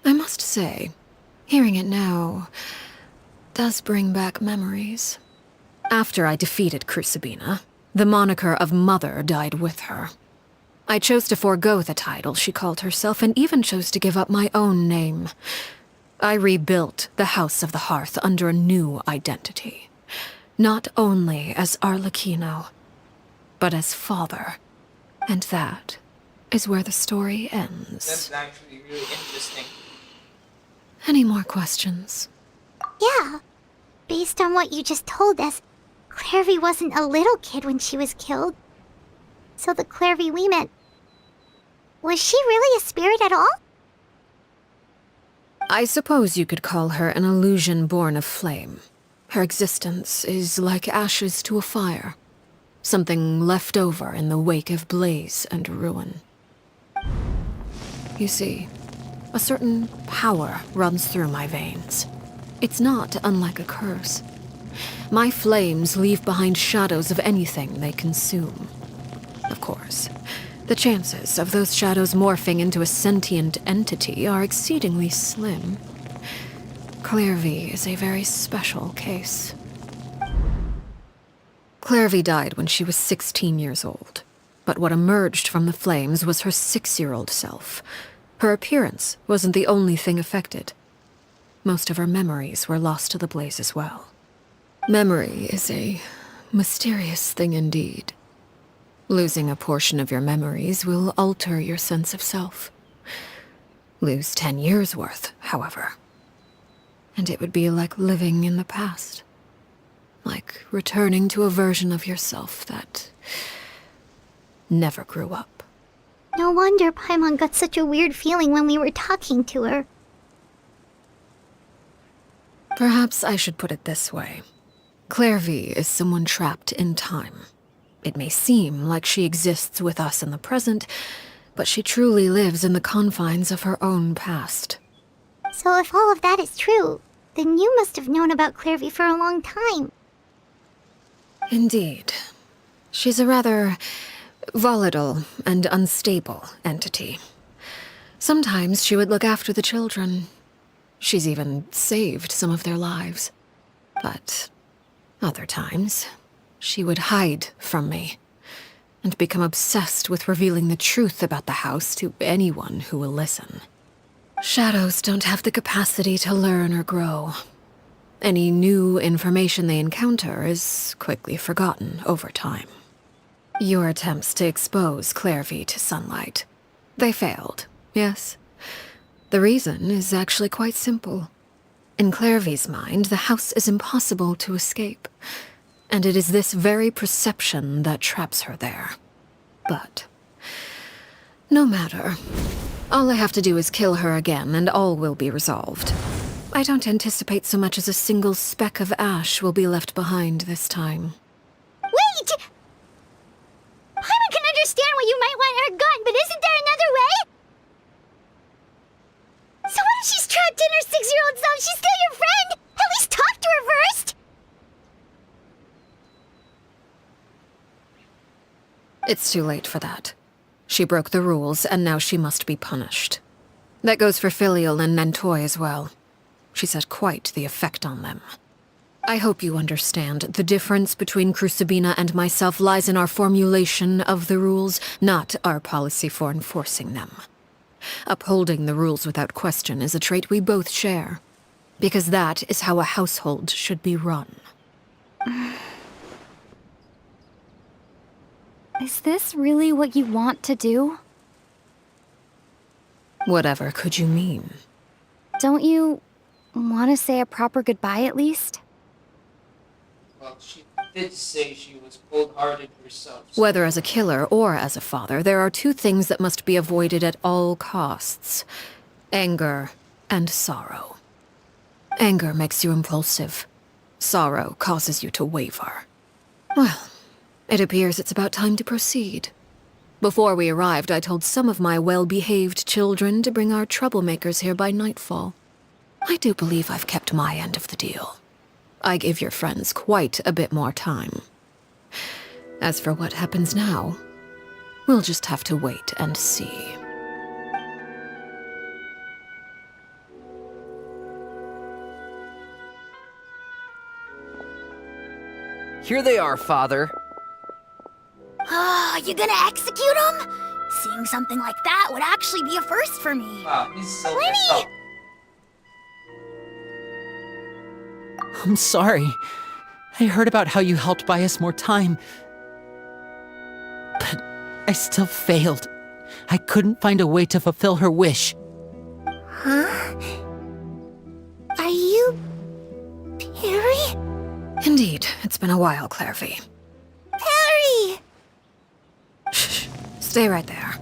I must say, hearing it now does bring back memories. After I defeated Crucibina, the moniker of Mother died with her. I chose to forego the title she called herself and even chose to give up my own name. I rebuilt the the House of the Hearth under a new identity. Not only as Arlecchino, but as father. And that is where the story ends. That's actually really interesting. Any more questions? Yeah. Based on what you just told us, Clairvy wasn't a little kid when she was killed. So the Clairvy we met... Was she really a spirit at all? I suppose you could call her an illusion born of flame. Her existence is like ashes to a fire. Something left over in the wake of blaze and ruin. You see, a certain power runs through my veins. It's not unlike a curse. My flames leave behind shadows of anything they consume. Of course, the chances of those shadows morphing into a sentient entity are exceedingly slim. Clairvy is a very special case. Clairvy died when she was 16 years old, but what emerged from the flames was her 6-year-old self. Her appearance wasn't the only thing affected. Most of her memories were lost to the blaze as well. Memory is a mysterious thing indeed. Losing a portion of your memories will alter your sense of self. Lose 10 years' worth, however, and it would be like living in the past. Like returning to a version of yourself that never grew up. No wonder Paimon got such a weird feeling when we were talking to her. Perhaps I should put it this way. Clairvy is someone trapped in time. It may seem like she exists with us in the present, but she truly lives in the confines of her own past. So if all of that is true, then you must have known about Clairvy for a long time. Indeed. She's a rather volatile and unstable entity. Sometimes she would look after the children. She's even saved some of their lives. But other times, she would hide from me and become obsessed with revealing the truth about the house to anyone who will listen. Shadows don't have the capacity to learn or grow. Any new information they encounter is quickly forgotten over time. Your attempts to expose Clairvy to sunlight. They failed, yes? The reason is actually quite simple. In Clairvy's mind, the house is impossible to escape, and it is this very perception that traps her there. But no matter. All I have to do is kill her again, and all will be resolved. I don't anticipate so much as a single speck of ash will be left behind this time. Wait! Paimon can understand why you might want her gone, but isn't there another way? So what if she's trapped in her 6-year-old self? She's still your friend! At least talk to her first! It's too late for that. She broke the rules, and now she must be punished. That goes for Filial and Nantoy as well. She's had quite the effect on them. I hope you understand. The difference between Crucibina and myself lies in our formulation of the rules, not our policy for enforcing them. Upholding the rules without question is a trait we both share, because that is how a household should be run. Is this really what you want to do? Whatever could you mean? Don't you want to say a proper goodbye at least? Well, she did say she was cold-hearted herself. Whether as a killer or as a father, there are two things that must be avoided at all costs: anger and sorrow. Anger makes you impulsive. Sorrow causes you to waver. Well, it appears it's about time to proceed. Before we arrived, I told some of my well-behaved children to bring our troublemakers here by nightfall. I do believe I've kept my end of the deal. I give your friends quite a bit more time. As for what happens now, we'll just have to wait and see. Here they are, Father. You gonna execute him? Seeing something like that would actually be a first for me. Wow, he's so Lenny! messed up. I'm sorry. I heard about how you helped buy us more time. But I still failed. I couldn't find a way to fulfill her wish. Huh? Are you... Perry? Indeed, it's been a while, Clairvy. Perry! Shh. Stay right there.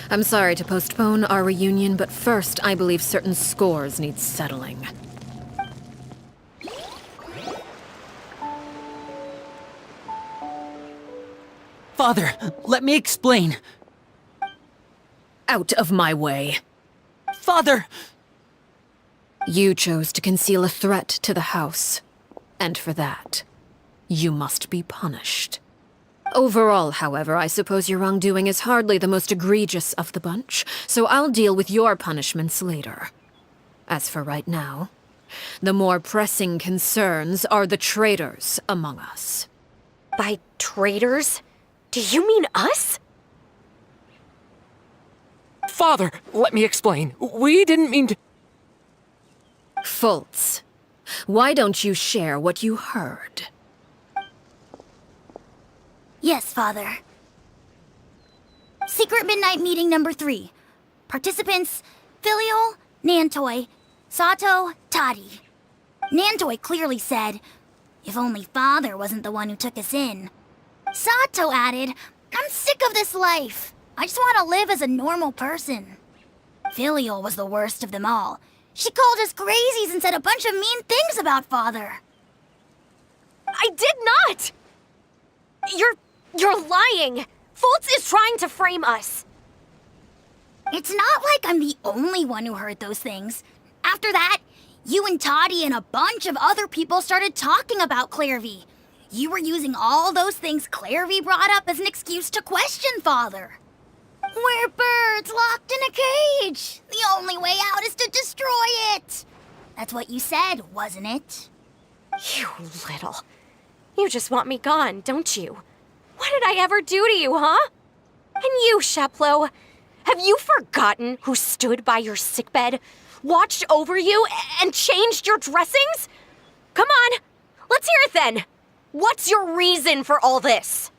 I'm sorry to postpone our reunion, but first, I believe certain scores need settling. Father, let me explain. Out of my way. Father! You chose to conceal a threat to the house. And for that, you must be punished. Overall, however, I suppose your wrongdoing is hardly the most egregious of the bunch, so I'll deal with your punishments later. As for right now, the more pressing concerns are the traitors among us. By traitors? Do you mean us? Father, let me explain. We didn't mean to... Fultz, why don't you share what you heard? Yes, Father. Secret Midnight Meeting number 3. Participants, Filial, Nantoi, Sato, Toddy. Nantoi clearly said, if only Father wasn't the one who took us in. Sato added, I'm sick of this life. I just want to live as a normal person. Filial was the worst of them all. She called us crazies and said a bunch of mean things about Father. I did not! You're lying! Fultz is trying to frame us. It's not like I'm the only one who heard those things. After that, you and Toddy and a bunch of other people started talking about Clairvy. You were using all those things Clairvy brought up as an excuse to question Father. We're birds locked in a cage. The only way out is to destroy it. That's what you said, wasn't it? You little. You just want me gone, don't you? What did I ever do to you, huh? And you, Sheplo, have you forgotten who stood by your sickbed, watched over you, and changed your dressings? Come on, let's hear it then. What's your reason for all this?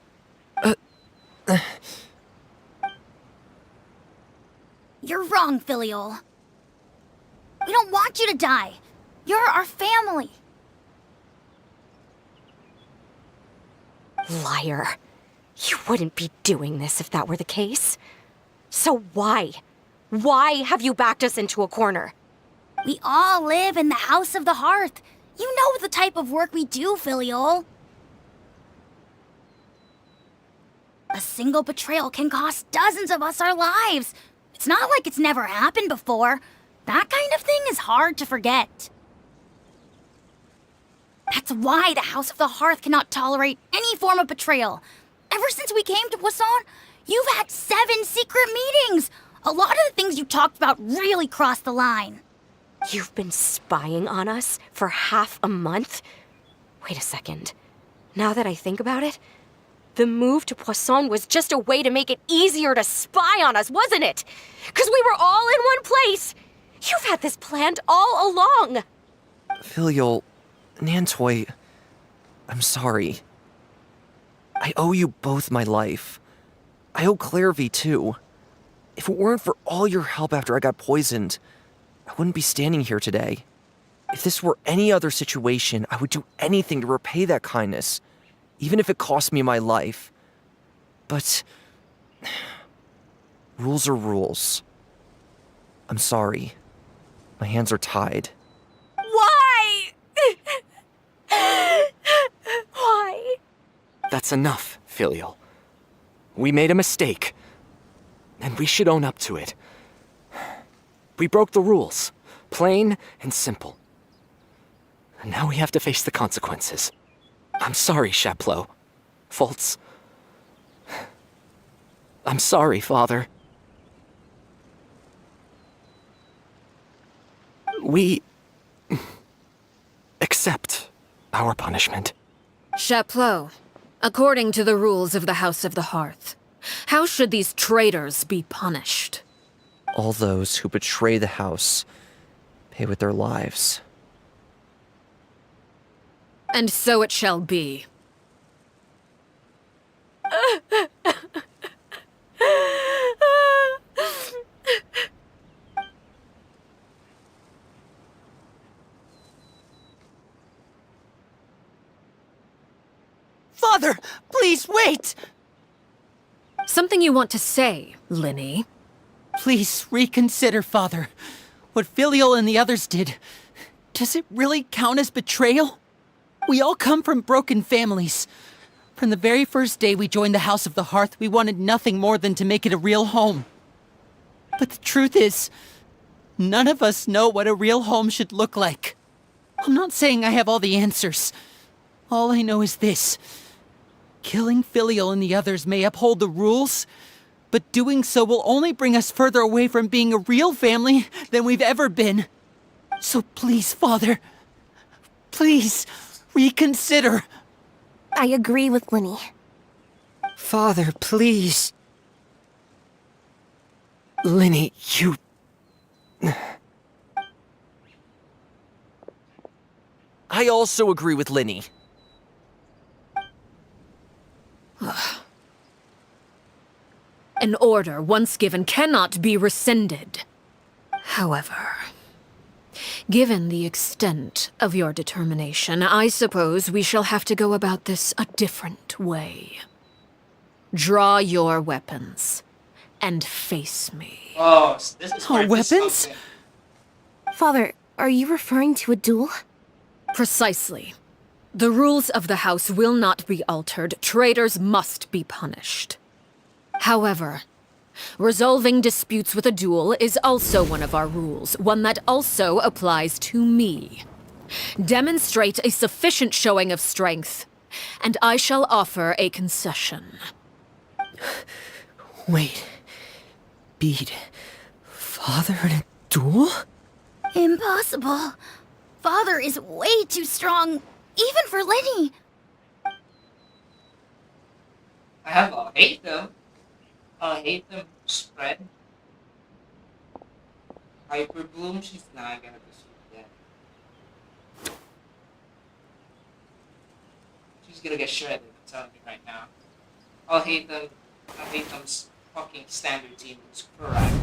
You're wrong, Filial. We don't want you to die. You're our family. Liar. You wouldn't be doing this if that were the case. So why? Why have you backed us into a corner? We all live in the House of the Hearth. You know the type of work we do, Filial. A single betrayal can cost dozens of us our lives. It's not like it's never happened before. That kind of thing is hard to forget. That's why the House of the Hearth cannot tolerate any form of betrayal. Ever since we came to Poisson, you've had 7 secret meetings. A lot of the things you talked about really crossed the line. You've been spying on us for half a month? Wait a second. Now that I think about it, the move to Poisson was just a way to make it easier to spy on us, wasn't it? Because we were all in one place. You've had this planned all along. Filial, Nantoi, I'm sorry. I owe you both my life. I owe Clairvy too. If it weren't for all your help after I got poisoned, I wouldn't be standing here today. If this were any other situation, I would do anything to repay that kindness, even if it cost me my life. But rules are rules. I'm sorry. My hands are tied. Why? Why? That's enough, Filial. We made a mistake, and we should own up to it. We broke the rules, plain and simple. And now we have to face the consequences. I'm sorry, Sheplo. Fultz. I'm sorry, Father. We accept our punishment. Sheplo, according to the rules of the House of the Hearth, how should these traitors be punished? All those who betray the house pay with their lives. And so it shall be. Father, please wait! Something you want to say, Linny? Please reconsider, Father. What Filial and the others did, does it really count as betrayal? We all come from broken families. From the very first day we joined the House of the Hearth, we wanted nothing more than to make it a real home. But the truth is, none of us know what a real home should look like. I'm not saying I have all the answers. All I know is this. Killing Filial and the others may uphold the rules, but doing so will only bring us further away from being a real family than we've ever been. So please, Father, please reconsider. I agree with Linny. Father, please. Linny, you... I also agree with Linny. An order once given cannot be rescinded. However, given the extent of your determination, I suppose we shall have to go about this a different way. Draw your weapons and face me. Oh, so this is Our where this weapons? comes in. Father, are you referring to a duel? Precisely. The rules of the house will not be altered. Traitors must be punished. However, resolving disputes with a duel is also one of our rules, one that also applies to me. Demonstrate a sufficient showing of strength, and I shall offer a concession. Wait. Beat Father in a duel? Impossible. Father is way too strong, even for Linny. I hate them. I hate them spread. Hyper Bloom, she's not gonna be that. She's gonna get shredded, I'm telling you right now. I hate them fucking standard team who's correct.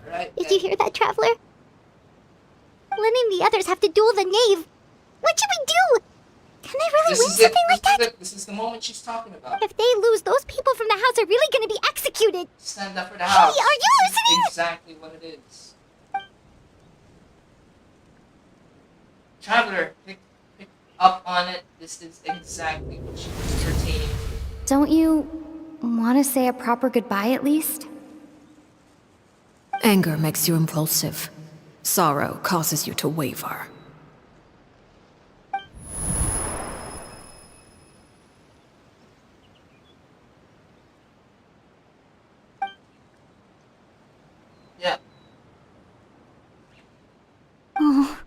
Right. Did you hear that, Traveler? Linny and the others have to duel the knave. What should we do? Can they really win something like that? This is the moment she's talking about. If they lose, those people from the house are really going to be executed. Stand up for the house. Hey, are you This is listening? exactly what it is. Traveler, pick up on it. This is exactly what she was pertaining to. Don't you want to say a proper goodbye at least? Anger makes you impulsive. Sorrow causes you to waver. Yeah. Oh,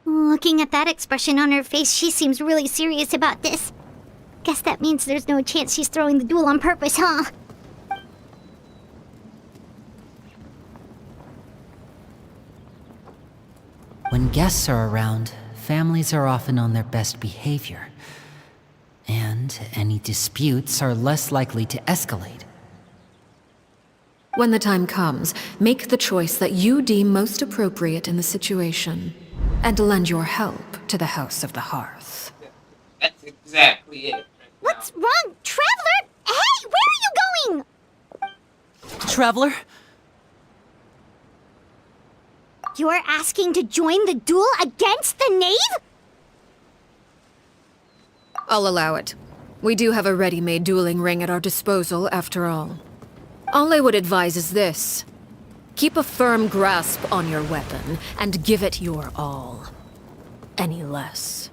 looking at that expression on her face, she seems really serious about this. Guess that means there's no chance she's throwing the duel on purpose, huh? When guests are around, families are often on their best behavior. And any disputes are less likely to escalate. When the time comes, make the choice that you deem most appropriate in the situation, and lend your help to the House of the Hearth. That's exactly it. Right What's wrong, Traveler? Hey, where are you going? Traveler? You're asking to join the duel against the knave? I'll allow it. We do have a ready-made dueling ring at our disposal, after all. All I would advise is this. Keep a firm grasp on your weapon, and give it your all. Any less,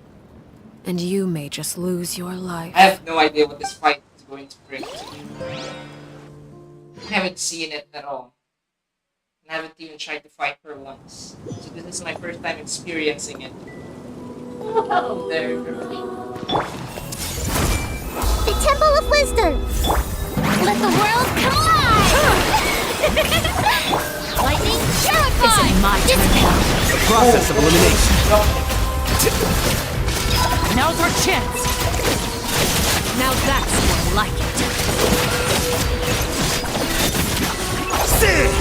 and you may just lose your life. I have no idea what this fight is going to bring to me. I haven't seen it at all. I haven't even tried to fight her once. So this is my first time experiencing it. Oh, there, girl. The Temple of Wisdom! Let the world collide! Lightning purified! Is it my turn now? process of elimination. Now's our chance! Now that's more like it.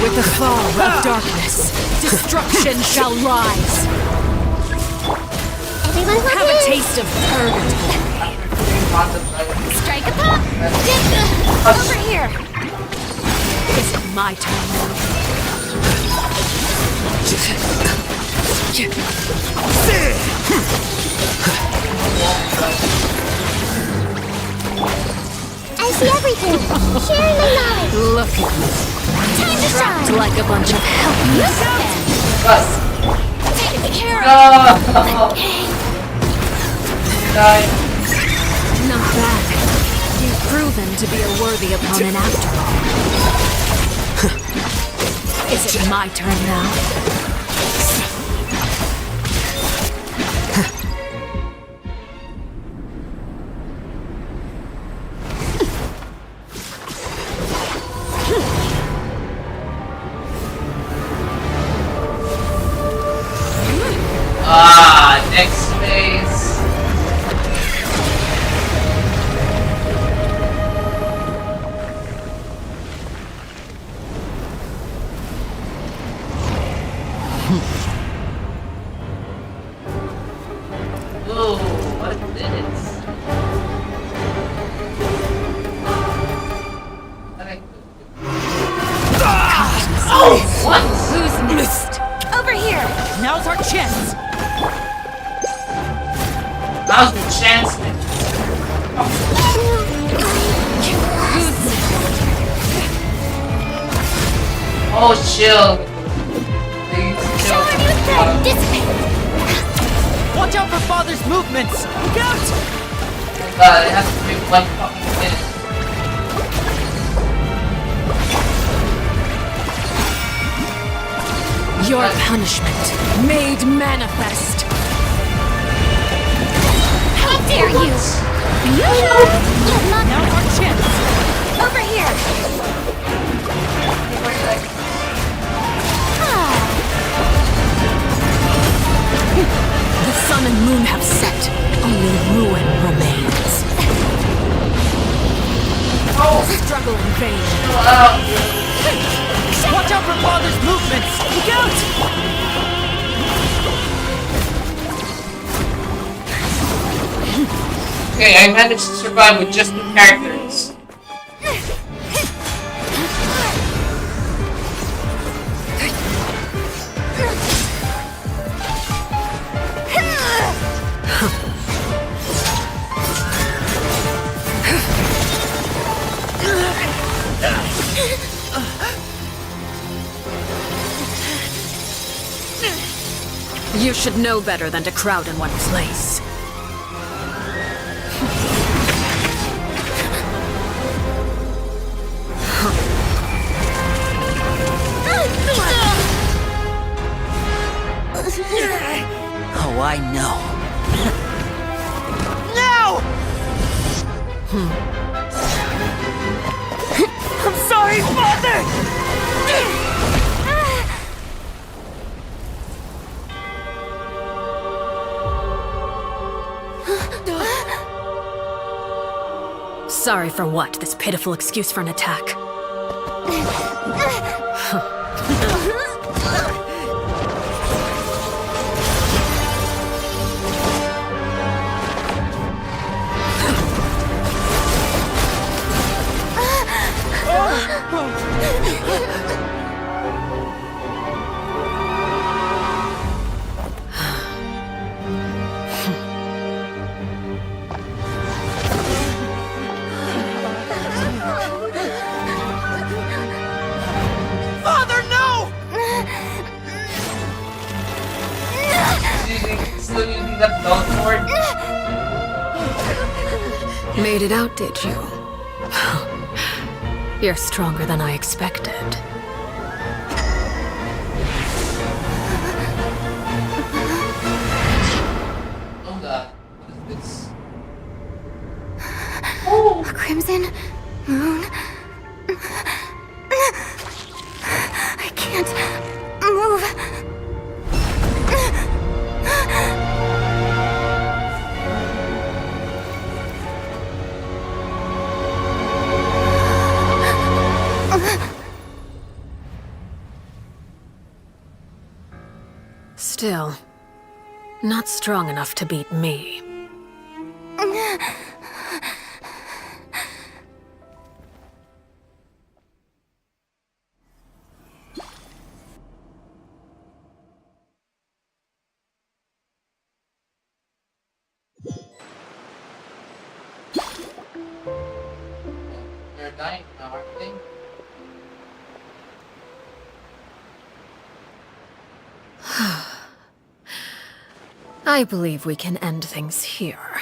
With the fall of darkness, destruction shall rise. Everyone Have a taste of purgatory. Strike a pop! Over here! Is it my turn now? I see everything. Sharing my knowledge. Look at me. Time to Trapped shine. like a bunch of helpless. Take care Not bad. You've proven to be a worthy opponent after all. Is it my turn now? Next phase. Ooh, what is this? Oh, what? Who's next? Over here! Now's our chance. Now's the chance. Oh, chill. Please chill. Watch out for Father's movements. Look out! It has to be 1 fucking minute. Your punishment made manifest. How dare you! Now's our chance. Over here! The sun and moon have set. Only ruin remains. Struggle in vain. Watch out for Father's movements. Look out! Okay, I managed to survive with just 2 characters. You should know better than to crowd in one place. Oh, I know. I'm sorry, Father! Sorry for what? This pitiful excuse for an attack. Father, no! Still using that belt sword? Made it out, did you? You're stronger than I expected. Oh god, what is this? A crimson moon. I can't move. Still, not strong enough to beat me. They're dying now, aren't they? I believe we can end things here.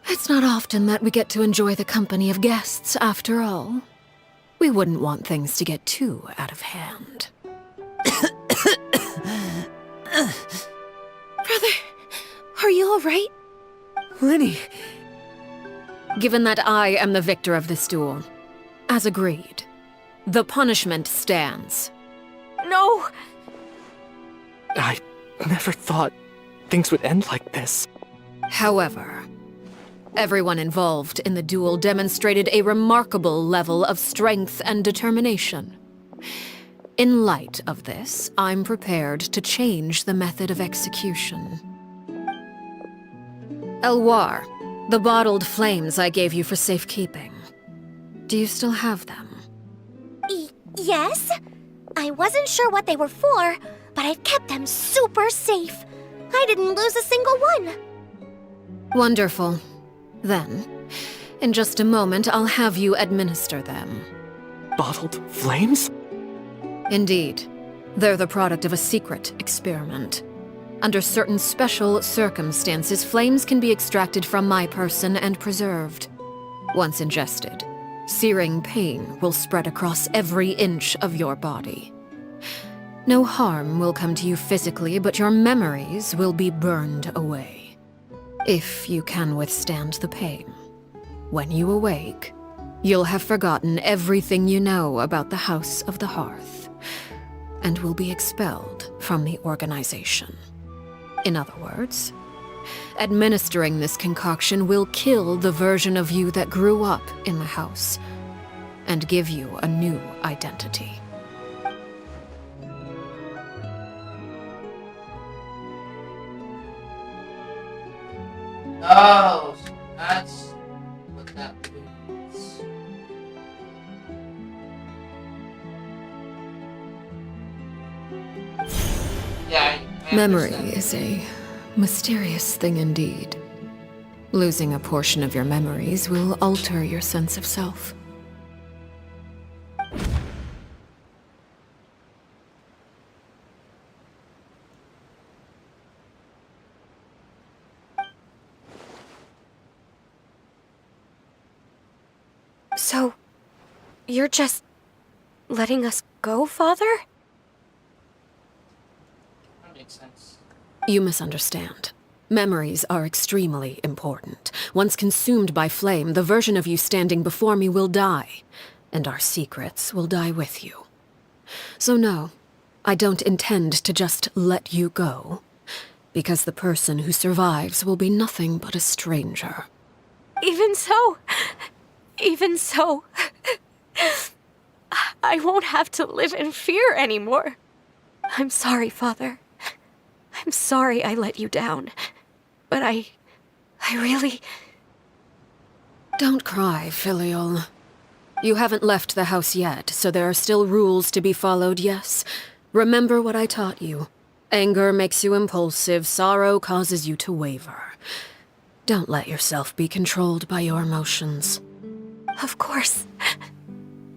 It's not often that we get to enjoy the company of guests, after all. We wouldn't want things to get too out of hand. Brother, are you alright? Lyney! Given that I am the victor of this duel, as agreed, the punishment stands. No! I never thought things would end like this. However, everyone involved in the duel demonstrated a remarkable level of strength and determination. In light of this, I'm prepared to change the method of execution. Elwar, the bottled flames I gave you for safekeeping. Do you still have them? Yes? I wasn't sure what they were for, but I've kept them super safe. I didn't lose a single one. Wonderful. Then, in just a moment, I'll have you administer them. Bottled flames? Indeed. They're the product of a secret experiment. Under certain special circumstances, flames can be extracted from my person and preserved. Once ingested, searing pain will spread across every inch of your body. No harm will come to you physically, but your memories will be burned away. If you can withstand the pain. When you awake, you'll have forgotten everything you know about the House of the Hearth, and will be expelled from the organization. In other words, administering this concoction will kill the version of you that grew up in the house, and give you a new identity. Oh, so that's what that means. Yeah, I Memory understand. is a mysterious thing indeed. Losing a portion of your memories will alter your sense of self. So, you're just letting us go, Father? That makes sense. You misunderstand. Memories are extremely important. Once consumed by flame, the version of you standing before me will die, and our secrets will die with you. So no, I don't intend to just let you go, because the person who survives will be nothing but a stranger. Even so, I won't have to live in fear anymore. I'm sorry, Father. I'm sorry I let you down. But I really... Don't cry, Filial. You haven't left the house yet, so there are still rules to be followed, yes? Remember what I taught you. Anger makes you impulsive, sorrow causes you to waver. Don't let yourself be controlled by your emotions. Of course.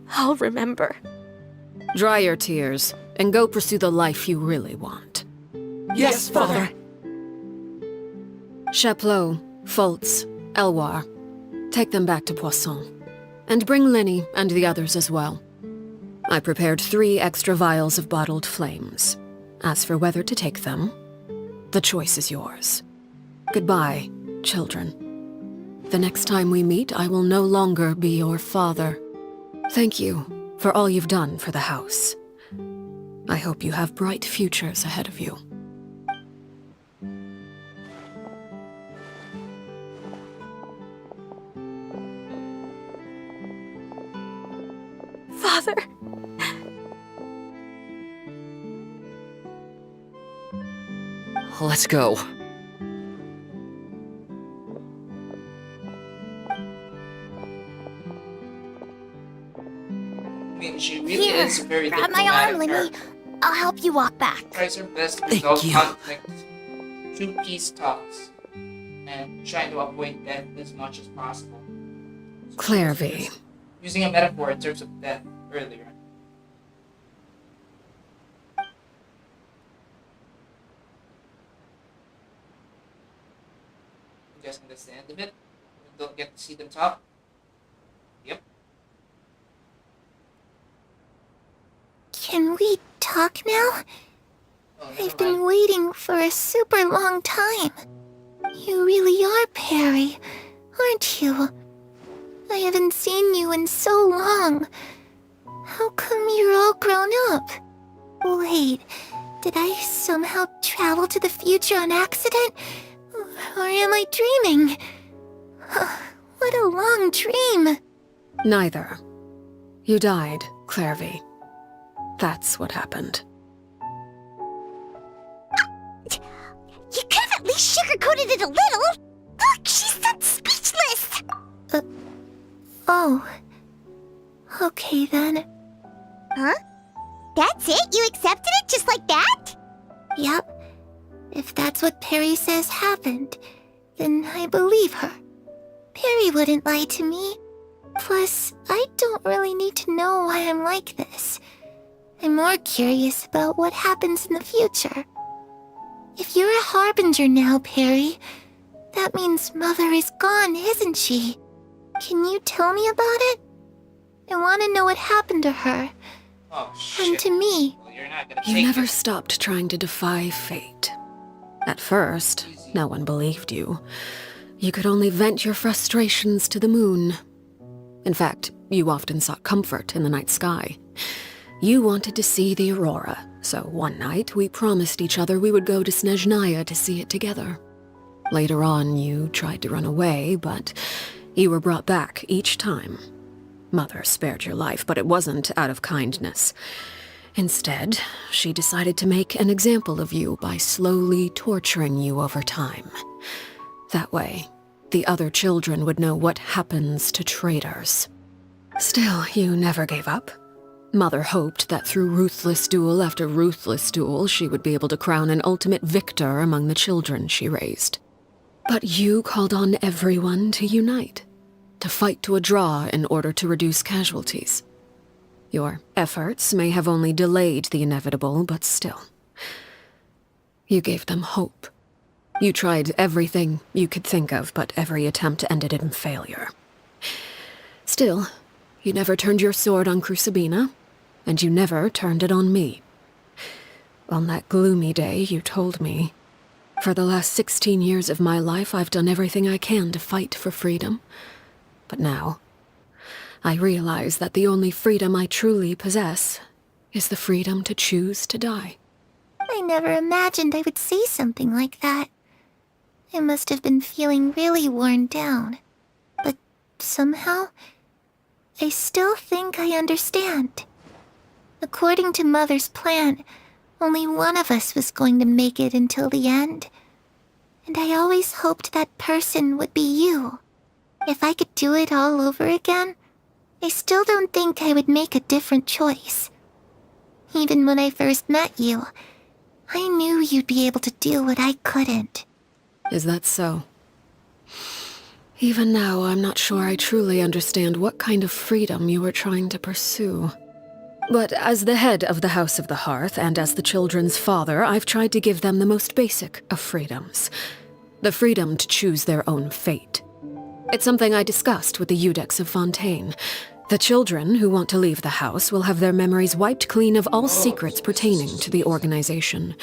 I'll remember. Dry your tears, and go pursue the life you really want. Yes, Father. Chaplot, Foltz, Elwar, take them back to Poisson. And bring Lyney and the others as well. I prepared 3 extra vials of bottled flames. As for whether to take them, the choice is yours. Goodbye, children. The next time we meet, I will no longer be your father. Thank you for all you've done for the house. I hope you have bright futures ahead of you. Father. Let's go. I mean, she really Here, is very grab my arm, diplomatic Lemmy. character. I'll help you walk back. Tries her best to Thank resolve you. conflict through peace talks and trying to avoid death as much as possible. So Claire she was V. using a metaphor in terms of death earlier. I'm guessing that's the end of it. We don't get to see them talk. Yep. Can we talk now? Oh, never I've been mind. waiting for a super long time. You really are Perry, aren't you? I haven't seen you in so long. How come you're all grown up? Wait, did I somehow travel to the future on accident? Or am I dreaming? What a long dream. Neither. You died, Claire V. That's what happened. You could have at least sugarcoated it a little. Look, she's not speechless. Oh. Okay then. Huh? That's it? You accepted it just like that? Yep. If that's what Perry says happened, then I believe her. Perry wouldn't lie to me. Plus, I don't really need to know why I'm like this. I'm more curious about what happens in the future. If you're a harbinger now, Perry, that means Mother is gone, isn't she? Can you tell me about it? I want to know what happened to her. Oh, And shit. to me. Well, you're not gonna You take never it. stopped trying to defy fate. At first, no one believed you. You could only vent your frustrations to the moon. In fact, you often sought comfort in the night sky. You wanted to see the aurora, so one night we promised each other we would go to Snezhnaya to see it together. Later on, you tried to run away, but you were brought back each time. Mother spared your life, but it wasn't out of kindness. Instead, she decided to make an example of you by slowly torturing you over time. That way, the other children would know what happens to traitors. Still, you never gave up. Mother hoped that through ruthless duel after ruthless duel, she would be able to crown an ultimate victor among the children she raised. But you called on everyone to unite, to fight to a draw in order to reduce casualties. Your efforts may have only delayed the inevitable, but still. You gave them hope. You tried everything you could think of, but every attempt ended in failure. Still, you never turned your sword on Crucibina, and you never turned it on me. On that gloomy day, you told me, "For the last 16 years of my life, I've done everything I can to fight for freedom. But now, I realize that the only freedom I truly possess is the freedom to choose to die." I never imagined I would say something like that. I must have been feeling really worn down. But somehow, I still think I understand. According to Mother's plan, only one of us was going to make it until the end. And I always hoped that person would be you. If I could do it all over again, I still don't think I would make a different choice. Even when I first met you, I knew you'd be able to do what I couldn't. Is that so? Even now, I'm not sure I truly understand what kind of freedom you were trying to pursue. But as the head of the House of the Hearth and as the children's father, I've tried to give them the most basic of freedoms. The freedom to choose their own fate. It's something I discussed with the Iudex of Fontaine. The children who want to leave the house will have their memories wiped clean of all secrets pertaining to the organization.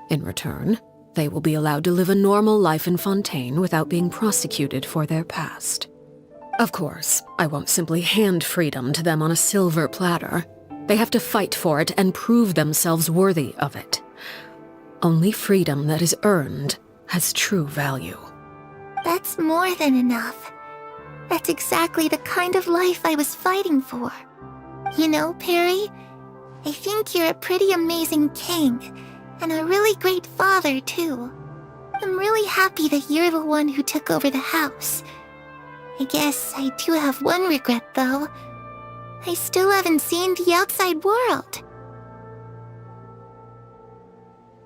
In return, they will be allowed to live a normal life in Fontaine without being prosecuted for their past. Of course, I won't simply hand freedom to them on a silver platter. They have to fight for it and prove themselves worthy of it. Only freedom that is earned has true value. That's more than enough. That's exactly the kind of life I was fighting for. You know, Perry, I think you're a pretty amazing king, and a really great father, too. I'm really happy that you're the one who took over the house. I guess I do have one regret, though. I still haven't seen the outside world.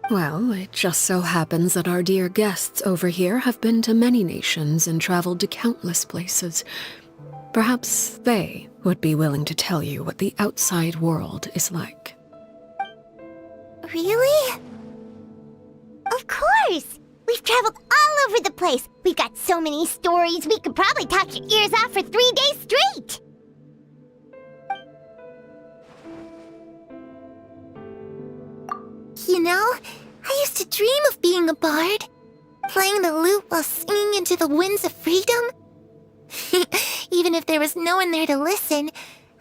Well, it just so happens that our dear guests over here have been to many nations and traveled to countless places. Perhaps they would be willing to tell you what the outside world is like. Really? Of course! We've traveled all over the place. We've got so many stories, we could probably talk your ears off for 3 days straight. You know, I used to dream of being a bard, playing the lute while singing into the winds of freedom. Even if there was no one there to listen,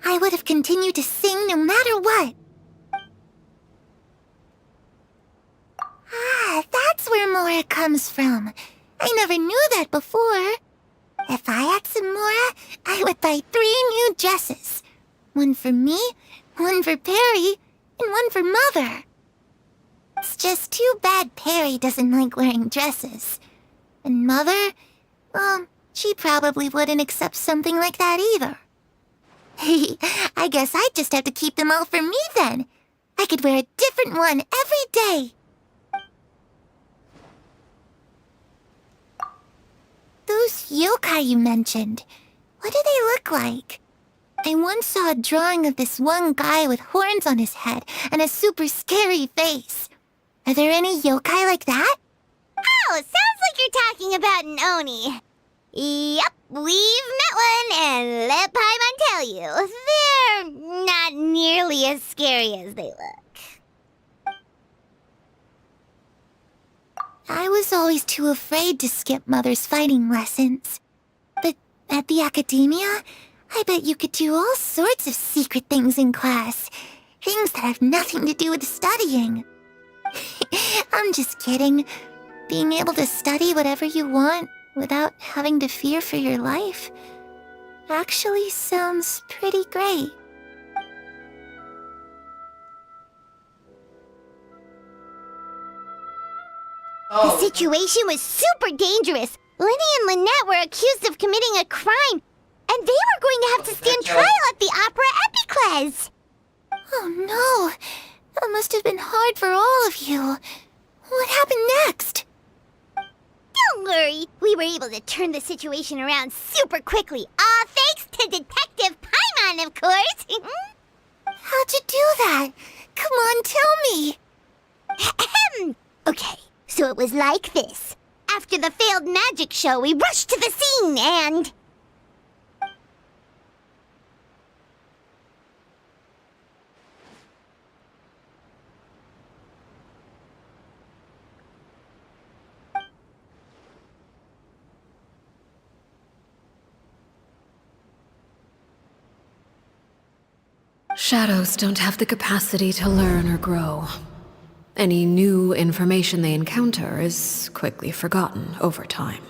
I would have continued to sing no matter what. Ah, that's where Mora comes from. I never knew that before. If I had some Mora, I would buy 3 new dresses. One for me, one for Perry, and one for Mother. It's just too bad Perry doesn't like wearing dresses. And Mother, well, she probably wouldn't accept something like that either. I guess I'd just have to keep them all for me then. I could wear a different one every day. Those yokai you mentioned, what do they look like? I once saw a drawing of this one guy with horns on his head and a super scary face. Are there any yokai like that? Oh, sounds like you're talking about an Oni. Yep, we've met one, and let Paimon tell you, they're not nearly as scary as they look. I was always too afraid to skip Mother's fighting lessons. But at the academia, I bet you could do all sorts of secret things in class. Things that have nothing to do with studying. I'm just kidding. Being able to study whatever you want without having to fear for your life actually sounds pretty great. The situation was super dangerous. Lenny and Lynette were accused of committing a crime, and they were going to have to stand trial at the Opera Epicles. Oh no, that must have been hard for all of you. What happened next? Don't worry, we were able to turn the situation around super quickly, all thanks to Detective Paimon, of course. How'd you do that? Come on, tell me. Okay, so it was like this. After the failed magic show, we rushed to the scene and... Shadows don't have the capacity to learn or grow. Any new information they encounter is quickly forgotten over time.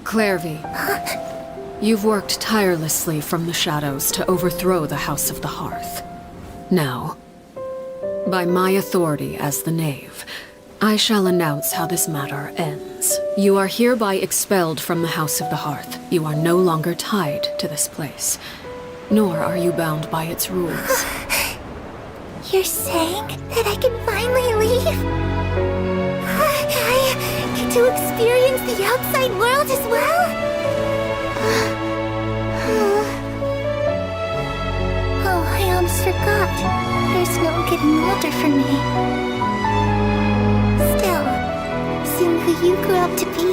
Clairvy, you've worked tirelessly from the shadows to overthrow the House of the Hearth. Now, by my authority as the Knave, I shall announce how this matter ends. You are hereby expelled from the House of the Hearth. You are no longer tied to this place, nor are you bound by its rules. You're saying that I can finally leave? I get to experience the outside world as well? Oh, I almost forgot. There's no getting older for me. Still, seeing who you grew up to be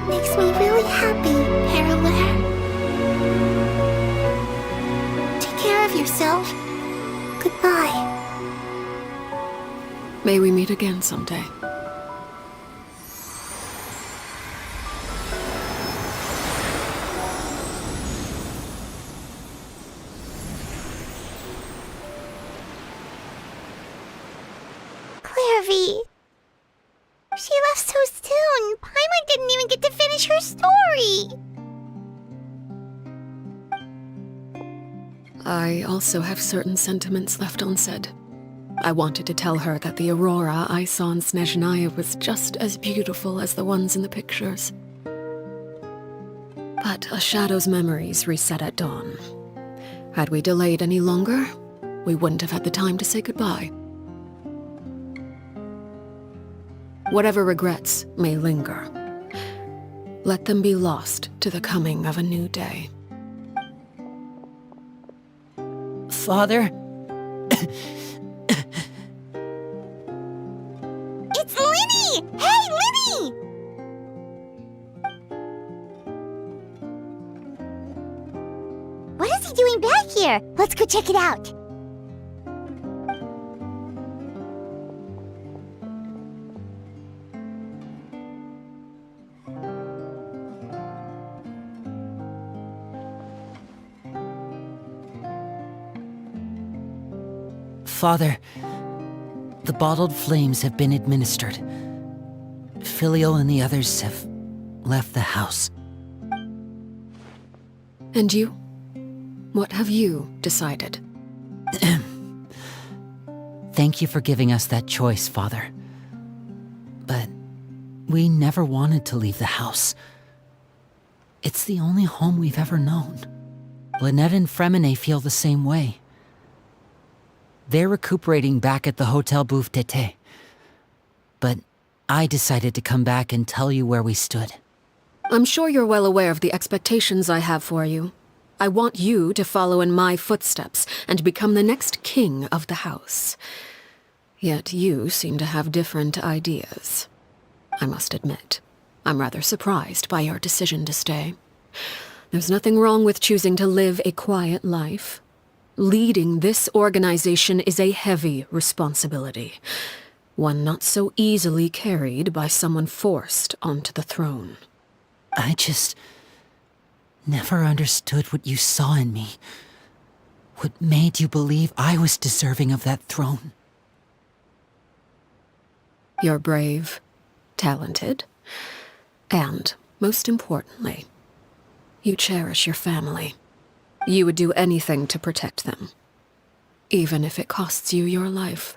makes me really happy, Parallare. Take care of yourself. Goodbye. May we meet again someday. Clarvy. She left so soon. Paimon didn't even get to finish her story. I also have certain sentiments left unsaid. I wanted to tell her that the aurora I saw in Snezhnaya was just as beautiful as the ones in the pictures. But a shadow's memories reset at dawn. Had we delayed any longer, we wouldn't have had the time to say goodbye. Whatever regrets may linger, let them be lost to the coming of a new day. Father? It's Lyney! Hey, Lyney! What is he doing back here? Let's go check it out. Father, the bottled flames have been administered. Filio and the others have left the house. And you? What have you decided? Thank you for giving us that choice, Father. But we never wanted to leave the house. It's the only home we've ever known. Lynette and Freminet feel the same way. They're recuperating back at the Hotel Bouffe d'Été. But I decided to come back and tell you where we stood. I'm sure you're well aware of the expectations I have for you. I want you to follow in my footsteps and become the next king of the house. Yet you seem to have different ideas. I must admit, I'm rather surprised by your decision to stay. There's nothing wrong with choosing to live a quiet life. Leading this organization is a heavy responsibility, one not so easily carried by someone forced onto the throne. I just never understood what you saw in me. What made you believe I was deserving of that throne? You're brave, talented, and, most importantly, you cherish your family. You would do anything to protect them, even if it costs you your life.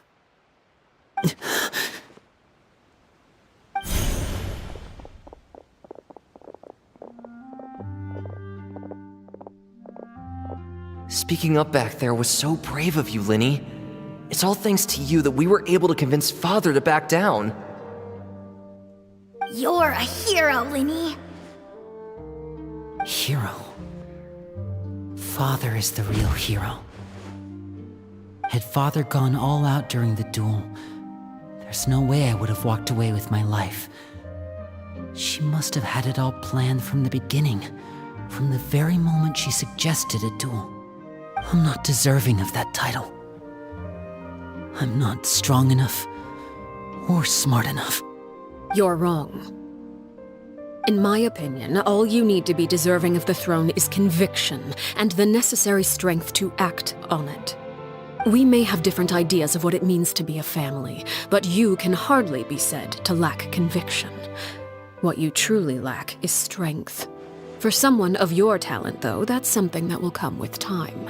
Speaking up back there was so brave of you, Lyney. It's all thanks to you that we were able to convince Father to back down. You're a hero, Lyney. Hero? Father is the real hero. Had Father gone all out during the duel, there's no way I would have walked away with my life. She must have had it all planned from the beginning, from the very moment she suggested a duel. I'm not deserving of that title. I'm not strong enough or smart enough. You're wrong. In my opinion, all you need to be deserving of the throne is conviction and the necessary strength to act on it. We may have different ideas of what it means to be a family, but you can hardly be said to lack conviction. What you truly lack is strength. For someone of your talent, though, that's something that will come with time.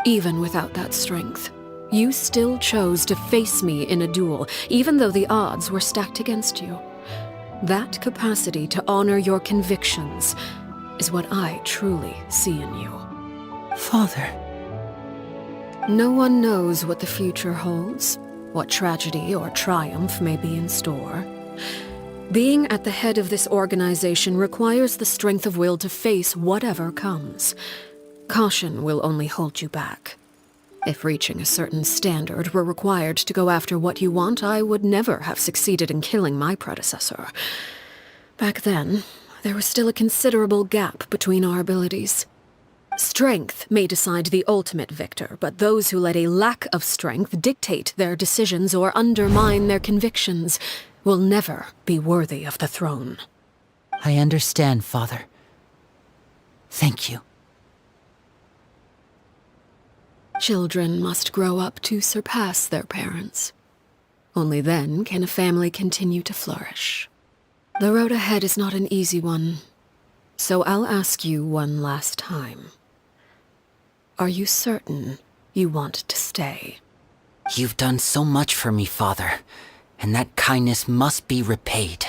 Even without that strength, you still chose to face me in a duel, even though the odds were stacked against you. That capacity to honor your convictions is what I truly see in you. Father. No one knows what the future holds, what tragedy or triumph may be in store. Being at the head of this organization requires the strength of will to face whatever comes. Caution will only hold you back. If reaching a certain standard were required to go after what you want, I would never have succeeded in killing my predecessor. Back then, there was still a considerable gap between our abilities. Strength may decide the ultimate victor, but those who let a lack of strength dictate their decisions or undermine their convictions will never be worthy of the throne. I understand, Father. Thank you. Children must grow up to surpass their parents. Only then can a family continue to flourish. The road ahead is not an easy one, so I'll ask you one last time. Are you certain you want to stay? You've done so much for me, Father, and that kindness must be repaid.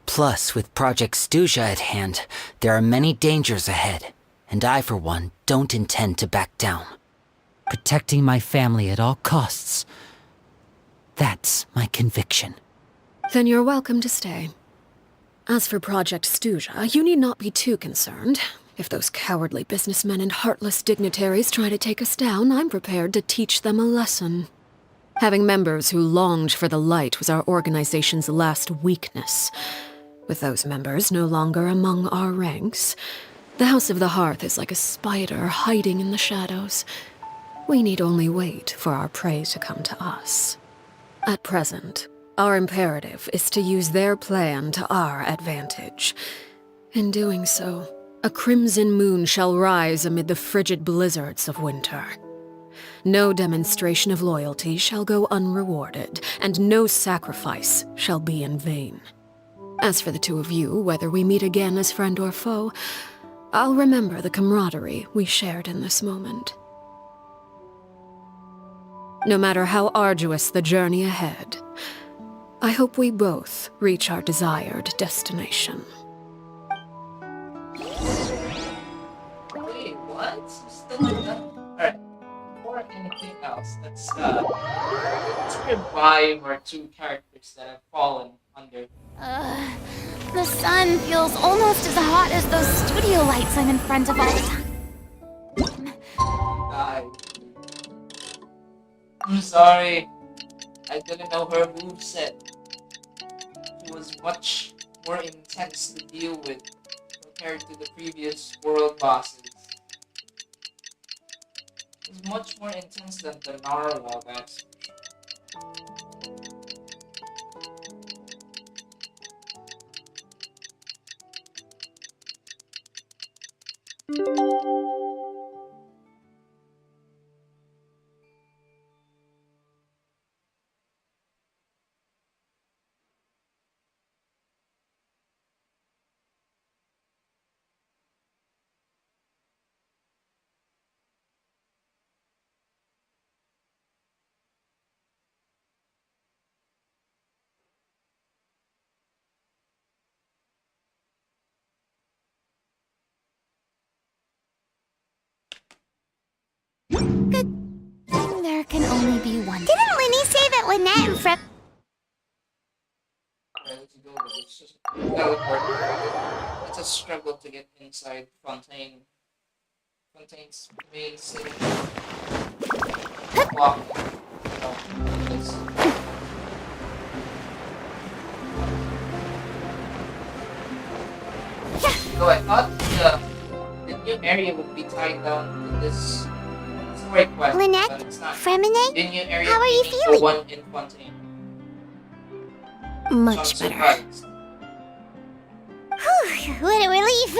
Plus, with Project Stuja at hand, there are many dangers ahead, and I, for one, don't intend to back down. Protecting my family at all costs. That's my conviction. Then you're welcome to stay. As for Project Stuja, you need not be too concerned. If those cowardly businessmen and heartless dignitaries try to take us down, I'm prepared to teach them a lesson. Having members who longed for the light was our organization's last weakness. With those members no longer among our ranks, the House of the Hearth is like a spider hiding in the shadows. We need only wait for our prey to come to us. At present, our imperative is to use their plan to our advantage. In doing so, a crimson moon shall rise amid the frigid blizzards of winter. No demonstration of loyalty shall go unrewarded, and no sacrifice shall be in vain. As for the two of you, whether we meet again as friend or foe, I'll remember the camaraderie we shared in this moment. No matter how arduous the journey ahead, I hope we both reach our desired destination. Wait, what? Still like that? Alright. Before anything else, let's revive our two characters that have fallen under. The sun feels almost as hot as those studio lights I'm in front of all the time. I'm sorry. I didn't know her moveset. She was much more intense to deal with compared to the previous world bosses. It was much more intense than the Narwhal, guys. There can only be one. Didn't Linny say that Lynette and Fred... Alright, let's go with this. Just teleport. It's a struggle to get inside Fontaine. Fontaine's main city. Walk. This. So I thought the new area would be tied down to this. It's a great question, Lynette? but it's not. Fremenade? The new area How are you meaning feeling? The one in Fontaine. Much So I'm better. surprised. Whew, what a relief!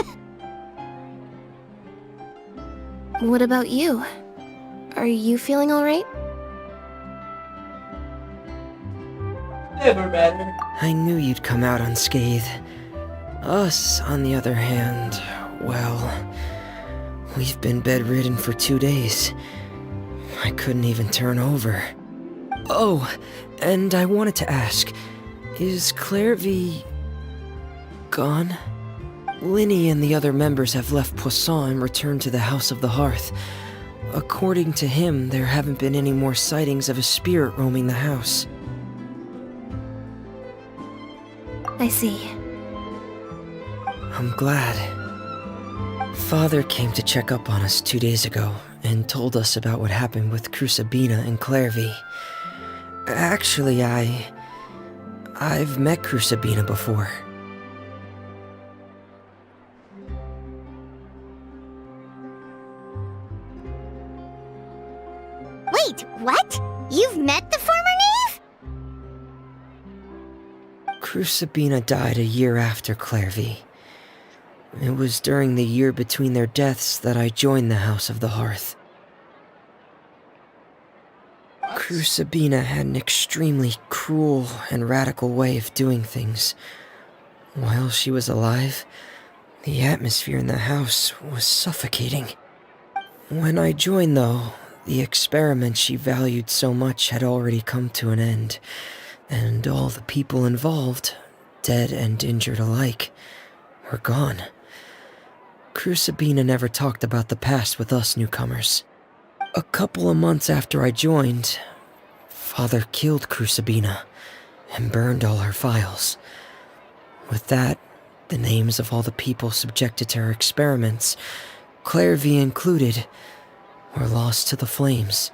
What about you? Are you feeling alright? Never better. I knew you'd come out unscathed. Us, on the other hand, well, we've been bedridden for 2 days. I couldn't even turn over. Oh, and I wanted to ask, is Claire V... gone? Linny and the other members have left Poisson and returned to the House of the Hearth. According to him, there haven't been any more sightings of a spirit roaming the house. I see. I'm glad. Father came to check up on us 2 days ago and told us about what happened with Crusabina and Clairvy. Actually, I've met Crusabina before. Wait, what? You've met the former knave? Crusabina died a year after Clairvy. It was during the year between their deaths that I joined the House of the Hearth. Sabina had an extremely cruel and radical way of doing things. While she was alive, the atmosphere in the house was suffocating. When I joined, though, the experiment she valued so much had already come to an end, and all the people involved, dead and injured alike, were gone. Sabina never talked about the past with us newcomers. A couple of months after I joined, Father killed Sabina and burned all her files. With that, the names of all the people subjected to her experiments, Clairvy included, were lost to the flames,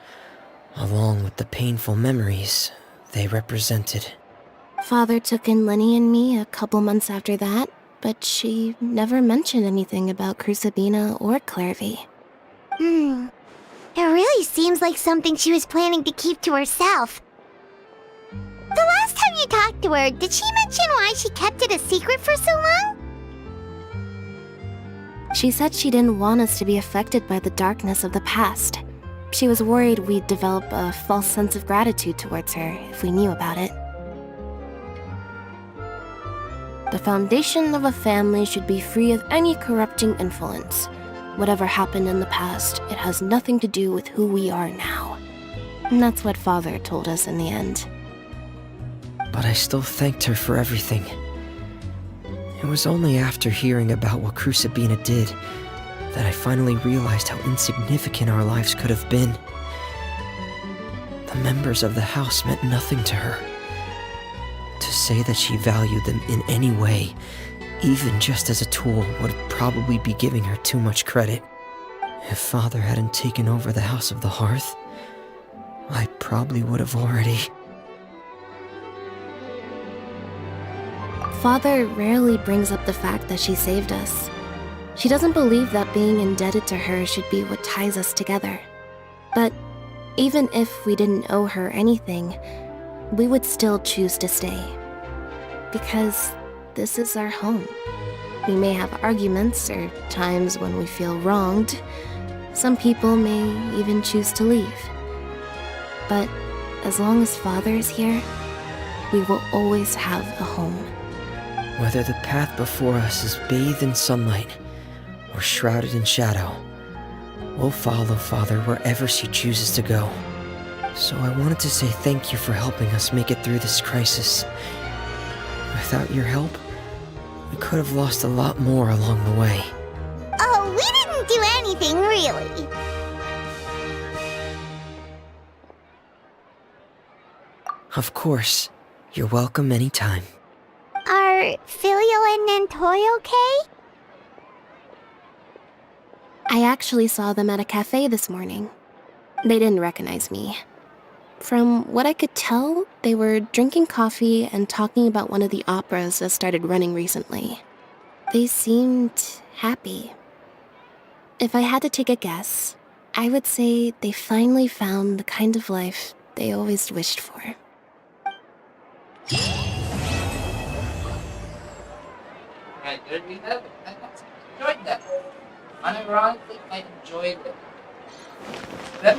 along with the painful memories they represented. Father took in Lenny and me a couple months after that, but she never mentioned anything about Sabina or Clairvy. It really seems like something she was planning to keep to herself. The last time you talked to her, did she mention why she kept it a secret for so long? She said she didn't want us to be affected by the darkness of the past. She was worried we'd develop a false sense of gratitude towards her if we knew about it. The foundation of a family should be free of any corrupting influence. Whatever happened in the past, it has nothing to do with who we are now. And that's what Father told us in the end. But I still thanked her for everything. It was only after hearing about what Sabina did that I finally realized how insignificant our lives could have been. The members of the house meant nothing to her. To say that she valued them in any way, even just as a tool, would probably be giving her too much credit. If Father hadn't taken over the House of the Hearth, I probably would have already... Father rarely brings up the fact that she saved us. She doesn't believe that being indebted to her should be what ties us together. But even if we didn't owe her anything, we would still choose to stay. Because this is our home. We may have arguments or times when we feel wronged. Some people may even choose to leave. But as long as Father is here, we will always have a home. Whether the path before us is bathed in sunlight or shrouded in shadow, we'll follow Father wherever she chooses to go. So I wanted to say thank you for helping us make it through this crisis. Without your help, we could have lost a lot more along the way. Oh, we didn't do anything, really. Of course. You're welcome anytime. Are Filial and Nantoy okay? I actually saw them at a cafe this morning. They didn't recognize me. From what I could tell, they were drinking coffee and talking about one of the operas that started running recently. They seemed happy. If I had to take a guess, I would say they finally found the kind of life they always wished for. Right, there we have it. I enjoyed that. Unironically, I enjoyed it. That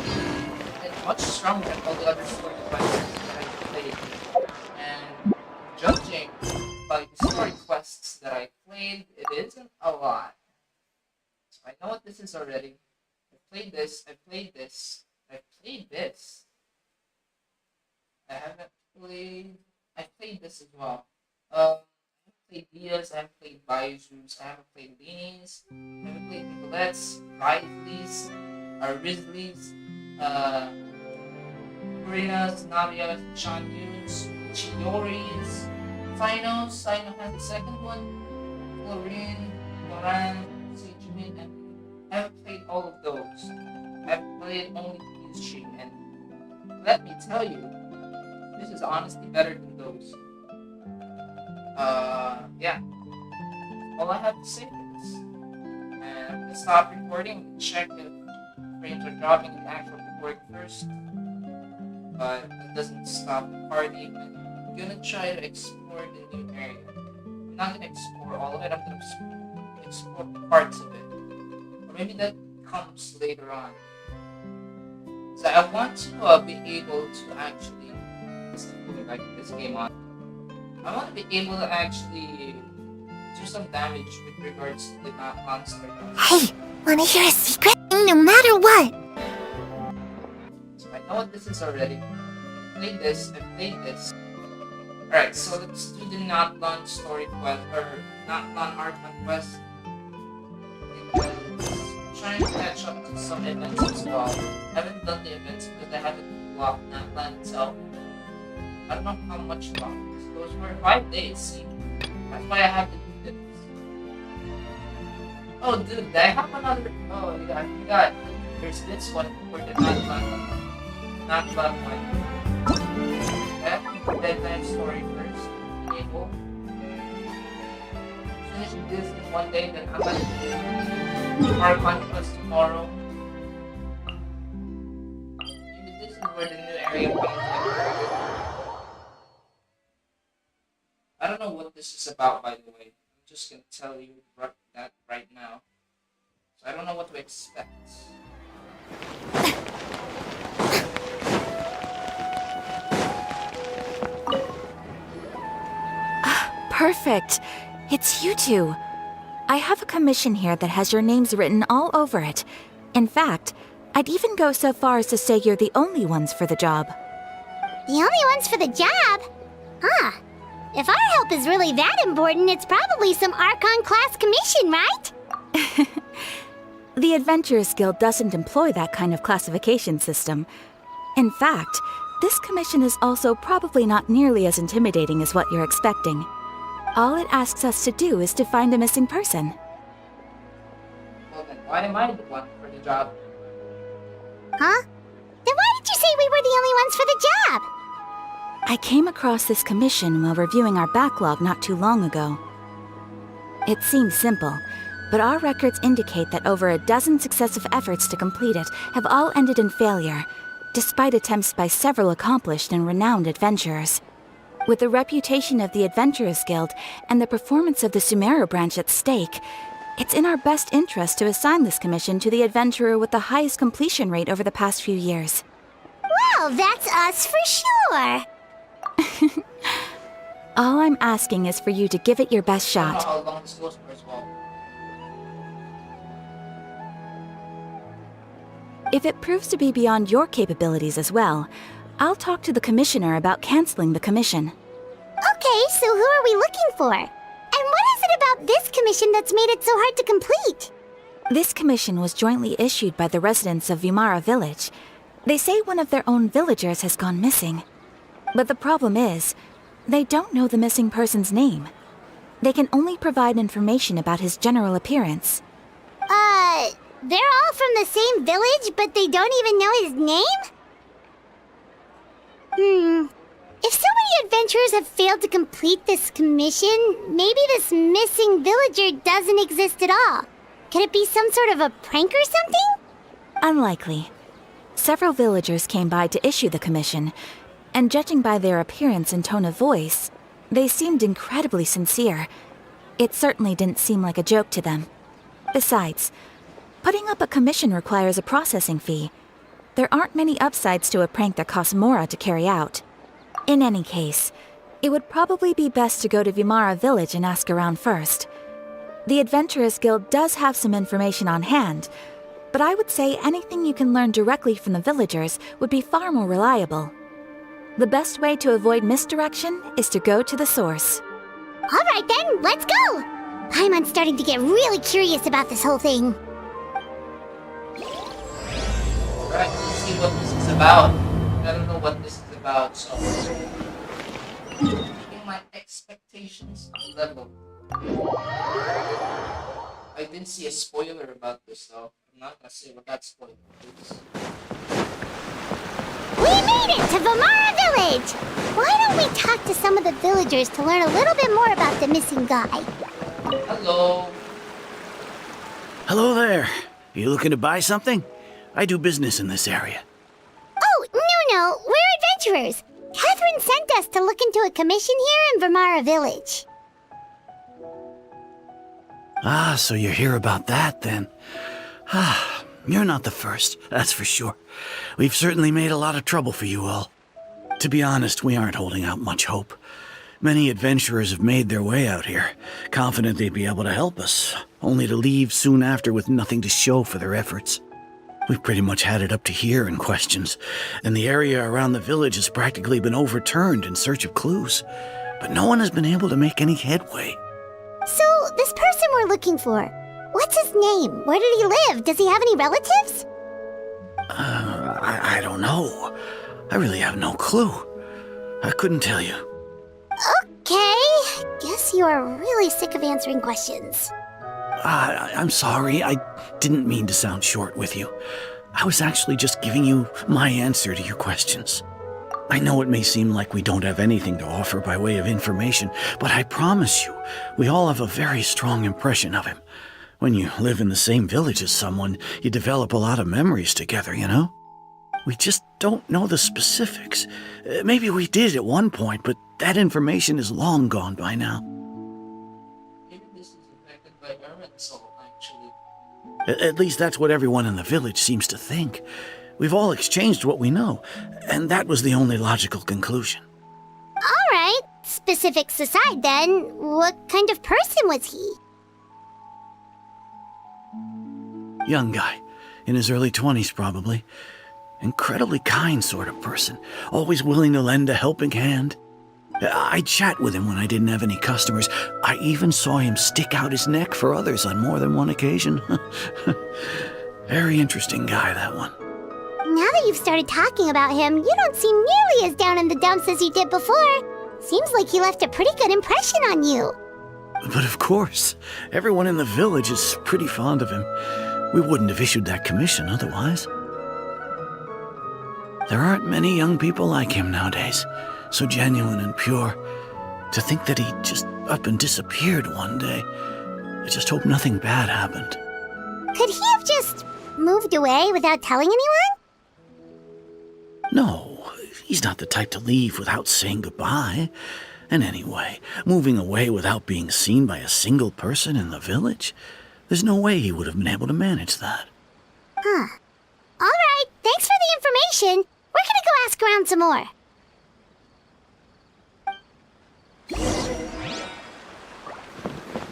it's much stronger than all the other story quests that I played. And judging by the story quests that I played, it isn't a lot. So I know what this is already. I played this, I played this, I played this. I haven't played... I played this as well. I haven't played Diaz, I haven't played Baizus, I haven't played Beanies, I haven't played Nicolettes, Risley's, Risley's, Kurinas, Navias, Chanyus, Chiyori's, Finos, Sino has the second one, Florine, Moran, Sejumin, and I haven't played all of those. I've played only Yushi, and let me tell you, this is honestly better than those. Yeah. All I have to say for this. And I'm gonna stop recording, check if frames are dropping in the actual recording first. But it doesn't stop the party. I'm gonna try to explore the new area. I'm not gonna explore all of it, I'm gonna explore parts of it. Or maybe that comes later on. So I want to be able to actually like this game on. I want to be able to actually do some damage with regards to the monster. Hey, wanna hear a secret? No matter what. So I know what this is already. I played this. Alright, so let's do the not done story quest, or not done Archon quest. Trying to catch up to some events as well. I haven't done the events because I haven't blocked that plan itself. I don't know how much longer. Those were 5 days, see? That's why I have to do this. Oh dude, I have another. Oh yeah, I forgot. There's this one for the not fun one. I have to do bedtime story first. Enable. Finish this in one day, then I'm gonna do Archon quest tomorrow. Maybe this is where the new area comes in. I don't know what this is about, by the way. I'm just gonna tell you that right now. So I don't know what to expect. Perfect. It's you two. I have a commission here that has your names written all over it. In fact, I'd even go so far as to say you're the only ones for the job. The only ones for the job? Huh. If our help is really that important, it's probably some Archon class commission, right? The Adventurers Guild doesn't employ that kind of classification system. In fact, this commission is also probably not nearly as intimidating as what you're expecting. All it asks us to do is to find a missing person. Well then, why am I the one for the job? Huh? Then why did you say we were the only ones for the job? I came across this commission while reviewing our backlog not too long ago. It seems simple, but our records indicate that over a dozen successive efforts to complete it have all ended in failure, despite attempts by several accomplished and renowned adventurers. With the reputation of the Adventurers Guild and the performance of the Sumeru branch at stake, it's in our best interest to assign this commission to the adventurer with the highest completion rate over the past few years. Well, that's us for sure. All I'm asking is for you to give it your best I don't know shot. how long this goes for as well. If it proves to be beyond your capabilities as well, I'll talk to the commissioner about canceling the commission. Okay, so who are we looking for? And what is it about this commission that's made it so hard to complete? This commission was jointly issued by the residents of Vimara Village. They say one of their own villagers has gone missing. But the problem is, they don't know the missing person's name. They can only provide information about his general appearance. They're all from the same village, but they don't even know his name? If so many adventurers have failed to complete this commission, maybe this missing villager doesn't exist at all. Could it be some sort of a prank or something? Unlikely. Several villagers came by to issue the commission, and judging by their appearance and tone of voice, they seemed incredibly sincere. It certainly didn't seem like a joke to them. Besides, putting up a commission requires a processing fee. There aren't many upsides to a prank that costs Mora to carry out. In any case, it would probably be best to go to Vimara Village and ask around first. The Adventurers Guild does have some information on hand, but I would say anything you can learn directly from the villagers would be far more reliable. The best way to avoid misdirection is to go to the source. All right then, let's go! Paimon's starting to get really curious about this whole thing. Alright, let's see what this is about. I don't know what this is about, so keeping my expectations level. I did see a spoiler about this though. I'm not gonna say what that spoiler is. We made it to Vimara Village! Why don't we talk to some of the villagers to learn a little bit more about the missing guy? Hello. Hello there. You looking to buy something? I do business in this area. Oh, no, we're adventurers. Catherine sent us to look into a commission here in Vimara Village. Ah, so you're here about that then. You're not the first, that's for sure. We've certainly made a lot of trouble for you all. To be honest, we aren't holding out much hope. Many adventurers have made their way out here, confident they'd be able to help us, only to leave soon after with nothing to show for their efforts. We've pretty much had it up to here in questions, and the area around the village has practically been overturned in search of clues. But no one has been able to make any headway. So, this person we're looking for, what's his name? Where did he live? Does he have any relatives? I don't know. I really have no clue. I couldn't tell you. Okay, guess you are really sick of answering questions. I'm sorry, I didn't mean to sound short with you. I was actually just giving you my answer to your questions. I know it may seem like we don't have anything to offer by way of information, but I promise you, we all have a very strong impression of him. When you live in the same village as someone, you develop a lot of memories together, you know? We just don't know the specifics. Maybe we did at one point, but that information is long gone by now. Maybe this is affected by Irminsul, actually. At least that's what everyone in the village seems to think. We've all exchanged what we know, and that was the only logical conclusion. All right, specifics aside then, what kind of person was he? Young guy, in his early 20s probably. Incredibly kind sort of person, always willing to lend a helping hand. I'd chat with him when I didn't have any customers. I even saw him stick out his neck for others on more than one occasion. Very interesting guy, that one. Now that you've started talking about him, you don't seem nearly as down in the dumps as you did before. Seems like he left a pretty good impression on you. But of course, everyone in the village is pretty fond of him. We wouldn't have issued that commission otherwise. There aren't many young people like him nowadays, so genuine and pure. To think that he just up and disappeared one day. I just hope nothing bad happened. Could he have just moved away without telling anyone? No, he's not the type to leave without saying goodbye. And anyway, moving away without being seen by a single person in the village, there's no way he would have been able to manage that. Huh. All right, thanks for the information. We're gonna go ask around some more.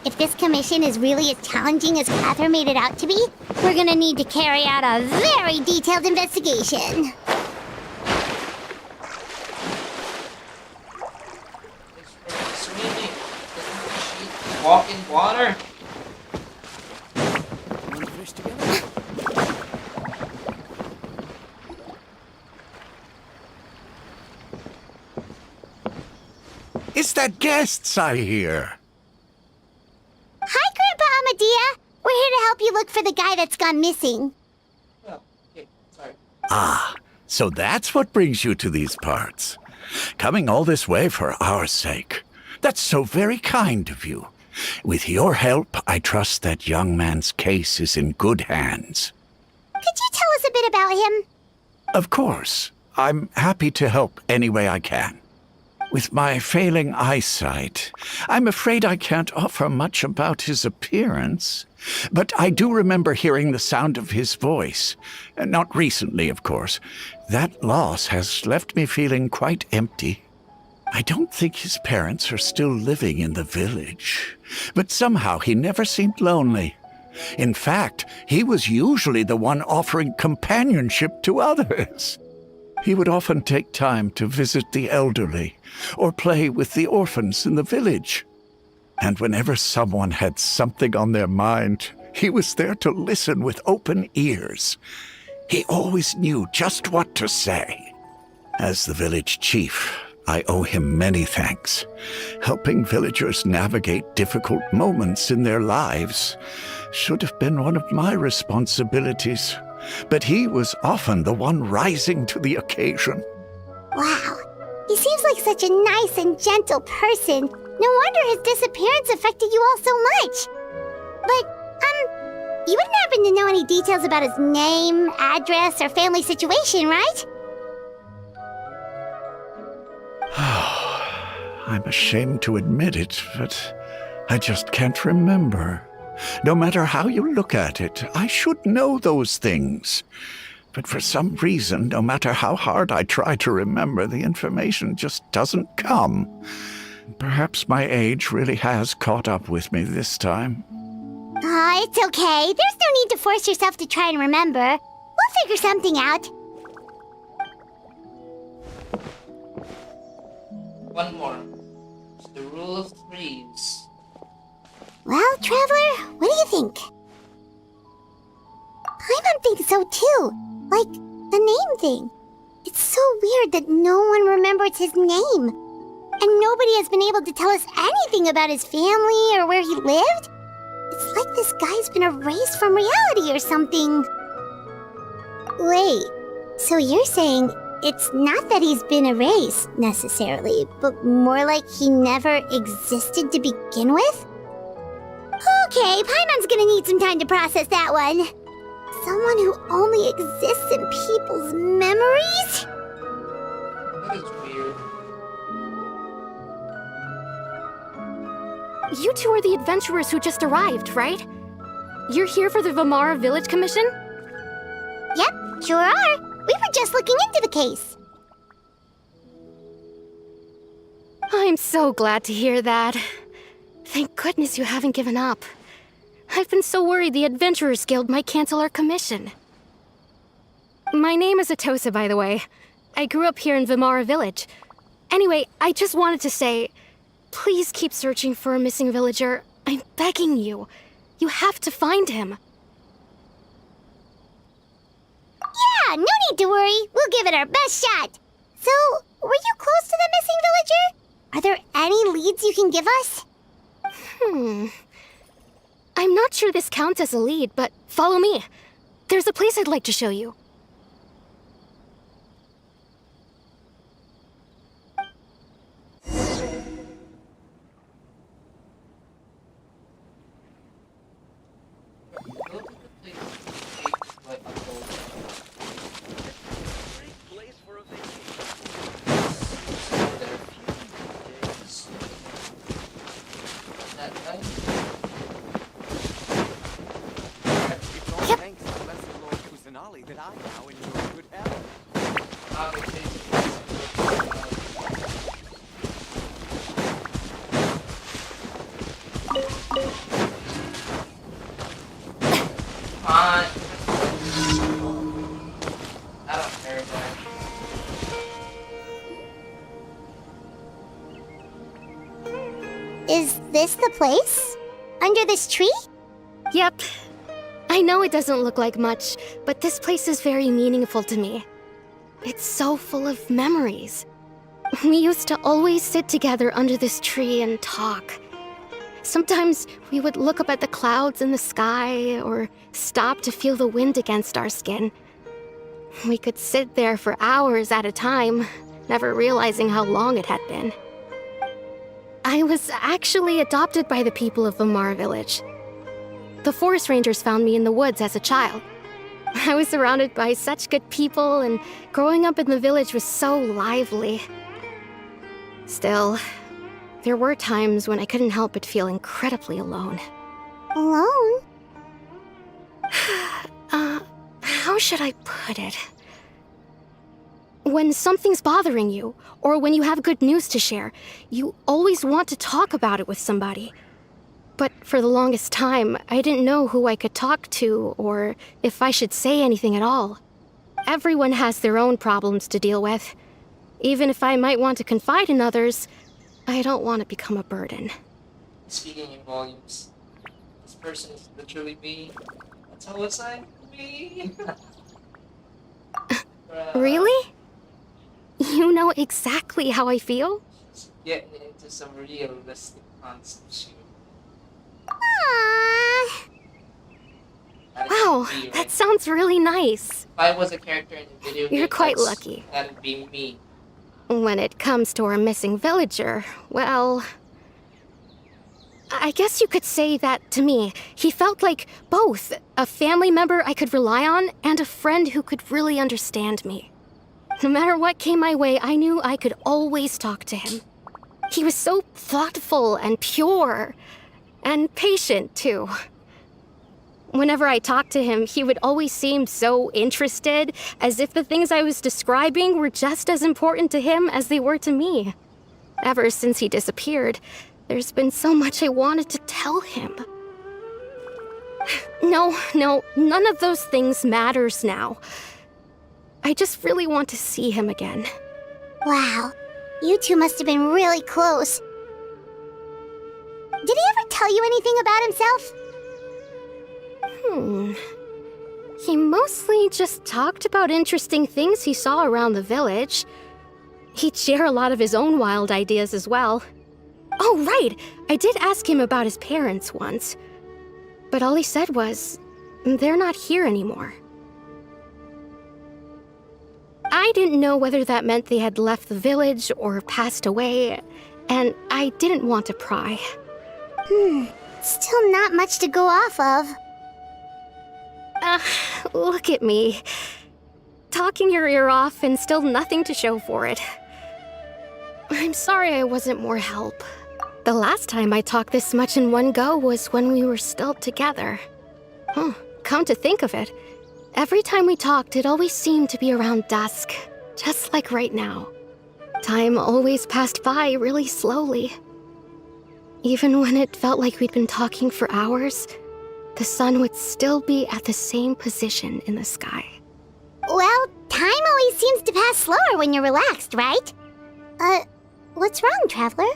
If this commission is really as challenging as Catherine made it out to be, we're gonna need to carry out a very detailed investigation. Swimming. Doesn't she walk in water? It's that guests I hear. Hi, Grandpa Amadea. We're here to help you look for the guy that's gone missing. Oh, okay, sorry. Ah, so that's what brings you to these parts. Coming all this way for our sake. That's so very kind of you. With your help, I trust that young man's case is in good hands. Could you tell us a bit about him? Of course. I'm happy to help any way I can. With my failing eyesight, I'm afraid I can't offer much about his appearance. But I do remember hearing the sound of his voice. Not recently, of course. That loss has left me feeling quite empty. I don't think his parents are still living in the village. But somehow he never seemed lonely. In fact, he was usually the one offering companionship to others. He would often take time to visit the elderly or play with the orphans in the village. And whenever someone had something on their mind, he was there to listen with open ears. He always knew just what to say. As the village chief, I owe him many thanks. Helping villagers navigate difficult moments in their lives should have been one of my responsibilities. But he was often the one rising to the occasion. Wow, he seems like such a nice and gentle person. No wonder his disappearance affected you all so much. But, you wouldn't happen to know any details about his name, address, or family situation, right? I'm ashamed to admit it, but I just can't remember. No matter how you look at it, I should know those things. But for some reason, no matter how hard I try to remember, the information just doesn't come. Perhaps my age really has caught up with me this time. It's okay. There's no need to force yourself to try and remember. We'll figure something out. One more. It's the rule of threes. Well, Traveler, what do you think? Paimon thinks so too. Like, the name thing. It's so weird that no one remembers his name. And nobody has been able to tell us anything about his family or where he lived. It's like this guy's been erased from reality or something. Wait, so you're saying it's not that he's been erased, necessarily, but more like he never existed to begin with? Okay, Paimon's gonna need some time to process that one. Someone who only exists in people's memories? That is weird. You two are the adventurers who just arrived, right? You're here for the Vamara Village Commission? Yep, sure are. We were just looking into the case. I'm so glad to hear that. Thank goodness you haven't given up. I've been so worried the Adventurers Guild might cancel our commission. My name is Atosa, by the way. I grew up here in Vamara Village. Anyway, I just wanted to say, please keep searching for a missing villager. I'm begging you. You have to find him. Yeah, no need to worry. We'll give it our best shot. So, were you close to the missing villager? Are there any leads you can give us? I'm not sure this counts as a lead, but follow me. There's a place I'd like to show you. Is this the place? Under this tree? Yep. I know it doesn't look like much, but this place is very meaningful to me. It's so full of memories. We used to always sit together under this tree and talk. Sometimes we would look up at the clouds in the sky or stop to feel the wind against our skin. We could sit there for hours at a time, never realizing how long it had been. I was actually adopted by the people of Vamara Village. The forest rangers found me in the woods as a child. I was surrounded by such good people, and growing up in the village was so lively. Still, there were times when I couldn't help but feel incredibly alone. Alone? How should I put it? When something's bothering you, or when you have good news to share, you always want to talk about it with somebody. But for the longest time, I didn't know who I could talk to, or if I should say anything at all. Everyone has their own problems to deal with. Even if I might want to confide in others, I don't want to become a burden. Speaking in volumes, this person is literally me. That's how was I? Me. Really? You know exactly how I feel? Just getting into some realistic concepts here. Wow, that sounds really nice. If I was a character in a video game, You're quite lucky. That'd be me. When it comes to our missing villager, well, I guess you could say that to me. He felt like both a family member I could rely on and a friend who could really understand me. No matter what came my way, I knew I could always talk to him. He was so thoughtful and pure, and patient too. Whenever I talked to him, he would always seem so interested, as if the things I was describing were just as important to him as they were to me. Ever since he disappeared, there's been so much I wanted to tell him. No, none of those things matters now. I just really want to see him again. Wow, you two must have been really close. Did he ever tell you anything about himself? He mostly just talked about interesting things he saw around the village. He'd share a lot of his own wild ideas as well. Oh, right! I did ask him about his parents once. But all he said was, they're not here anymore. I didn't know whether that meant they had left the village or passed away, and I didn't want to pry. Still not much to go off of. Look at me. Talking your ear off and still nothing to show for it. I'm sorry I wasn't more help. The last time I talked this much in one go was when we were still together. Come to think of it, every time we talked, it always seemed to be around dusk, just like right now. Time always passed by really slowly. Even when it felt like we'd been talking for hours, the sun would still be at the same position in the sky. Well, time always seems to pass slower when you're relaxed, right? What's wrong, Traveler?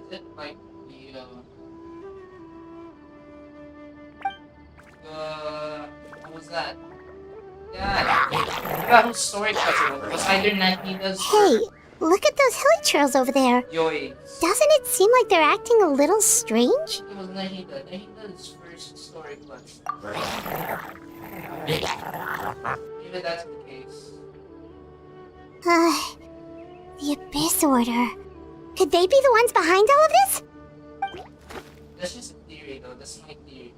Is it like what was that? Yeah, about whose story cuts it was either Nahita's Hey, look at those hilly trails over there. Yoi. Doesn't it seem like they're acting a little strange? It was Nahita's first story quest. Maybe that's the case. The Abyss Order. Could they be the ones behind all of this? That's just a theory though, that's my theory.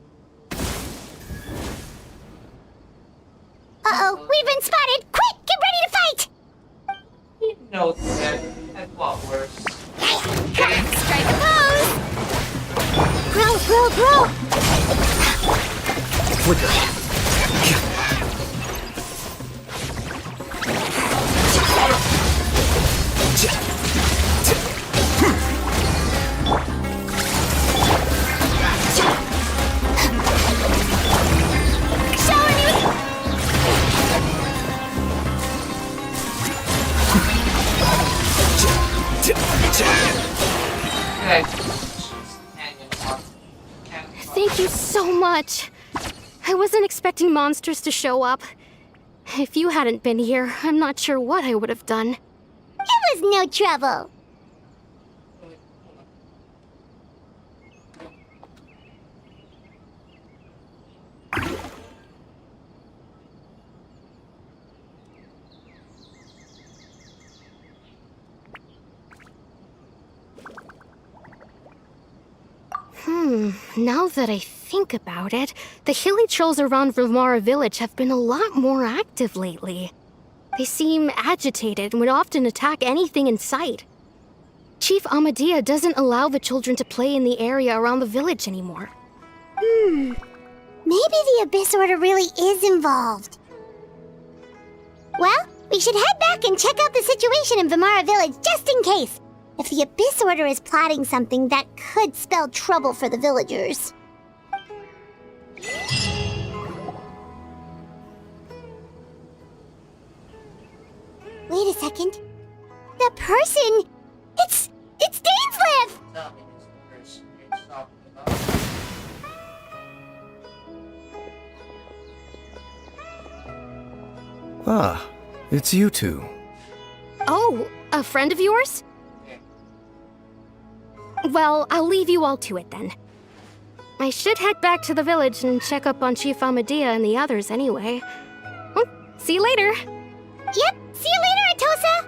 Uh-oh, we've been spotted! Quick, get ready to fight! You know that. I've fought worse. Strike a pose! Grow! Flicker. Thank you so much. I wasn't expecting monsters to show up. If you hadn't been here, I'm not sure what I would have done. It was no trouble. Now that I think about it, the hilly trolls around Vimara village have been a lot more active lately. They seem agitated and would often attack anything in sight. Chief Amadea doesn't allow the children to play in the area around the village anymore. Maybe the Abyss Order really is involved. Well, we should head back and check out the situation in Vimara village just in case. If the Abyss Order is plotting something, that could spell trouble for the villagers. Wait a second. That person! It's Dainsleif! Tell me this person you're talking about. Ah, it's you two. Oh, a friend of yours? Well, I'll leave you all to it then. I should head back to the village and check up on Chief Amadea and the others anyway. See you later. Yep, see you later, Atosa!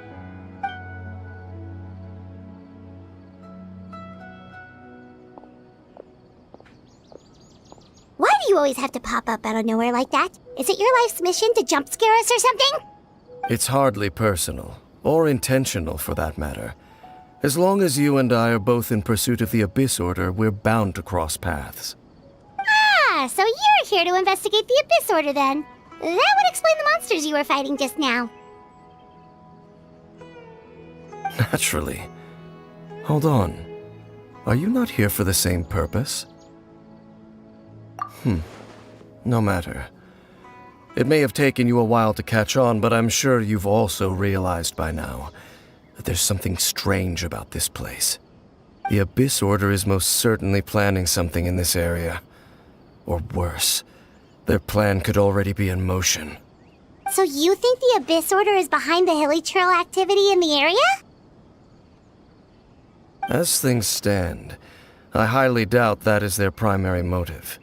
Why do you always have to pop up out of nowhere like that? Is it your life's mission to jump scare us or something? It's hardly personal, or intentional for that matter. As long as you and I are both in pursuit of the Abyss Order, we're bound to cross paths. Ah, so you're here to investigate the Abyss Order then. That would explain the monsters you were fighting just now. Naturally. Hold on. Are you not here for the same purpose? No matter. It may have taken you a while to catch on, but I'm sure you've also realized by now that there's something strange about this place. The Abyss Order is most certainly planning something in this area. Or worse, their plan could already be in motion. So you think the Abyss Order is behind the Hilichurl activity in the area? As things stand, I highly doubt that is their primary motive.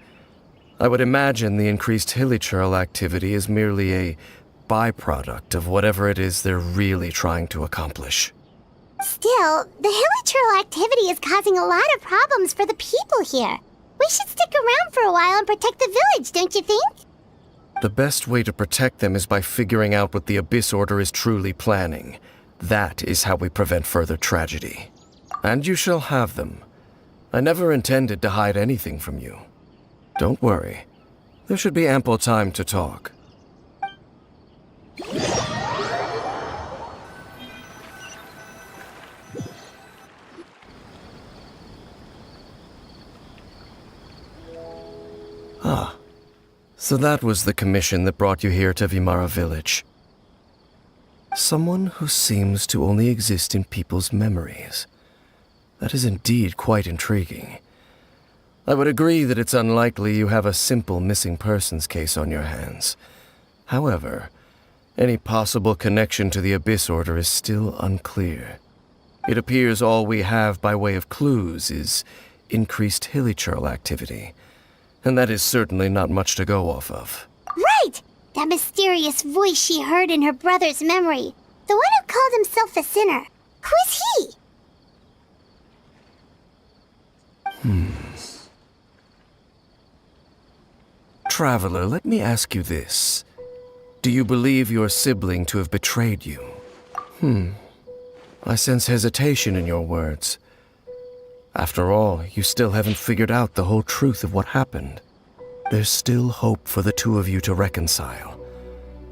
I would imagine the increased Hilichurl activity is merely a byproduct of whatever it is they're really trying to accomplish. Still, the Hilichurl activity is causing a lot of problems for the people here. We should stick around for a while and protect the village, don't you think? The best way to protect them is by figuring out what the Abyss Order is truly planning. That is how we prevent further tragedy. And you shall have them. I never intended to hide anything from you. Don't worry. There should be ample time to talk. Ah. So that was the commission that brought you here to Vimara Village. Someone who seems to only exist in people's memories. That is indeed quite intriguing. I would agree that it's unlikely you have a simple missing persons case on your hands. However, any possible connection to the Abyss Order is still unclear. It appears all we have by way of clues is increased Hilichurl activity, and that is certainly not much to go off of. Right! That mysterious voice she heard in her brother's memory. The one who called himself a sinner. Who is he? Traveler, let me ask you this. Do you believe your sibling to have betrayed you? I sense hesitation in your words. After all, you still haven't figured out the whole truth of what happened. There's still hope for the two of you to reconcile.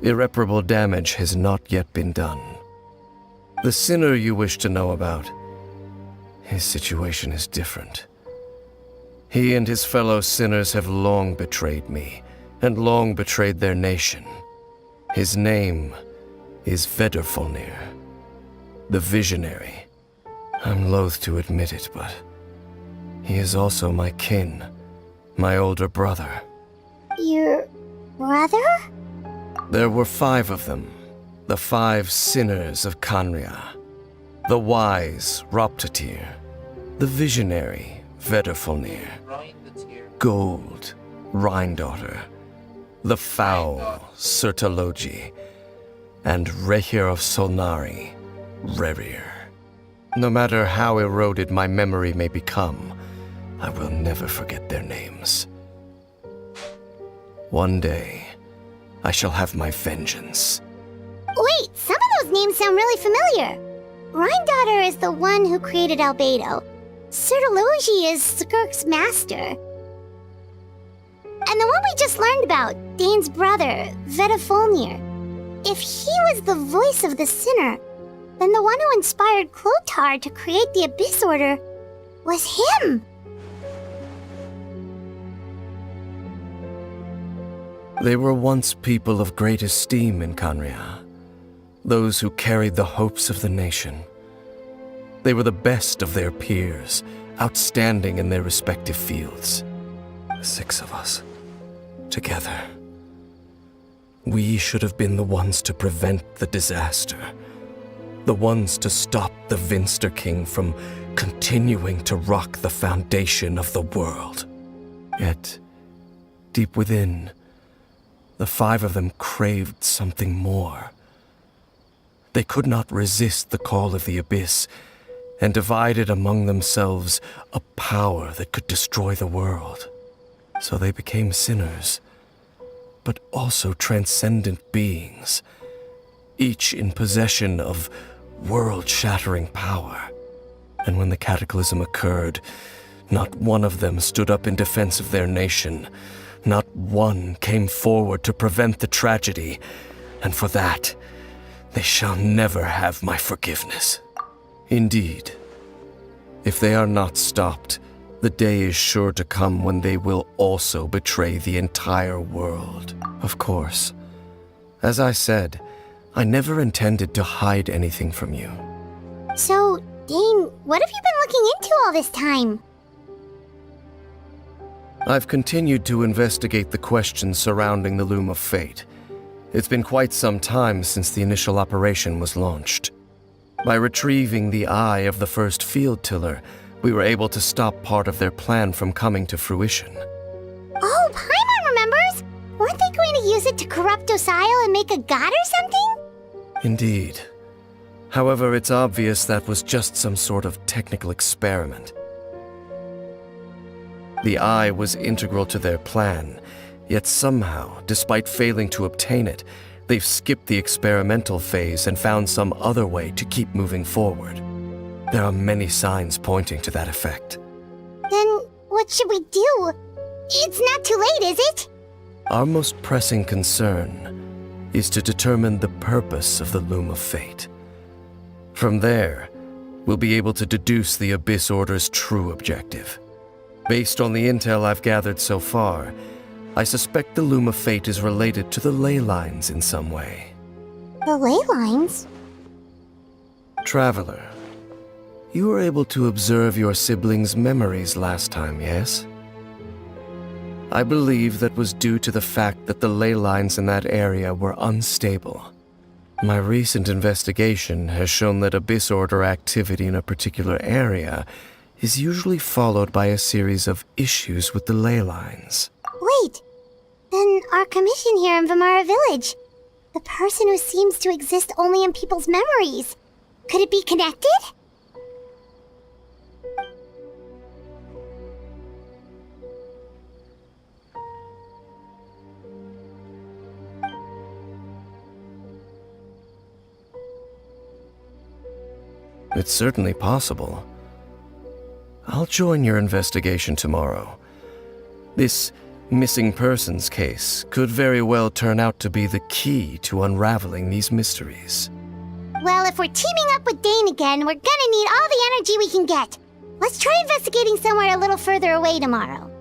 Irreparable damage has not yet been done. The sinner you wish to know about, his situation is different. He and his fellow sinners have long betrayed me, and long betrayed their nation. His name is Vedrfolnir, the Visionary. I'm loath to admit it, but he is also my kin, my older brother. Your brother? There were 5 of them, the 5 sinners of Khaenri'ah. The wise Roptatyr, the visionary Vedrfolnir, Gold Rhindaughter, the foul Surtalogi, and Rehir of Solnari, Rerir. No matter how eroded my memory may become, I will never forget their names. One day, I shall have my vengeance. Wait, some of those names sound really familiar. Rhindaughter is the one who created Albedo. Surtalogi is Skirk's master. And the one we just learned about, Dane's brother, Vedrfolnir. If he was the voice of the sinner, then the one who inspired Clothar to create the Abyss Order was him! They were once people of great esteem in Khaenri'ah, those who carried the hopes of the nation. They were the best of their peers, outstanding in their respective fields. 6 of us, together. We should have been the ones to prevent the disaster. The ones to stop the Vinster King from continuing to rock the foundation of the world. Yet, deep within, the 5 of them craved something more. They could not resist the call of the Abyss, and divided among themselves a power that could destroy the world. So they became sinners, but also transcendent beings, each in possession of world-shattering power. And when the cataclysm occurred, not one of them stood up in defense of their nation. Not one came forward to prevent the tragedy. And for that, they shall never have my forgiveness. Indeed, if they are not stopped, the day is sure to come when they will also betray the entire world. Of course, as I said, I never intended to hide anything from you. So, Dane, what have you been looking into all this time? I've continued to investigate the questions surrounding the Loom of Fate. It's been quite some time since the initial operation was launched. By retrieving the eye of the first field tiller, we were able to stop part of their plan from coming to fruition. Oh, Paimon remembers! Weren't they going to use it to corrupt Docile and make a god or something? Indeed. However, it's obvious that was just some sort of technical experiment. The eye was integral to their plan, yet somehow, despite failing to obtain it, they've skipped the experimental phase and found some other way to keep moving forward. There are many signs pointing to that effect. Then what should we do? It's not too late, is it? Our most pressing concern is to determine the purpose of the Loom of Fate. From there, we'll be able to deduce the Abyss Order's true objective. Based on the intel I've gathered so far, I suspect the Loom of Fate is related to the ley lines in some way. The ley lines? Traveler, you were able to observe your siblings' memories last time, yes? I believe that was due to the fact that the ley lines in that area were unstable. My recent investigation has shown that Abyss Order activity in a particular area is usually followed by a series of issues with the ley lines. Wait, then our commission here in Vimara Village, the person who seems to exist only in people's memories, could it be connected? It's certainly possible. I'll join your investigation tomorrow. This missing persons case could very well turn out to be the key to unraveling these mysteries. Well, if we're teaming up with Dane again, we're gonna need all the energy we can get. Let's try investigating somewhere a little further away tomorrow.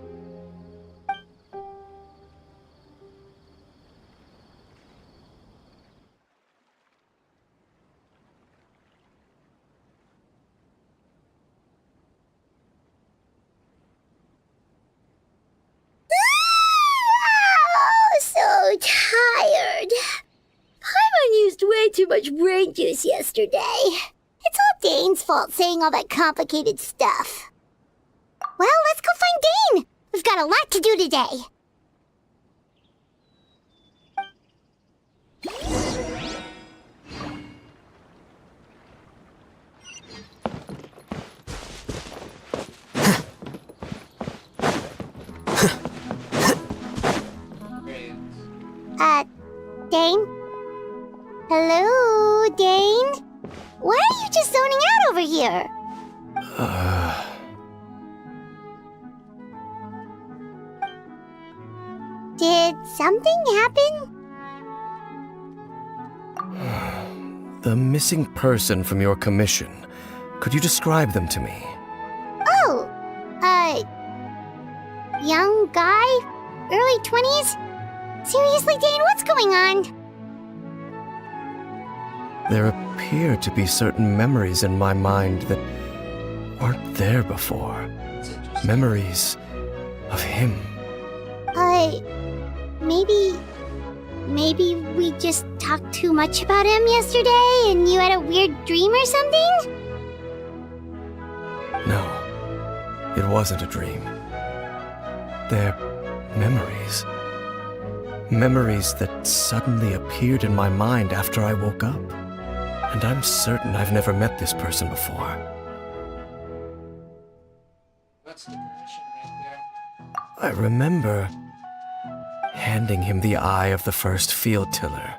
So tired. Paimon used way too much brain juice yesterday. It's all Dane's fault saying all that complicated stuff. Well, let's go find Dane. We've got a lot to do today. Dane? Hello, Dane? Why are you just zoning out over here? Did something happen? The missing person from your commission. Could you describe them to me? Oh, young guy? Early 20s? Seriously, Dane, what's going on? There appear to be certain memories in my mind that weren't there before. Memories of him. Maybe we just talked too much about him yesterday and you had a weird dream or something? No, it wasn't a dream. They're memories. Memories that suddenly appeared in my mind after I woke up. And I'm certain I've never met this person before. What's the permission right there? I remember handing him the eye of the first field tiller.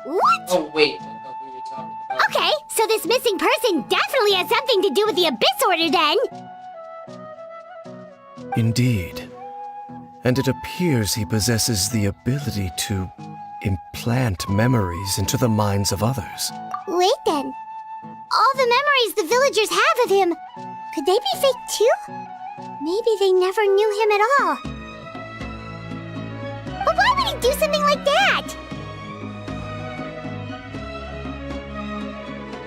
What? Oh, wait. I thought we were talking about... Okay, so this this missing person definitely has something to do with the Abyss Order then! Indeed. And it appears he possesses the ability to implant memories into the minds of others. Wait then. All the memories the villagers have of him, could they be fake too? Maybe they never knew him at all. But why would he do something like that?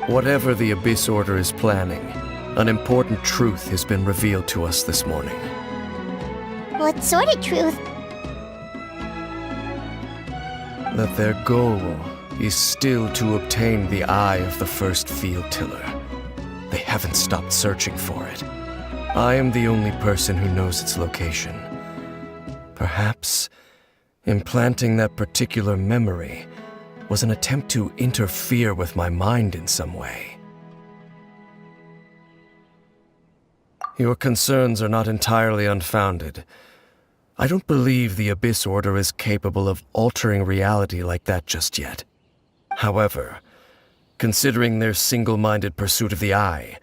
Whatever the Abyss Order is planning, an important truth has been revealed to us this morning. What sort of truth? That their goal is still to obtain the eye of the first field tiller. They haven't stopped searching for it. I am the only person who knows its location. Perhaps implanting that particular memory was an attempt to interfere with my mind in some way. Your concerns are not entirely unfounded. I don't believe the Abyss Order is capable of altering reality like that just yet. However, considering their single-minded pursuit of the Eye,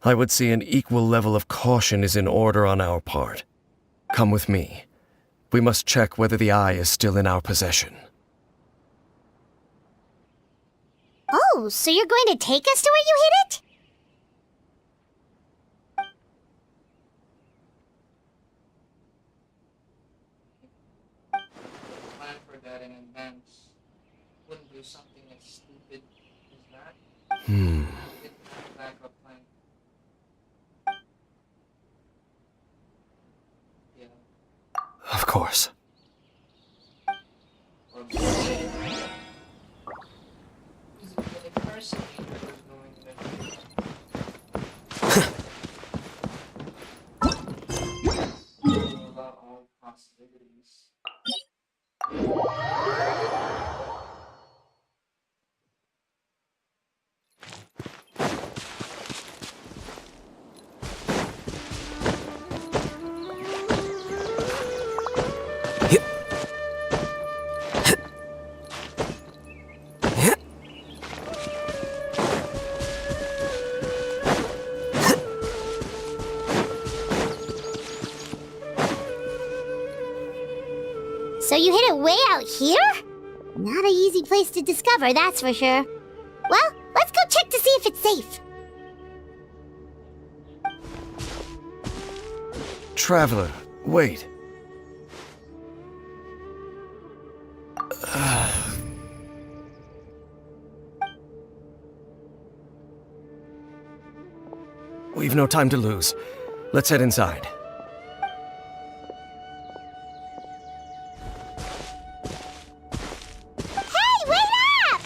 I would say an equal level of caution is in order on our part. Come with me. We must check whether the Eye is still in our possession. Oh, so you're going to take us to where you hid it? Plan for that in advance. Wouldn't do something as stupid as that. Didn't have a backup plan. Yeah. Of course. Or maybe he's a person who was going there. About all possibilities. So you hid it way out here? Not an easy place to discover, that's for sure. Well, let's go check to see if it's safe. Traveler, wait. We've no time to lose. Let's head inside. Hey, wait up!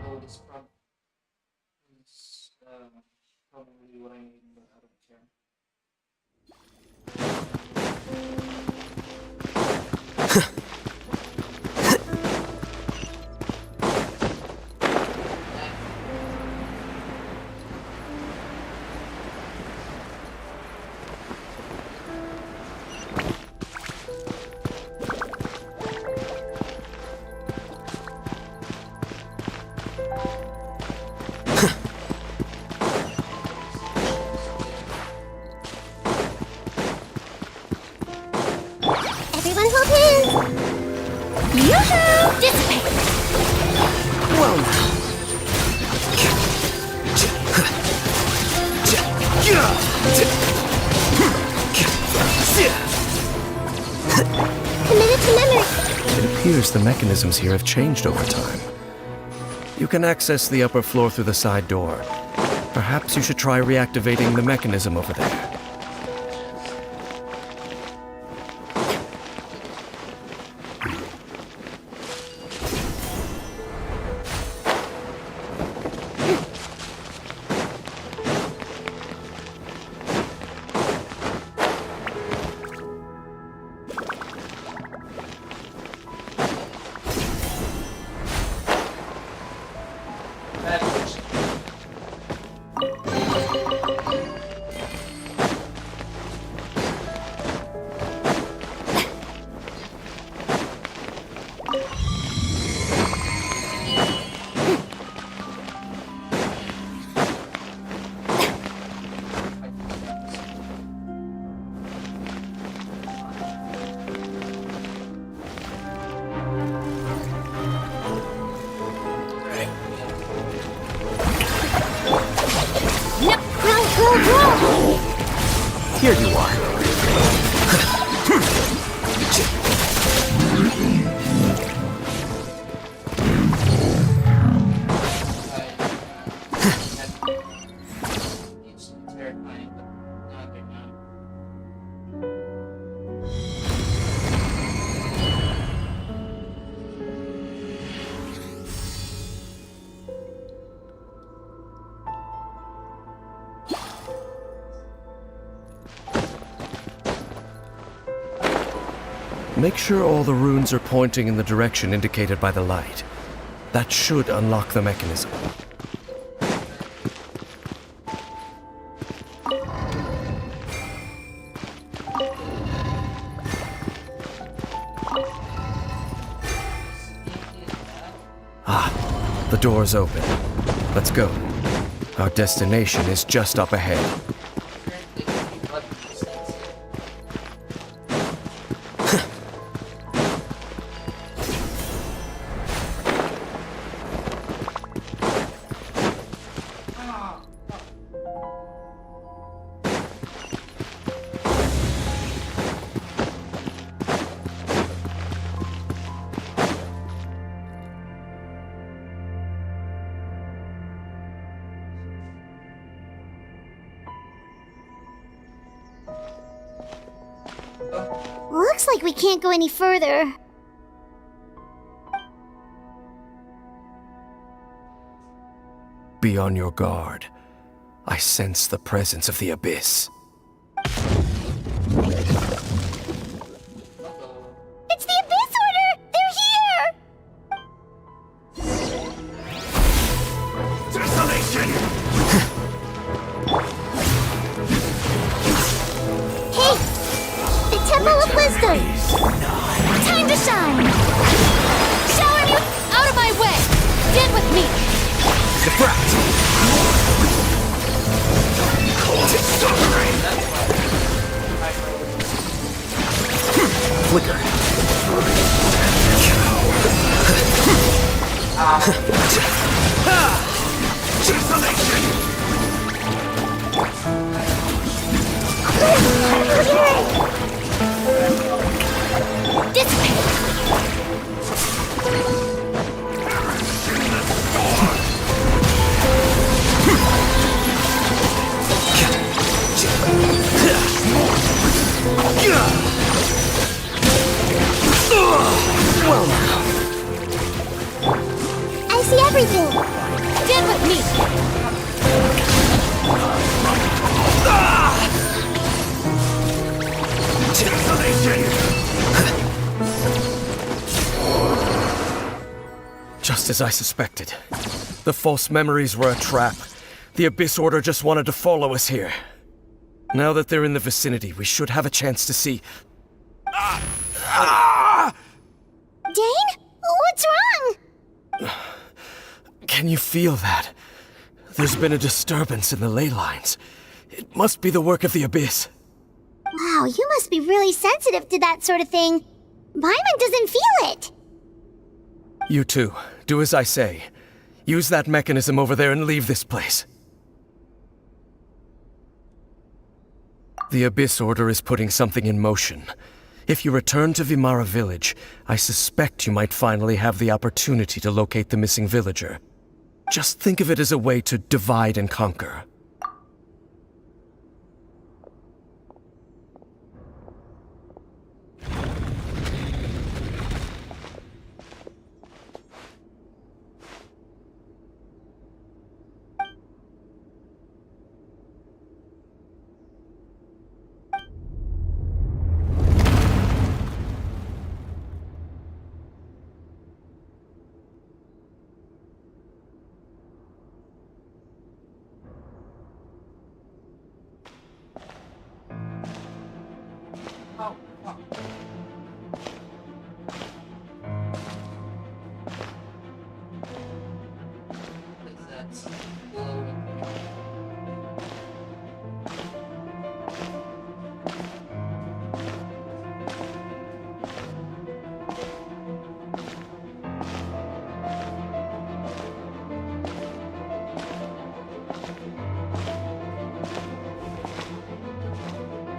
Oh, this is probably what I need, but I don't care. Everyone hold hands! Yoo-hoo! Dissipate! Well now. Committed to memory. It appears the mechanisms here have changed over time. You can access the upper floor through the side door. Perhaps you should try reactivating the mechanism over there. Make sure all the runes are pointing in the direction indicated by the light. That should unlock the mechanism. Ah, the door's open. Let's go. Our destination is just up ahead. Looks like we can't go any further. Be on your guard. I sense the presence of the Abyss. It's the Abyss Order! They're here! Desolation! Hey! The Temple of Wisdom! Time to shine! Shower you out of my way! Stand with me! Defract! Flicker. Well now. I see everything. Stand with me. Just as I suspected. The false memories were a trap. The Abyss Order just wanted to follow us here. Now that they're in the vicinity, we should have a chance to see... Dane? What's wrong? Can you feel that? There's been a disturbance in the ley lines. It must be the work of the Abyss. Wow, you must be really sensitive to that sort of thing. Paimon doesn't feel it. You too. Do as I say. Use that mechanism over there and leave this place. The Abyss Order is putting something in motion. If you return to Vimara Village, I suspect you might finally have the opportunity to locate the missing villager. Just think of it as a way to divide and conquer.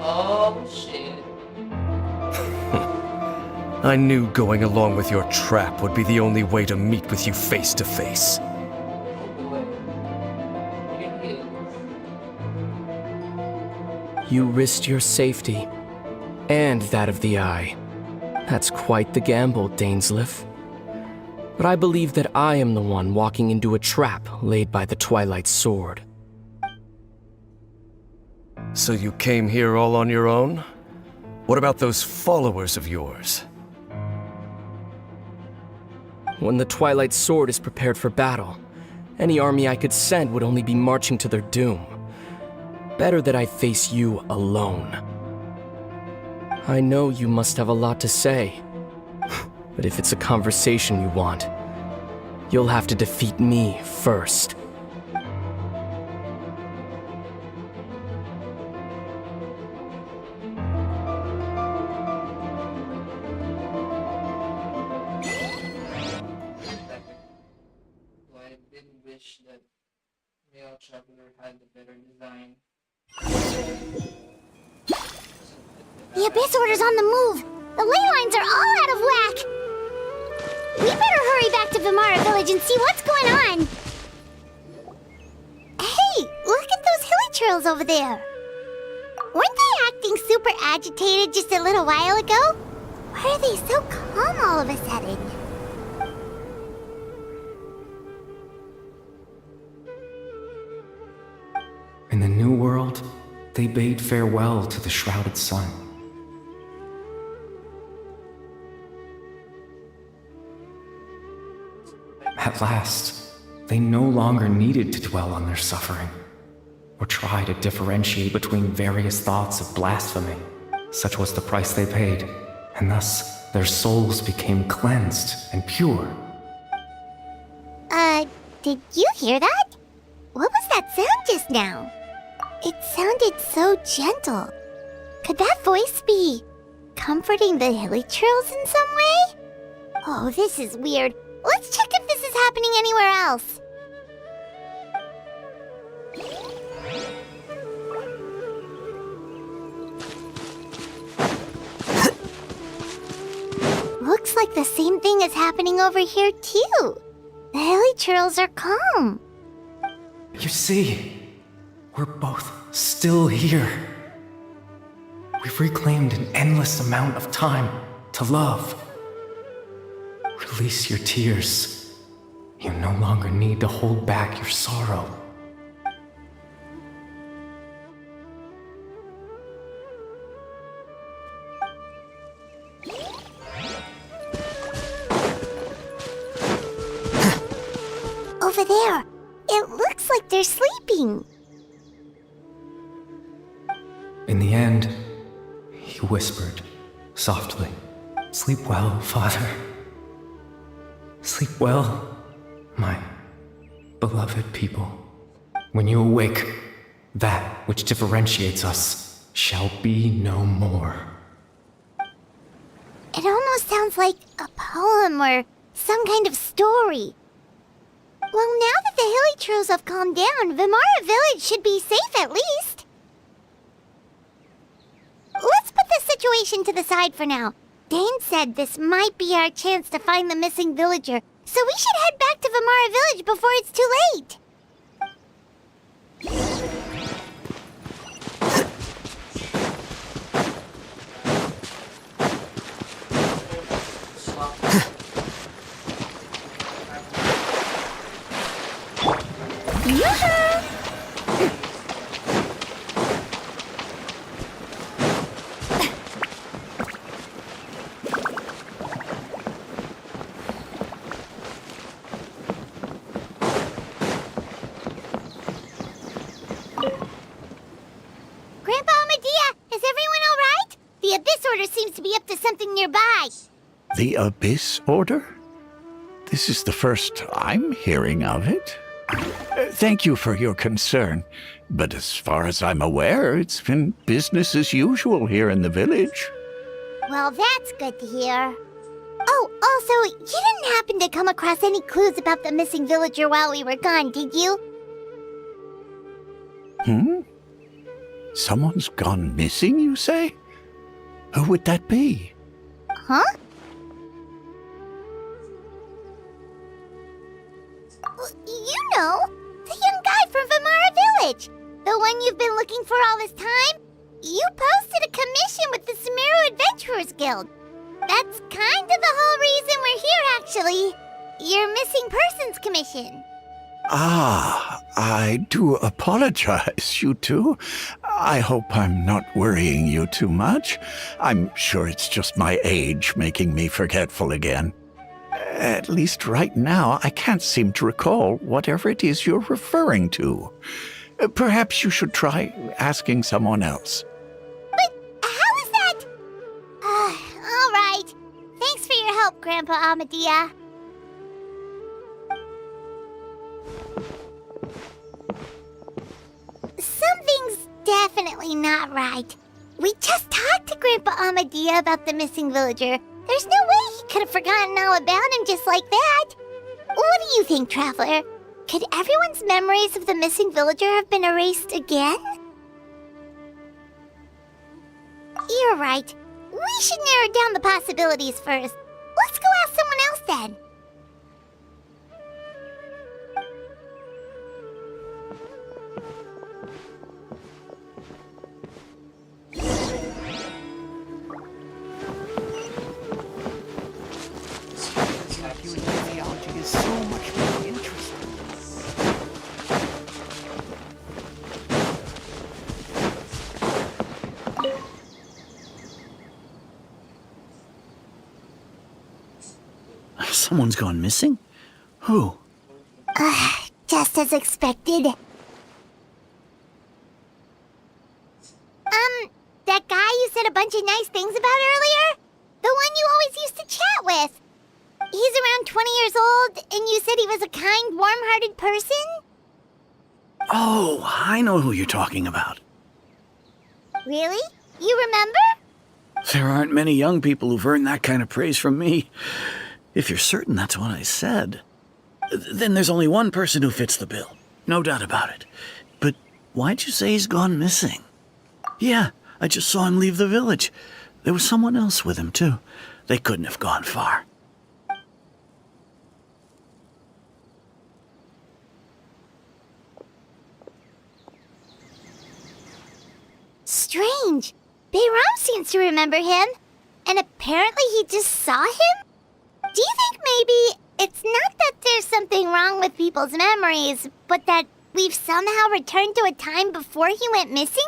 Oh shit. I knew going along with your trap would be the only way to meet with you face to face. You risked your safety, and that of the Eye. That's quite the gamble, Dainsleif. But I believe that I am the one walking into a trap laid by the Twilight Sword. So you came here all on your own? What about those followers of yours? When the Twilight Sword is prepared for battle, any army I could send would only be marching to their doom. Better that I face you alone. I know you must have a lot to say, but if it's a conversation you want, you'll have to defeat me first. I did wish that Male Traveler had the better design. The Abyss Order's on the move! The ley lines are all out of whack! We better hurry back to Vimara Village and see what's going on! Hey, look at those hilly trails over there! Weren't they acting super agitated just a little while ago? Why are they so calm all of a sudden? In the New World, they bade farewell to the shrouded sun. At last, they no longer needed to dwell on their suffering, or try to differentiate between various thoughts of blasphemy. Such was the price they paid, and thus their souls became cleansed and pure. Did you hear that? What was that sound just now? It sounded so gentle. Could that voice be comforting the hilly trails in some way? Oh, this is weird. Let's check if this is happening anywhere else. Looks like the same thing is happening over here too. The hilly trails are calm. You see, we're both still here. We've reclaimed an endless amount of time to love. Release your tears. You no longer need to hold back your sorrow. Over there. It looks like they're sleeping. In the end, he whispered softly, "Sleep well, Father. Sleep well, my beloved people. When you awake, that which differentiates us shall be no more." It almost sounds like a poem or some kind of story. Well, now that the hilly trails have calmed down, Vimara Village should be safe at least. Let's put this situation to the side for now. Dane said this might be our chance to find the missing villager, so we should head back to Vimara Village before it's too late. Grandpa Medea, is everyone all right? The Abyss Order seems to be up to something nearby. The Abyss Order? This is the first I'm hearing of it. Thank you for your concern, but as far as I'm aware, it's been business as usual here in the village. Well, that's good to hear. Oh, also, you didn't happen to come across any clues about the missing villager while we were gone, did you? Someone's gone missing, you say? Who would that be? Huh? You know, the young guy from Vimara Village. The one you've been looking for all this time. You posted a commission with the Sumeru Adventurers Guild. That's kind of the whole reason we're here, actually. Your missing persons commission. Ah, I do apologize, you two. I hope I'm not worrying you too much. I'm sure it's just my age making me forgetful again. At least right now, I can't seem to recall whatever it is you're referring to. Perhaps you should try asking someone else. But how is that? All right. Thanks for your help, Grandpa Amadia. Something's definitely not right. We just talked to Grandpa Amadia about the missing villager. There's no way he could have forgotten all about him just like that. What do you think, Traveler? Could everyone's memories of the missing villager have been erased again? You're right. We should narrow down the possibilities first. Let's go ask someone else then. Theology is so much more interesting. Someone's gone missing? Who? Just as expected. That guy you said a bunch of nice things about earlier? The one you always used to chat with. He's around 20 years old, and you said he was a kind, warm-hearted person? Oh, I know who you're talking about. Really? You remember? There aren't many young people who've earned that kind of praise from me. If you're certain that's what I said, then there's only one person who fits the bill. No doubt about it. But why'd you say he's gone missing? Yeah, I just saw him leave the village. There was someone else with him, too. They couldn't have gone far. Strange. Bayram seems to remember him. And apparently he just saw him? Do you think maybe it's not that there's something wrong with people's memories, but that we've somehow returned to a time before he went missing?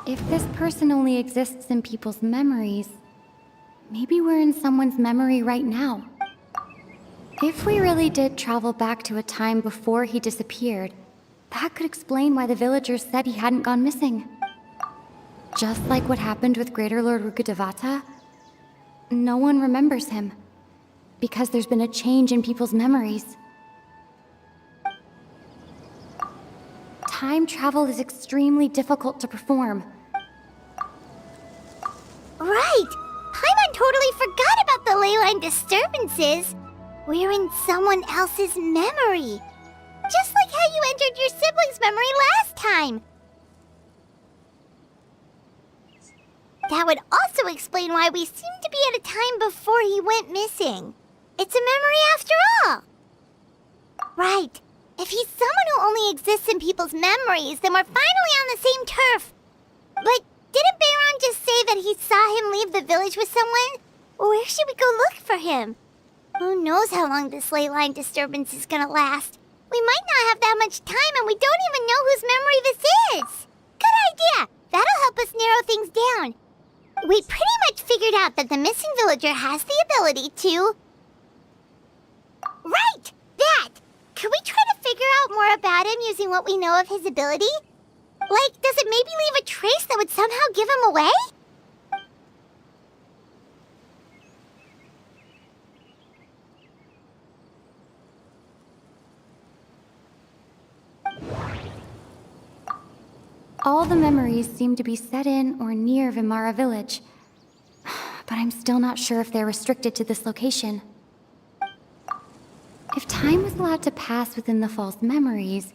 If this person only exists in people's memories, maybe we're in someone's memory right now. If we really did travel back to a time before he disappeared, that could explain why the villagers said he hadn't gone missing. Just like what happened with Greater Lord Rukkhadevata, no one remembers him, because there's been a change in people's memories. Time travel is extremely difficult to perform. Right! Paimon totally forgot about the ley line disturbances. We're in someone else's memory. Just like how you entered your sibling's memory last time. That would also explain why we seem to be at a time before he went missing. It's a memory after all. Right. If he's someone who only exists in people's memories, then we're finally on the same turf. But didn't Bayron just say that he saw him leave the village with someone? Where should we go look for him? Who knows how long this ley line disturbance is gonna last? We might not have that much time, and we don't even know whose memory this is. Good idea! That'll help us narrow things down. We pretty much figured out that the missing villager has the ability to... Right! That! Could we try to figure out more about him using what we know of his ability? Like, does it maybe leave a trace that would somehow give him away? All the memories seem to be set in or near Vimara village, but I'm still not sure if they're restricted to this location. If time was allowed to pass within the false memories,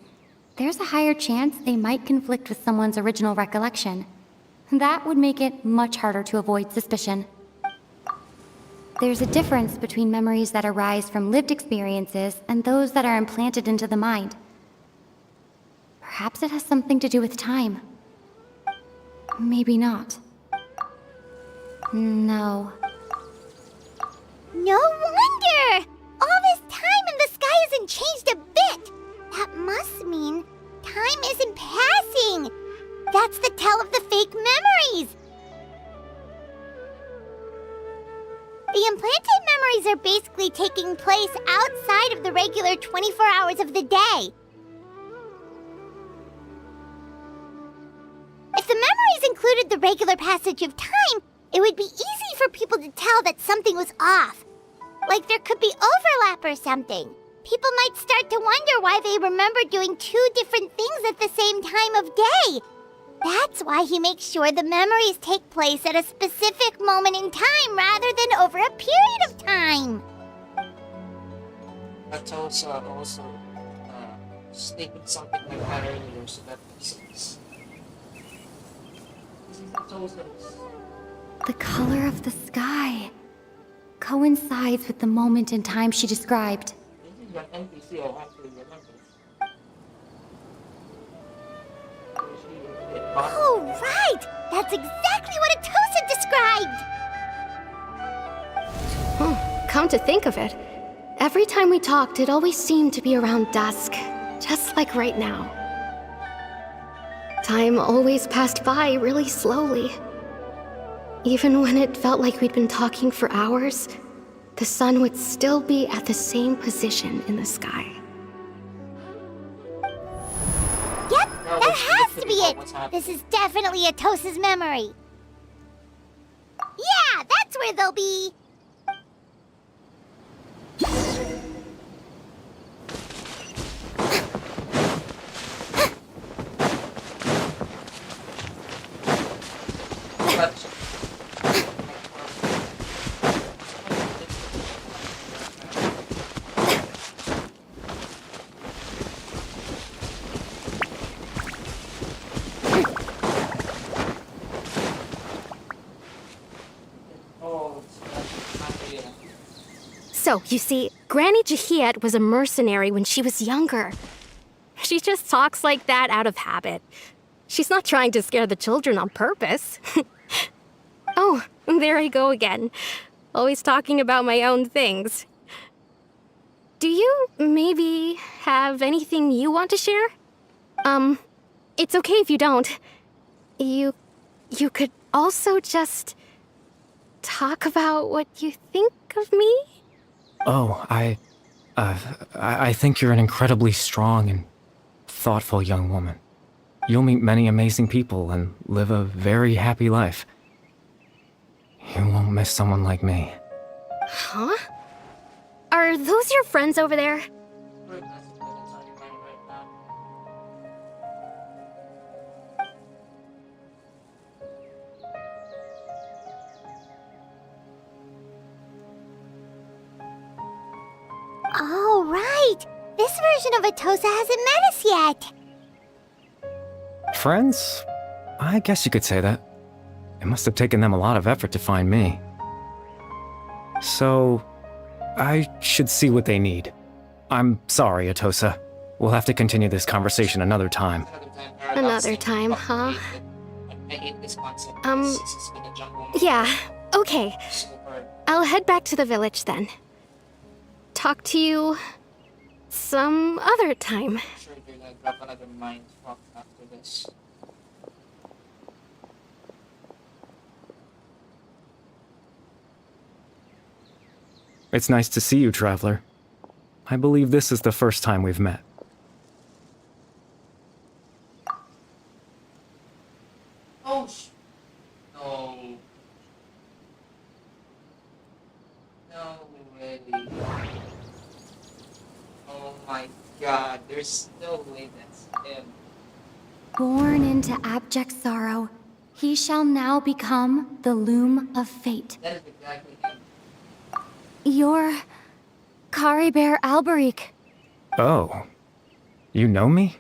there's a higher chance they might conflict with someone's original recollection. That would make it much harder to avoid suspicion. There's a difference between memories that arise from lived experiences and those that are implanted into the mind. Perhaps it has something to do with time. Maybe not. No. No wonder! All this time and the sky hasn't changed a bit! That must mean time isn't passing! That's the tell of the fake memories! The implanted memories are basically taking place outside of the regular 24 hours of the day. If the memories included the regular passage of time, it would be easy for people to tell that something was off. Like there could be overlap or something. People might start to wonder why they remember doing two different things at the same time of day. That's why he makes sure the memories take place at a specific moment in time rather than over a period of time. That's also stated something like that earlier, so that makes sense. The color of the sky coincides with the moment in time she described. This is an NPC I'll actually remember. Oh, right! That's exactly what Atosa described! Come to think of it, every time we talked, it always seemed to be around dusk, just like right now. Time always passed by really slowly. Even when it felt like we'd been talking for hours, the sun would still be at the same position in the sky. Yep, that has to be it! This is definitely Atosa's memory. Yeah, that's where they'll be! So, you see, Granny Jahiet was a mercenary when she was younger. She just talks like that out of habit. She's not trying to scare the children on purpose. Oh, there I go again. Always talking about my own things. Do you maybe have anything you want to share? It's okay if you don't. You could also just talk about what you think of me? Oh, I think you're an incredibly strong and thoughtful young woman. You'll meet many amazing people and live a very happy life. You won't miss someone like me. Huh? Are those your friends over there? Oh, right! This version of Atosa hasn't met us yet! Friends? I guess you could say that. It must have taken them a lot of effort to find me. So, I should see what they need. I'm sorry, Atosa. We'll have to continue this conversation another time. Another time, huh? I hate this concept. Yeah, okay. I'll head back to the village then. Talk to you some other time. I'm sure they're gonna grab another mind fuck after this. It's nice to see you, Traveler. I believe this is the first time we've met. Oh, no. No way. Oh my god, there's no way that's him. Born into abject sorrow, he shall now become the loom of fate. That is exactly him. You're Caribert Alberic. Oh. You know me?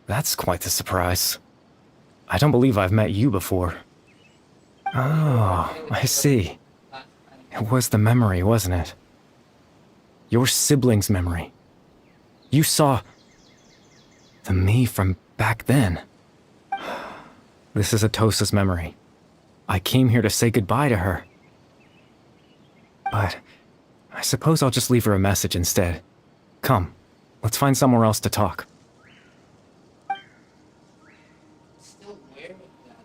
That's quite the surprise. I don't believe I've met you before. Oh, I see. It was the memory, wasn't it? Your sibling's memory. You saw the me from back then. This is Atosa's memory. I came here to say goodbye to her. But I suppose I'll just leave her a message instead. Come, let's find somewhere else to talk. Still weird with that.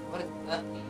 What does that mean?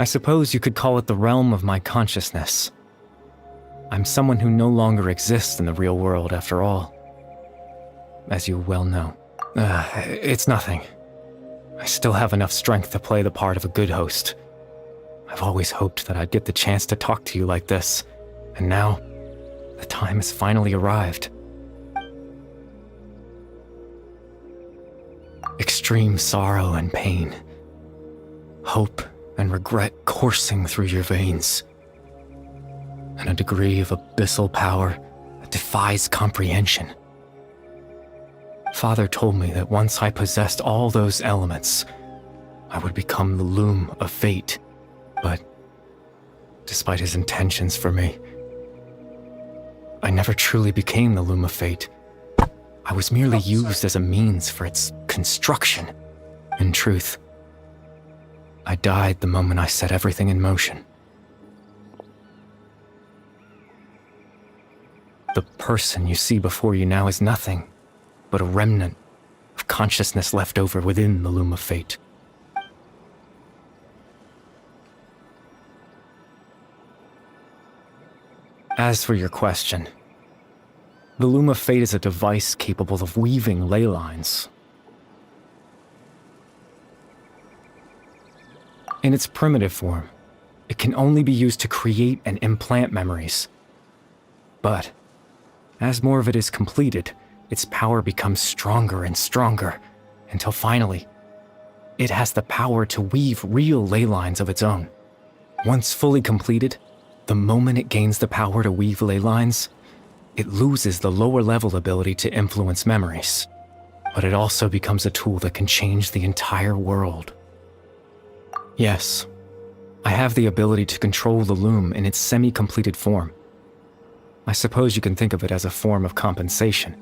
I suppose you could call it the realm of my consciousness. I'm someone who no longer exists in the real world, after all. As you well know. It's nothing. I still have enough strength to play the part of a good host. I've always hoped that I'd get the chance to talk to you like this, and now, the time has finally arrived. Extreme sorrow and pain. Hope and regret coursing through your veins. And a degree of abyssal power that defies comprehension. Father told me that once I possessed all those elements, I would become the loom of fate. But, despite his intentions for me, I never truly became the loom of fate. I was merely used as a means for its construction. In truth, I died the moment I set everything in motion. The person you see before you now is nothing but a remnant of consciousness left over within the loom of fate. As for your question, the loom of fate is a device capable of weaving ley lines. In its primitive form, it can only be used to create and implant memories. But, as more of it is completed, its power becomes stronger and stronger, until finally, it has the power to weave real ley lines of its own. Once fully completed, the moment it gains the power to weave ley lines, it loses the lower level ability to influence memories. But it also becomes a tool that can change the entire world. Yes, I have the ability to control the loom in its semi-completed form. I suppose you can think of it as a form of compensation.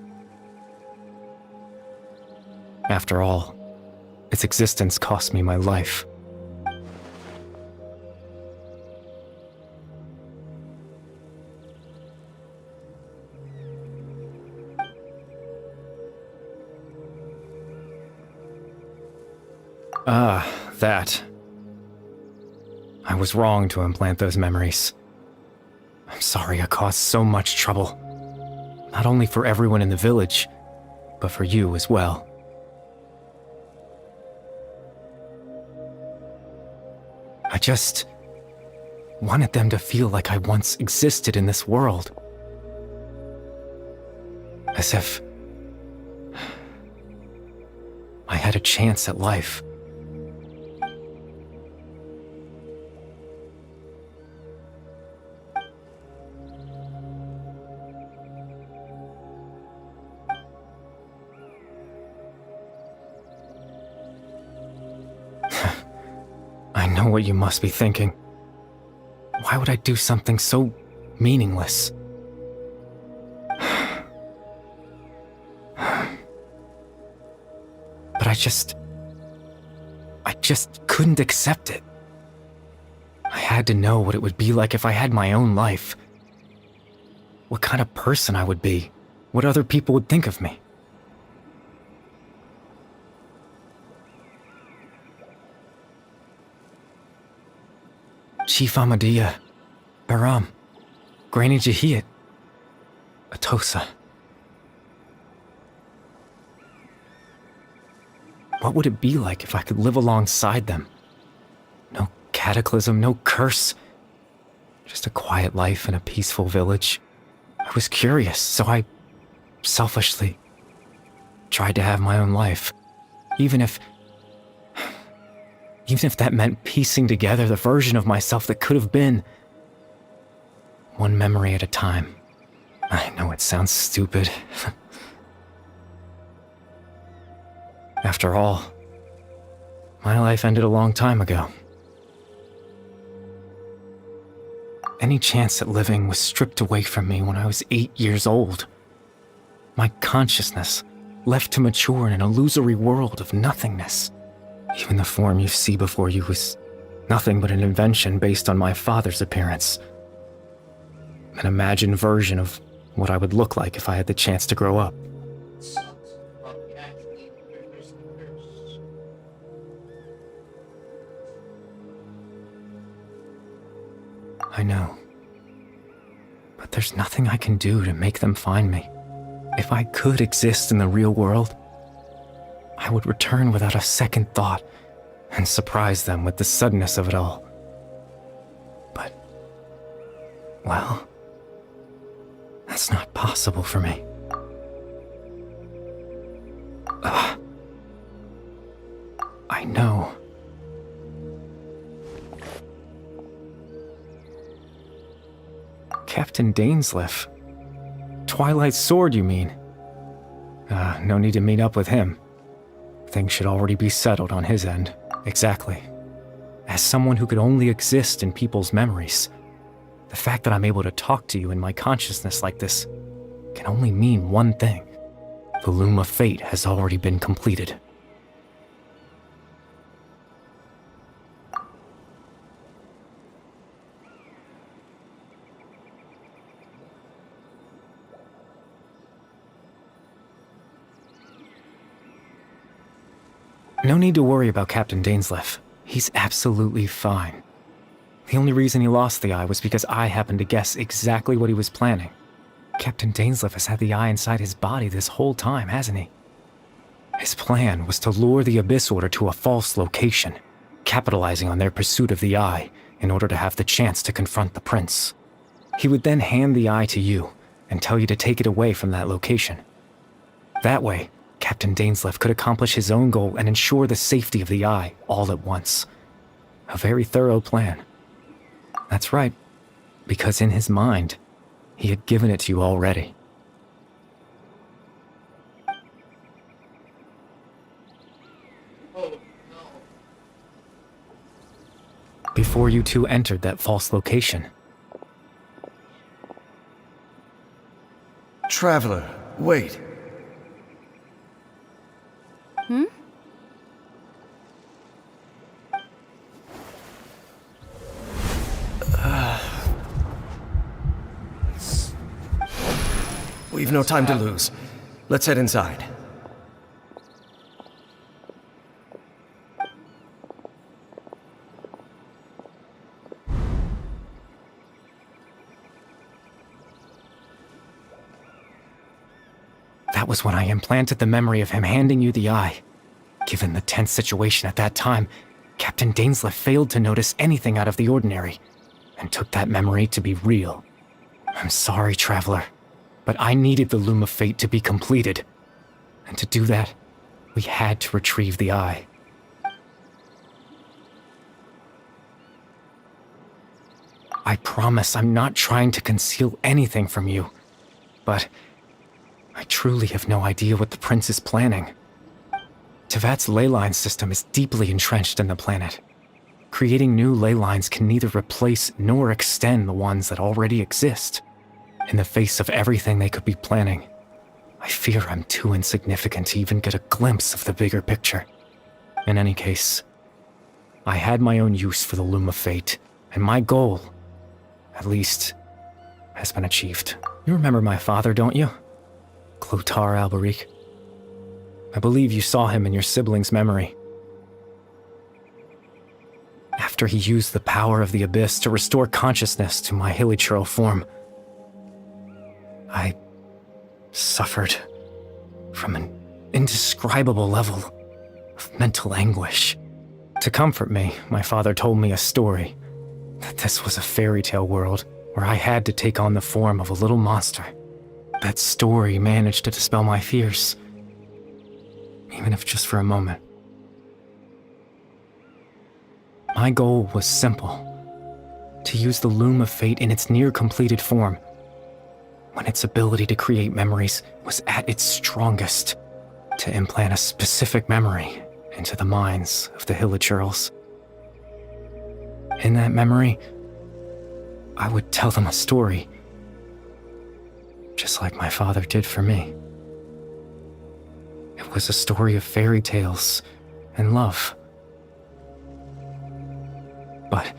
After all, its existence cost me my life. That. I was wrong to implant those memories. I'm sorry I caused so much trouble. Not only for everyone in the village, but for you as well. I just wanted them to feel like I once existed in this world. As if I had a chance at life. I know what you must be thinking. Why would I do something so meaningless? But I just couldn't accept it. I had to know what it would be like if I had my own life. What kind of person I would be. What other people would think of me. Chief Ahmadiyya, Baram, Granny Jahiyat, Atosa. What would it be like if I could live alongside them? No cataclysm, no curse. Just a quiet life in a peaceful village. I was curious, so I selfishly tried to have my own life. Even if that meant piecing together the version of myself that could have been. One memory at a time. I know it sounds stupid. After all, my life ended a long time ago. Any chance at living was stripped away from me when I was 8 years old. My consciousness left to mature in an illusory world of nothingness. Even the form you see before you was nothing but an invention based on my father's appearance. An imagined version of what I would look like if I had the chance to grow up. I know. But there's nothing I can do to make them find me. If I could exist in the real world, I would return without a second thought and surprise them with the suddenness of it all. But, well, that's not possible for me. I know. Captain Dainsleif. Twilight Sword, you mean? No need to meet up with him. Things should already be settled on his end. Exactly. As someone who could only exist in people's memories, the fact that I'm able to talk to you in my consciousness like this can only mean one thing. The Loom of Fate has already been completed. No need to worry about Captain Dainsleif. He's absolutely fine. The only reason he lost the eye was because I happened to guess exactly what he was planning. Captain Dainsleif has had the eye inside his body this whole time, hasn't he? His plan was to lure the Abyss Order to a false location, capitalizing on their pursuit of the eye in order to have the chance to confront the prince. He would then hand the eye to you and tell you to take it away from that location. That way, Captain Dainsleif could accomplish his own goal and ensure the safety of the eye all at once. A very thorough plan. That's right, because in his mind, he had given it to you already. Before you two entered that false location. Traveler, wait. We've no time to lose. Let's head inside. That was when I implanted the memory of him handing you the eye. Given the tense situation at that time, Captain Dainsleif failed to notice anything out of the ordinary, and took that memory to be real. I'm sorry, Traveler, but I needed the Loom of Fate to be completed. And to do that, we had to retrieve the eye. I promise I'm not trying to conceal anything from you, but I truly have no idea what the Prince is planning. Tevat's ley line system is deeply entrenched in the planet. Creating new ley lines can neither replace nor extend the ones that already exist. In the face of everything they could be planning, I fear I'm too insignificant to even get a glimpse of the bigger picture. In any case, I had my own use for the Loom of Fate, And my goal, at least, has been achieved. You remember my father, don't you? Clothar Alberic. I believe you saw him in your sibling's memory. After he used the power of the Abyss to restore consciousness to my hilichurl form, I suffered from an indescribable level of mental anguish. To comfort me, my father told me a story, that this was a fairy tale world where I had to take on the form of a little monster. That story managed to dispel my fears, even if just for a moment. My goal was simple: to use the Loom of Fate in its near-completed form, when its ability to create memories was at its strongest, to implant a specific memory into the minds of the hilichurls. In that memory, I would tell them a story, just like my father did for me. It was a story of fairy tales and love. But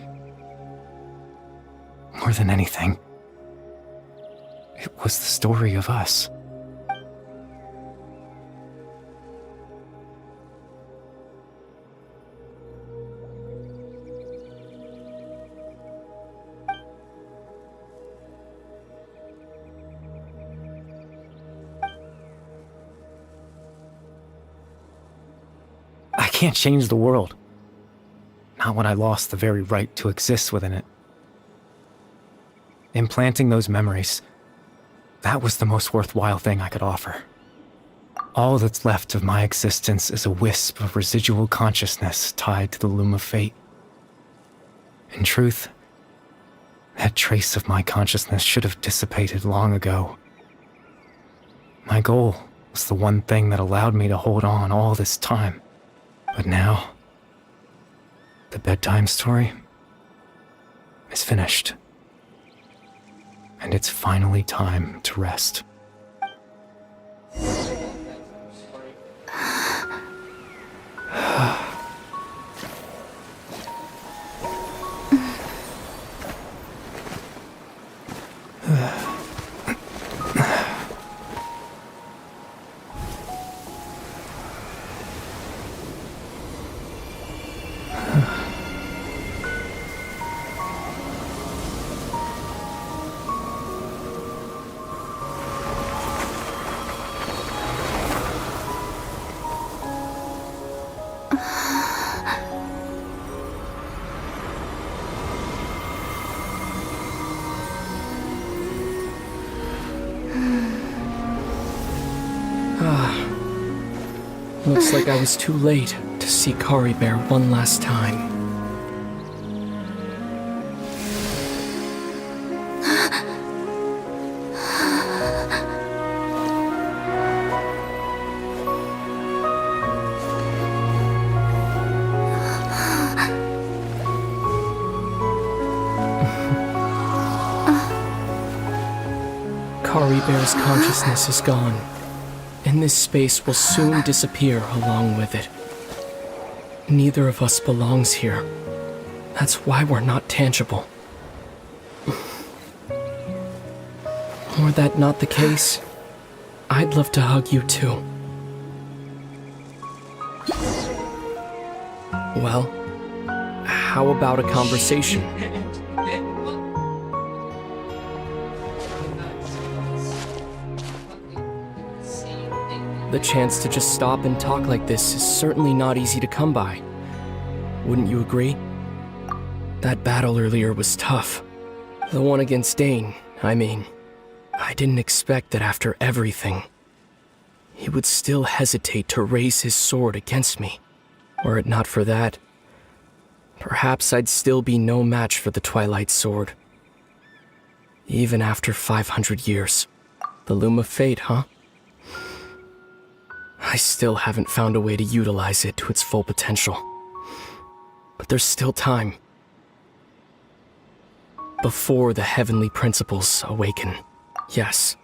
more than anything, it was the story of us. I can't change the world. Not when I lost the very right to exist within it. Implanting those memories, that was the most worthwhile thing I could offer. All that's left of my existence is a wisp of residual consciousness tied to the Loom of Fate. In truth, that trace of my consciousness should have dissipated long ago. My goal was the one thing that allowed me to hold on all this time. But now, the bedtime story is finished. And it's finally time to rest. Looks like I was too late to see Caribear one last time. Caribear's consciousness is gone, and this space will soon disappear along with it. Neither of us belongs here. That's why we're not tangible. Were that not the case, I'd love to hug you too. Well, how about a conversation? The chance to just stop and talk like this is certainly not easy to come by. Wouldn't you agree? That battle earlier was tough. The one against Dane, I mean. I didn't expect that after everything, he would still hesitate to raise his sword against me. Were it not for that, perhaps I'd still be no match for the Twilight Sword. Even after 500 years. The Loom of Fate, huh? I still haven't found a way to utilize it to its full potential. But there's still time. Before the heavenly principles awaken. Yes,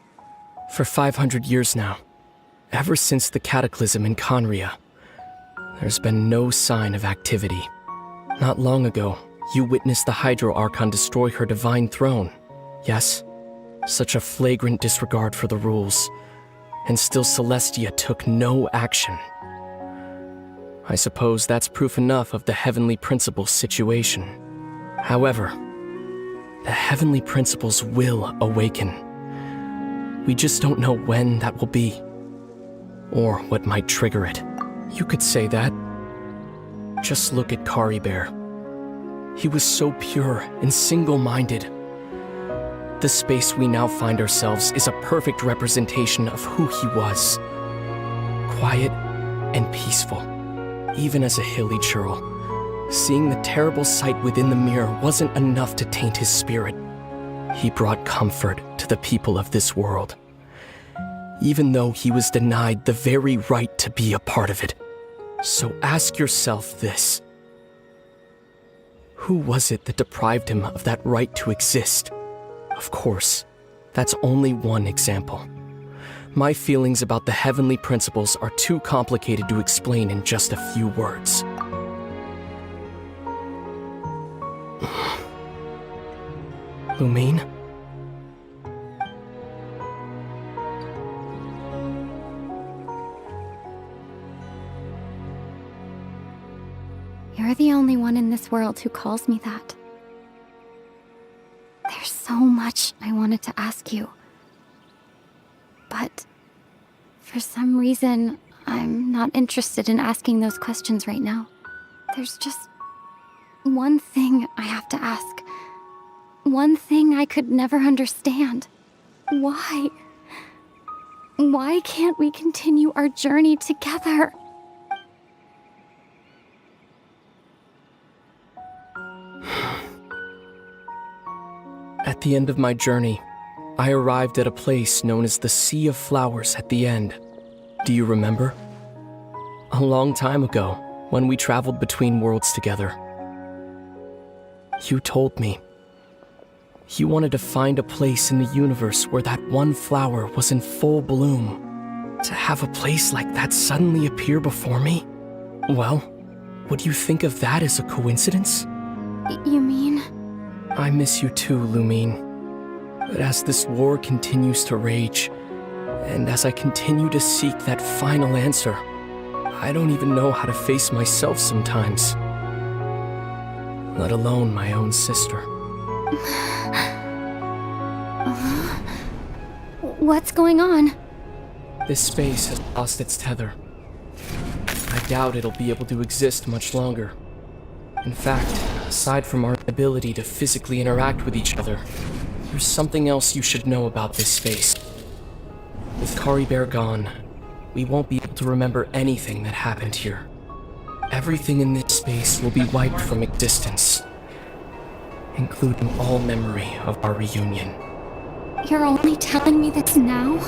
for 500 years now, ever since the cataclysm in Khaenri'ah, there's been no sign of activity. Not long ago, You witnessed the Hydro Archon destroy her divine throne, yes? Such a flagrant disregard for the rules. And still Celestia took no action. I suppose that's proof enough of the Heavenly Principles situation. However, the Heavenly Principles will awaken. We just don't know when that will be, or what might trigger it. You could say that. Just look at Caribert. He was so pure and single-minded. The space we now find ourselves is a perfect representation of who he was. Quiet and peaceful, even as a hilly churl. Seeing the terrible sight within the mirror wasn't enough to taint his spirit. He brought comfort to the people of this world, even though he was denied the very right to be a part of it. So ask yourself this. Who was it that deprived him of that right to exist? Of course, that's only one example. My feelings about the Heavenly Principles are too complicated to explain in just a few words. Lumine? You're the only one in this world who calls me that. There's so much I wanted to ask you. But for some reason, I'm not interested in asking those questions right now. There's just one thing I have to ask. One thing I could never understand. Why? Why can't we continue our journey together? At the end of my journey, I arrived at a place known as the Sea of Flowers at the end. Do you remember? A long time ago, when we traveled between worlds together. You told me you wanted to find a place in the universe where that one flower was in full bloom. To have a place like that suddenly appear before me? Well, would you think of that as a coincidence? You mean? I miss you too, Lumine. But as this war continues to rage, and as I continue to seek that final answer, I don't even know how to face myself sometimes. Let alone my own sister. What's going on? This space has lost its tether. I doubt it'll be able to exist much longer. In fact, aside from our ability to physically interact with each other, there's something else you should know about this space. With Caribert gone, we won't be able to remember anything that happened here. Everything in this space will be wiped from existence, including all memory of our reunion. You're only telling me this now?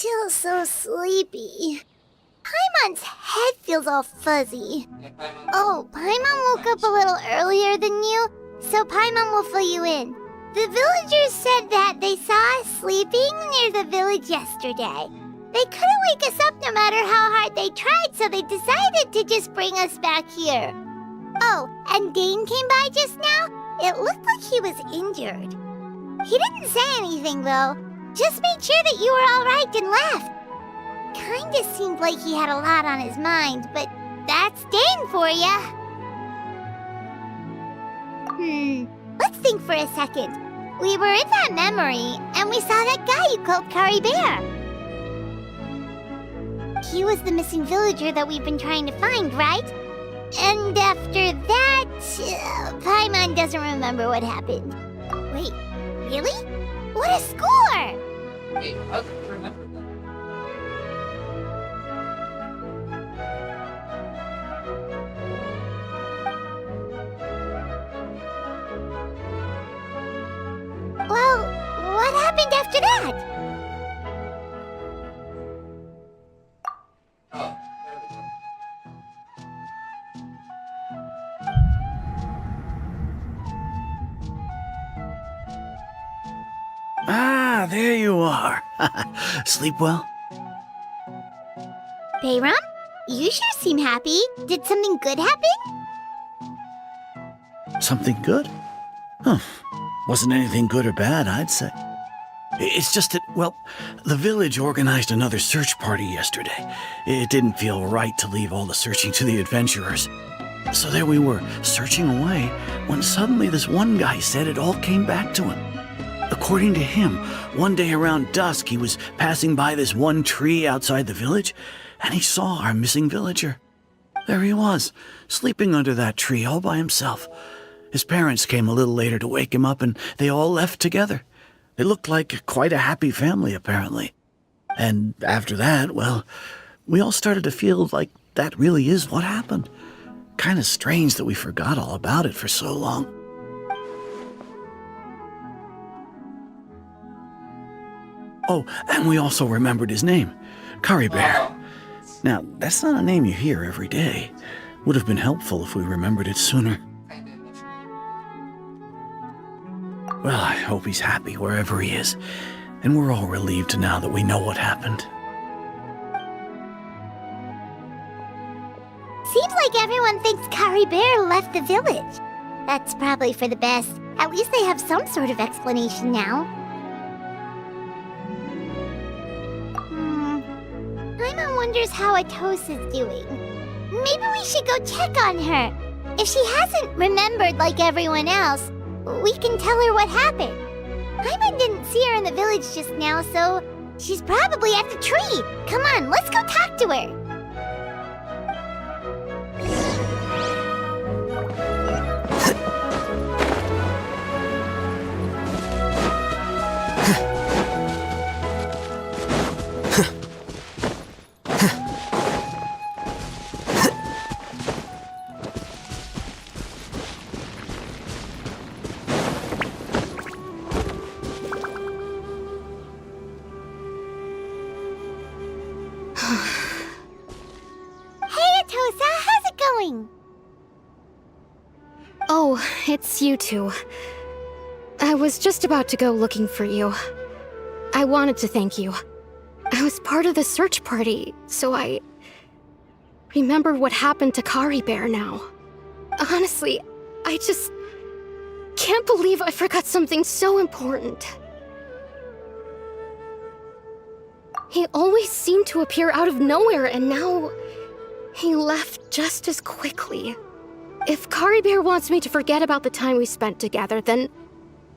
Still so sleepy. Paimon's head feels all fuzzy. Oh, Paimon woke up a little earlier than you, so Paimon will fill you in. The villagers said that they saw us sleeping near the village yesterday. They couldn't wake us up no matter how hard they tried, so they decided to just bring us back here. Oh, and Dane came by just now. It looked like he was injured. He didn't say anything, though. Just made sure that you were all right and left. Kinda seemed like he had a lot on his mind, but that's Dane for ya. Let's think for a second. We were in that memory, and we saw that guy you called Caribert. He was the missing villager that we've been trying to find, right? And after that, Paimon doesn't remember what happened. Wait, really? What a score! Wait, how did you remember that? at that! Oh, there we go. Ah, there you are. Sleep well? Bayram? You sure seem happy. Did something good happen? Something good? Huh. Wasn't anything good or bad, I'd say. It's just that, well, the village organized another search party yesterday. It didn't feel right to leave all the searching to the adventurers. So there we were, searching away, when suddenly this one guy said it all came back to him. According to him, one day around dusk, he was passing by this one tree outside the village, and he saw our missing villager. There he was, sleeping under that tree all by himself. His parents came a little later to wake him up, and they all left together. They looked like quite a happy family, apparently. And after that, well, we all started to feel like that really is what happened. Kind of strange that we forgot all about it for so long. Oh, and we also remembered his name, Caribert. Now, that's not a name you hear every day. Would have been helpful if we remembered it sooner. Well, I hope he's happy wherever he is, and we're all relieved now that we know what happened. Seems like everyone thinks Caribert left the village. That's probably for the best. At least they have some sort of explanation now. Paimon wonders how Atosa's doing. Maybe we should go check on her. If she hasn't remembered like everyone else, we can tell her what happened. Paimon didn't see her in the village just now, so she's probably at the tree. Come on, let's go talk to her. Oh, it's you two. I was just about to go looking for you. I wanted to thank you. I was part of the search party, so I remember what happened to Caribert now. Honestly, I just can't believe I forgot something so important. He always seemed to appear out of nowhere, and now he left just as quickly. If Caribert wants me to forget about the time we spent together, then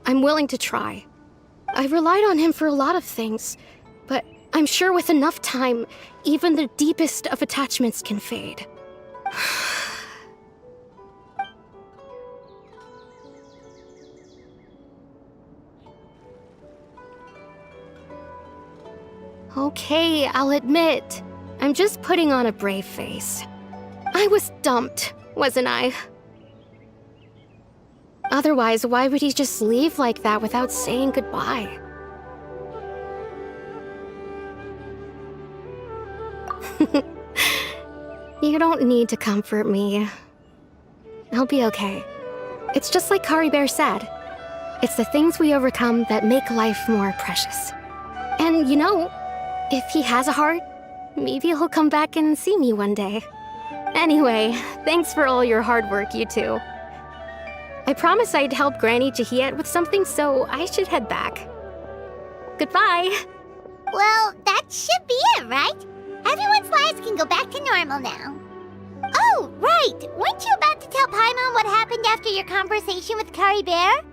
I'm willing to try. I relied on him for a lot of things, but I'm sure with enough time, even the deepest of attachments can fade. Okay, I'll admit, I'm just putting on a brave face. I was dumped, wasn't I? Otherwise, why would he just leave like that without saying goodbye? You don't need to comfort me. I'll be okay. It's just like Caribert said. It's the things we overcome that make life more precious. And you know, if he has a heart, maybe he'll come back and see me one day. Anyway, thanks for all your hard work, you two. I promised I'd help Granny Jahiet with something, so I should head back. Goodbye! Well, that should be it, right? Everyone's lives can go back to normal now. Oh, right! Weren't you about to tell Paimon what happened after your conversation with Caribert?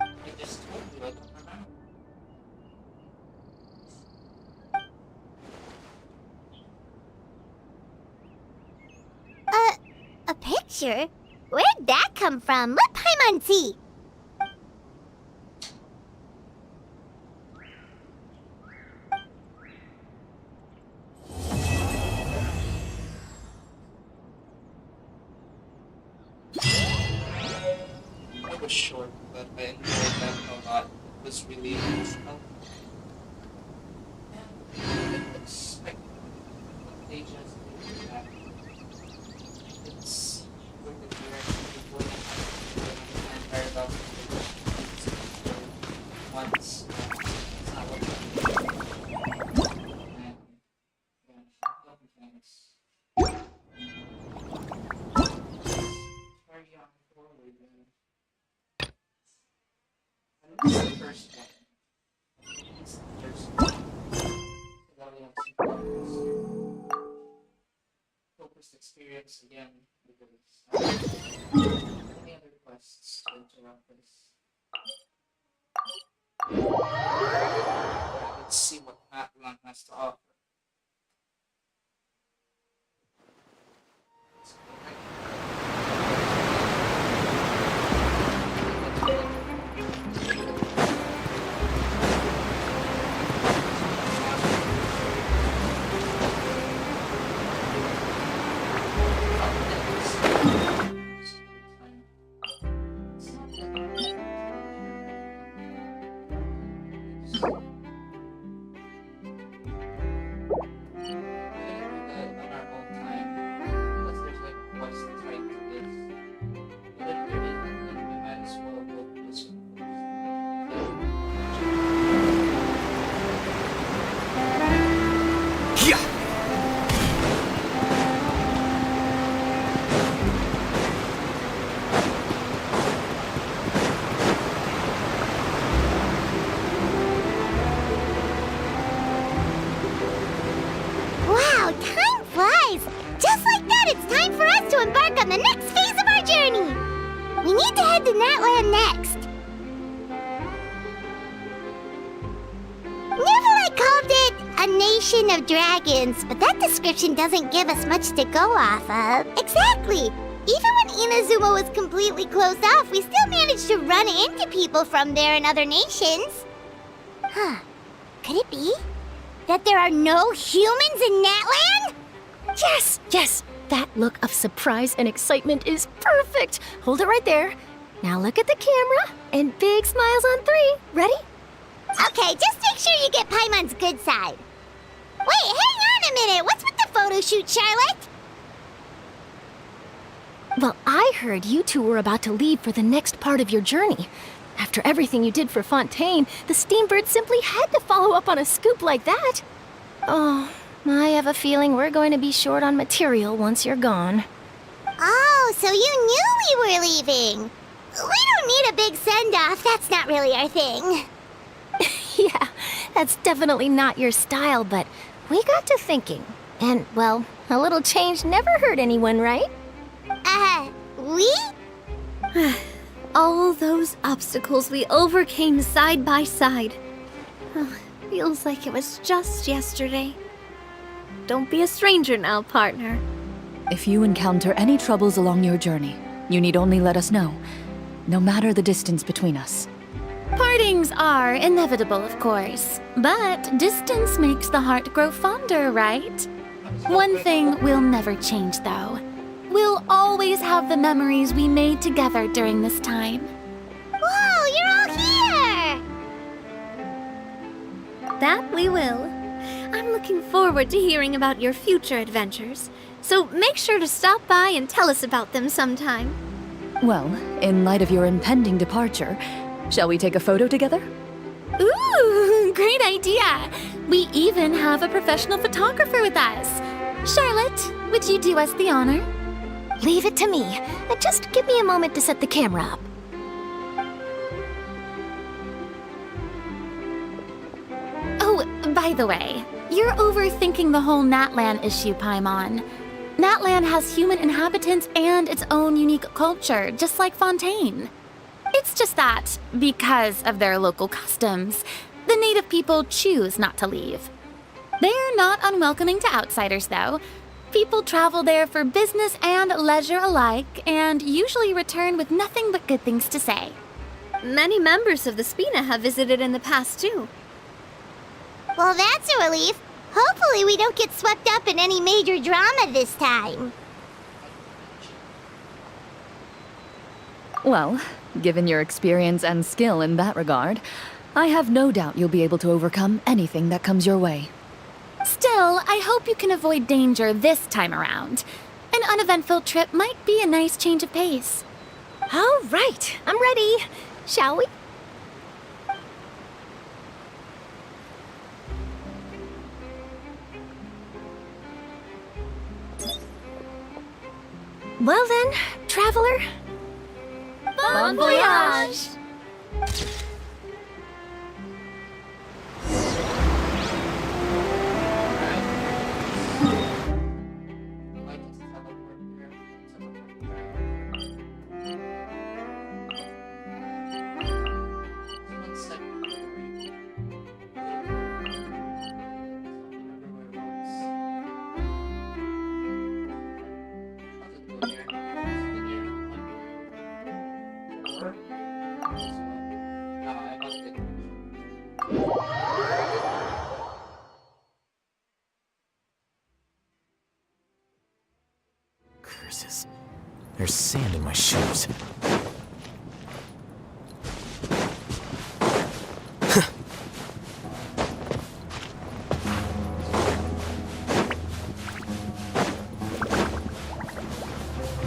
I just told you, I don't remember. A picture? Where'd that come from? Let Paimon see! It was short, but I enjoyed that a lot. It was really emotional. first one. It's the first one. So now we have some focused experience again because any other quests to interrupt this. Let's see what Matlan has to offer. Wow, time flies! Just like that, it's time for us to embark on the next phase of our journey! We need to head to Natland next. Neverlight called it a nation of dragons, but that description doesn't give us much to go off of. Exactly! Even when Inazuma was completely closed off, we still managed to run into people from there and other nations. Huh. Could it be that there are no humans in Natland? Yes, yes! That look of surprise and excitement is perfect! Hold it right there. Now look at the camera, and big smiles on 3. Ready? Okay, just make sure you get Paimon's good side. Wait, hang on a minute! What's with the photo shoot, Charlotte? Well, I heard you two were about to leave for the next part of your journey. After everything you did for Fontaine, the Steambird simply had to follow up on a scoop like that. Oh, I have a feeling we're going to be short on material once you're gone. Oh, so you knew we were leaving. We don't need a big send-off. That's not really our thing. Yeah, that's definitely not your style, but we got to thinking. And, well, a little change never hurt anyone, right? We? All those obstacles we overcame side by side. Oh, feels like it was just yesterday. Don't be a stranger now, partner. If you encounter any troubles along your journey, you need only let us know, no matter the distance between us. Partings are inevitable, of course, but distance makes the heart grow fonder, right? One thing will never change, though. We'll always have the memories we made together during this time. Whoa, you're all here! That we will. I'm looking forward to hearing about your future adventures, so make sure to stop by and tell us about them sometime. Well, in light of your impending departure, shall we take a photo together? Ooh, great idea! We even have a professional photographer with us. Charlotte, would you do us the honor? Leave it to me. Just give me a moment to set the camera up. Oh, by the way, you're overthinking the whole Natlan issue, Paimon. Natlan has human inhabitants and its own unique culture, just like Fontaine. It's just that, because of their local customs, the native people choose not to leave. They're not unwelcoming to outsiders, though. People travel there for business and leisure alike, and usually return with nothing but good things to say. Many members of the Spina have visited in the past, too. Well, that's a relief. Hopefully we don't get swept up in any major drama this time. Well, given your experience and skill in that regard, I have no doubt you'll be able to overcome anything that comes your way. Still, I hope you can avoid danger this time around. An uneventful trip might be a nice change of pace. All right, I'm ready. Shall we? Well then, traveler. Bon voyage! Jesus. There's sand in my shoes.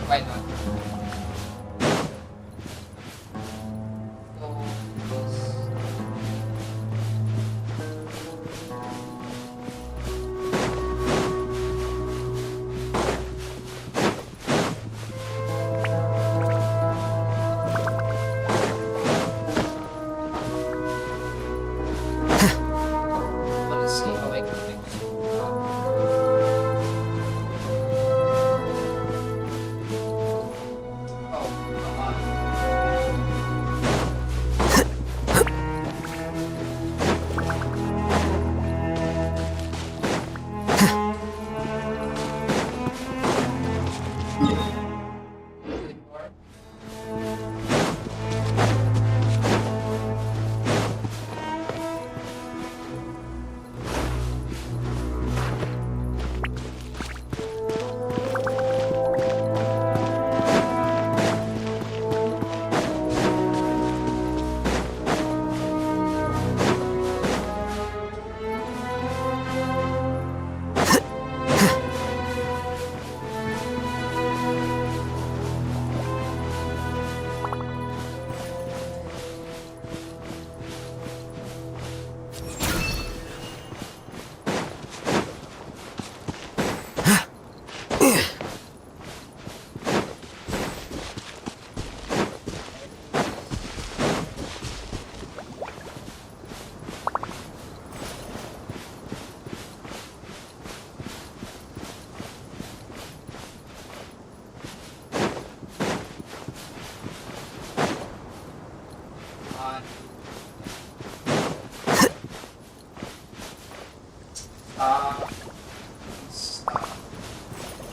Why not? Let's see how I can fix it. Oh, come on.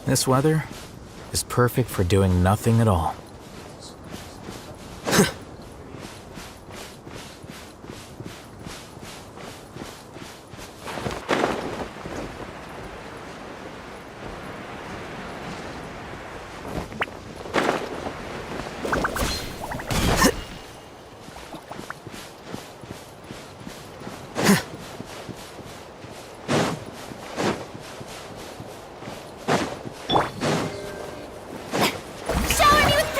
This weather is perfect for doing nothing at all. Shower me with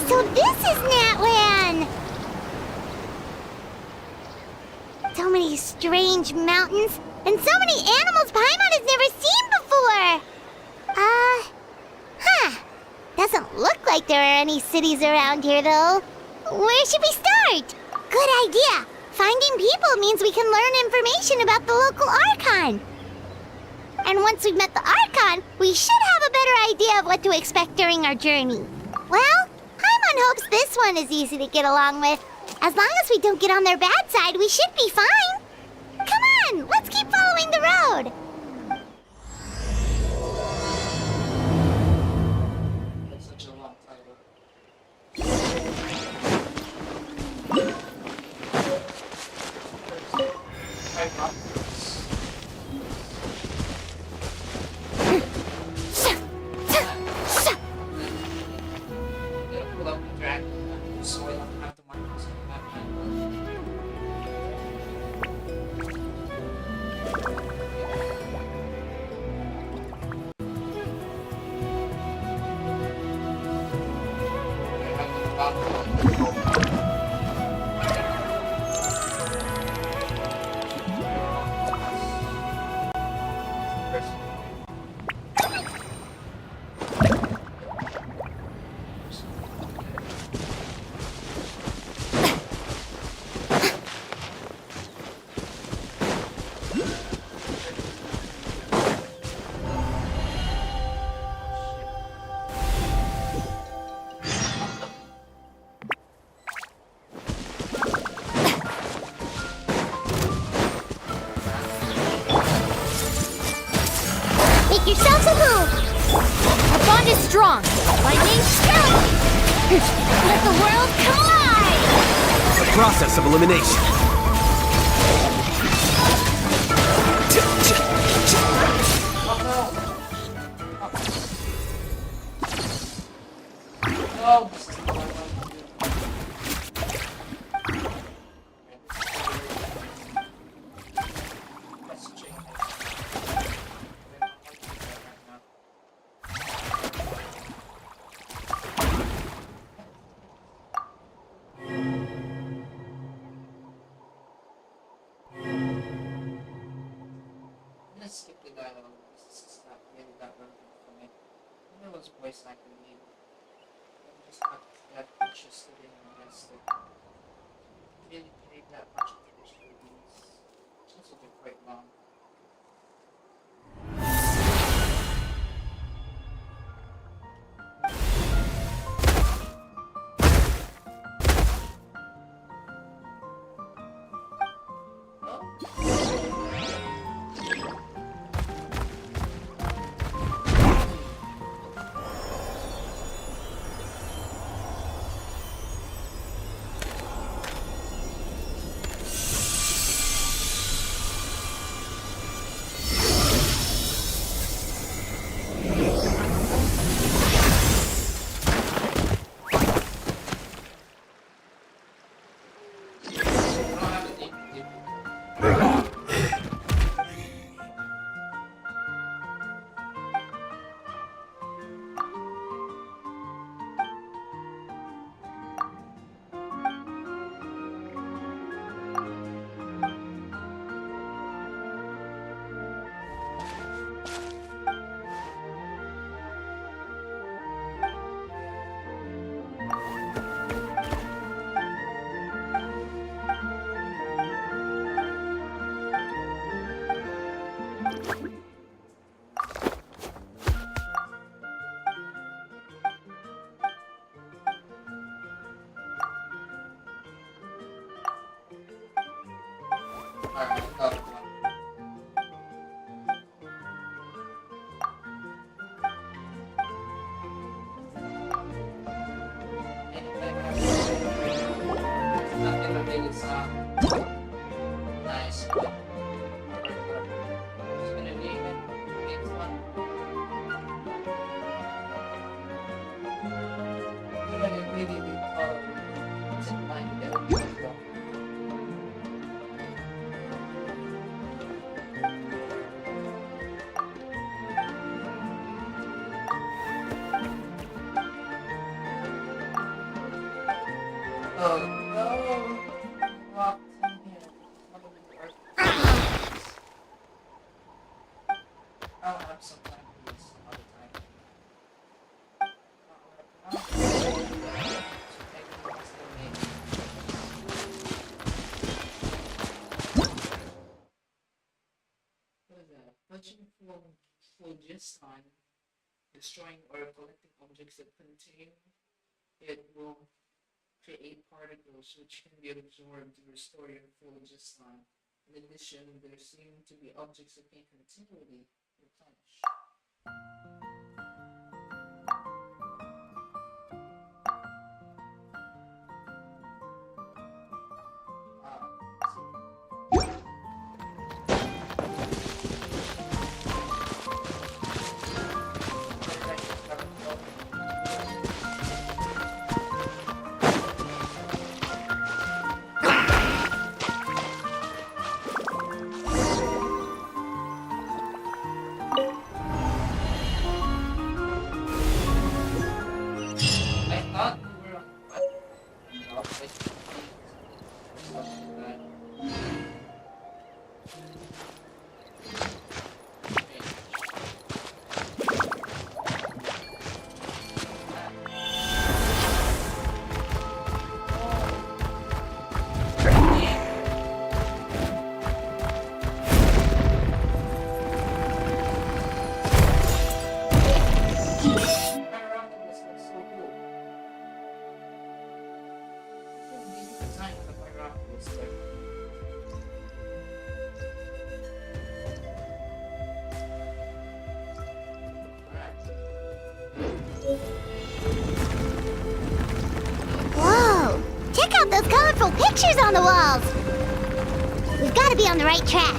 So this is Natlan! So many strange mountains, and so many animals Paimon has never seen before! Doesn't look like there are any cities around here, though. Where should we start? Good idea! Finding people means we can learn information about the local Archon. And once we've met the Archon, we should have a better idea of what to expect during our journey. Well, Paimon hopes this one is easy to get along with. As long as we don't get on their bad side, we should be fine. Come on, let's keep following the road. That's such a long title. Pull up the drag so I don't have to mark this on the map. Make yourselves a move. Our bond is strong. My name's Skelly. Let the world collide. The process of elimination. Oh, this is what I want to do. Let's skip the dialogue. This is not really that relevant for me. There was voice acting needed. I'm just not that interested in this. Really paid that much attention to these. This will be quite long. Oh no! Locked in here. I'll have some time for this other time. What is that? Touching phlogiston, destroying or collecting objects that contain it will create particles which can be absorbed to restore your phlogiston. In addition, there seem to be objects that can continually replenish. Whoa! Check out those colorful pictures on the walls! We've got to be on the right track.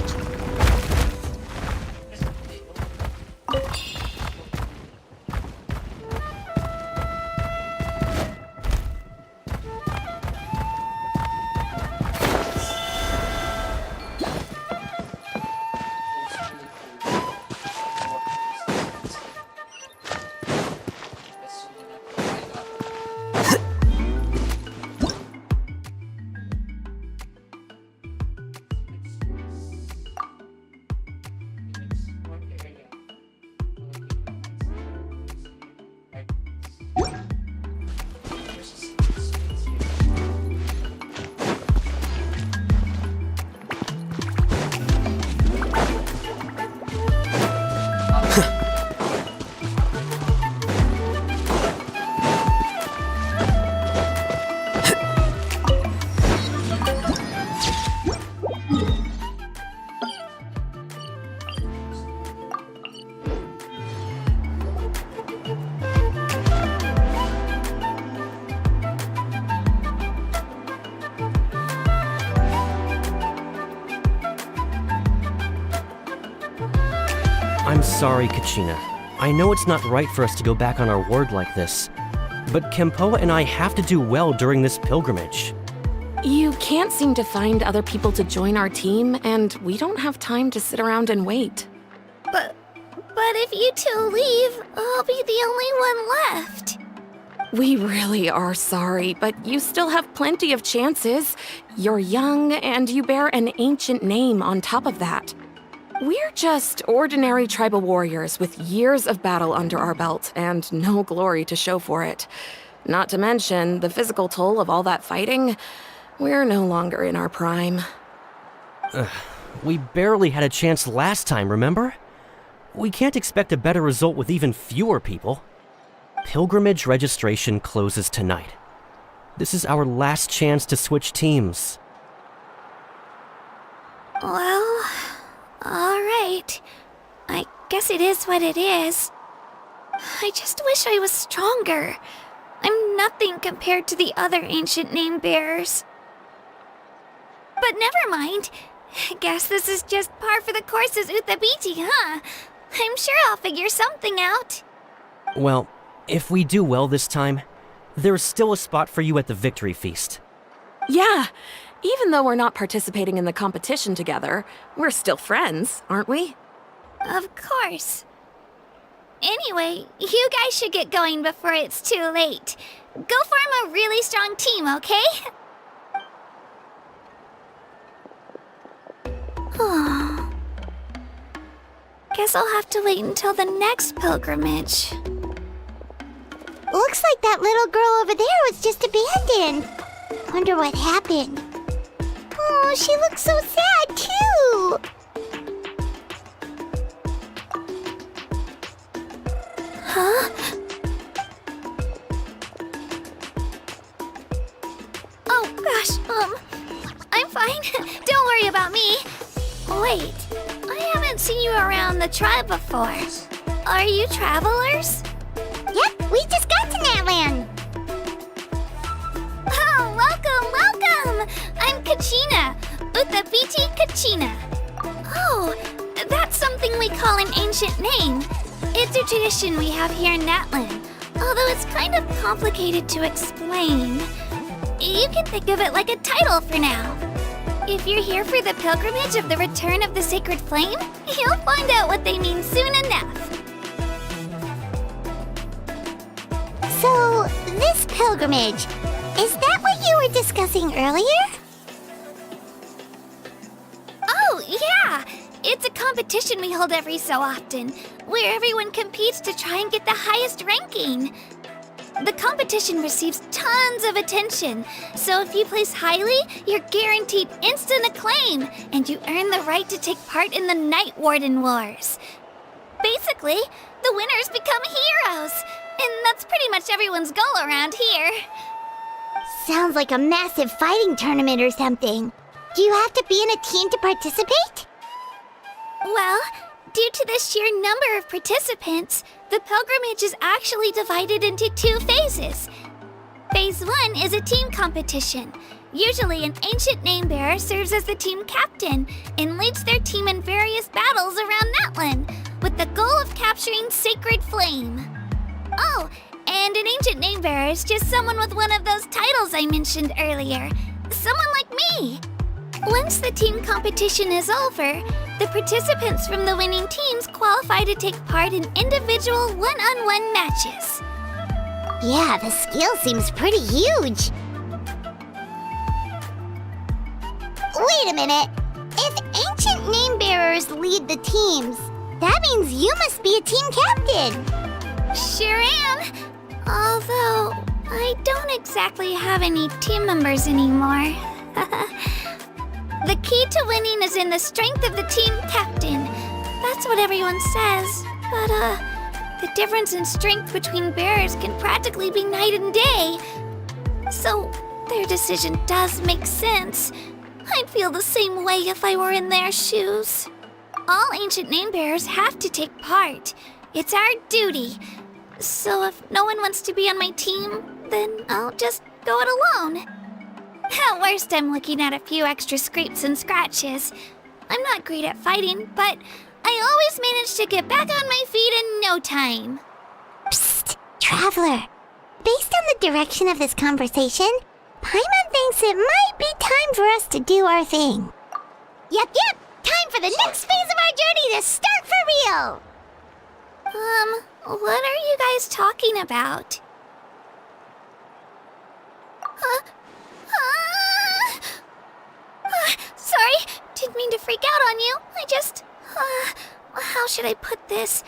I'm sorry, Kachina. I know it's not right for us to go back on our word like this, but Kempoa and I have to do well during this pilgrimage. You can't seem to find other people to join our team, and we don't have time to sit around and wait. But if you two leave, I'll be the only one left. We really are sorry, but you still have plenty of chances. You're young, and you bear an ancient name on top of that. We're just ordinary tribal warriors with years of battle under our belt and no glory to show for it. Not to mention the physical toll of all that fighting. We're no longer in our prime. We barely had a chance last time, remember? We can't expect a better result with even fewer people. Pilgrimage registration closes tonight. This is our last chance to switch teams. Well, alright. I guess it is what it is. I just wish I was stronger. I'm nothing compared to the other ancient name bearers. But never mind. Guess this is just par for the course as Uthabiti, huh? I'm sure I'll figure something out. Well, if we do well this time, there's still a spot for you at the victory feast. Yeah, even though we're not participating in the competition together, we're still friends, aren't we? Of course. Anyway, you guys should get going before it's too late. Go form a really strong team, okay? Guess I'll have to wait until the next pilgrimage. Looks like that little girl over there was just abandoned. Wonder what happened. Oh, she looks so sad, too. Huh? Oh, gosh, I'm fine. Don't worry about me. Wait, I haven't seen you around the tribe before. Are you travelers? Yep, we just got to Natlan. Oh, welcome! I'm Kachina, Uthapiti Kachina. Oh, that's something we call an ancient name. It's a tradition we have here in Natlan, although it's kind of complicated to explain. You can think of it like a title for now. If you're here for the pilgrimage of the return of the sacred flame, you'll find out what they mean soon enough. So, this pilgrimage, is that what you were discussing earlier? Oh, yeah! It's a competition we hold every so often, where everyone competes to try and get the highest ranking. The competition receives tons of attention, so if you place highly, you're guaranteed instant acclaim, and you earn the right to take part in the Night Warden Wars. Basically, the winners become heroes, and that's pretty much everyone's goal around here. Sounds like a massive fighting tournament or something. Do you have to be in a team to participate? Well, due to the sheer number of participants, the pilgrimage is actually divided into 2 phases. Phase 1 is a team competition. Usually, an ancient name-bearer serves as the team captain and leads their team in various battles around Natlan, with the goal of capturing Sacred Flame. Oh, and an ancient name-bearer is just someone with one of those titles I mentioned earlier. Someone like me. Once the team competition is over, the participants from the winning teams qualify to take part in individual one-on-one matches. Yeah, the skill seems pretty huge. Wait a minute. If ancient name-bearers lead the teams, that means you must be a team captain. Sure am. Although, I don't exactly have any team members anymore. The key to winning is in the strength of the team captain. That's what everyone says. But, the difference in strength between bearers can practically be night and day. So, their decision does make sense. I'd feel the same way if I were in their shoes. All ancient name bearers have to take part. It's our duty. So if no one wants to be on my team, then I'll just go it alone. At worst, I'm looking at a few extra scrapes and scratches. I'm not great at fighting, but I always manage to get back on my feet in no time. Psst, Traveler. Based on the direction of this conversation, Paimon thinks it might be time for us to do our thing. Yep, time for the next phase of our journey to start for real! What are you guys talking about? Sorry, didn't mean to freak out on you. I just, how should I put this?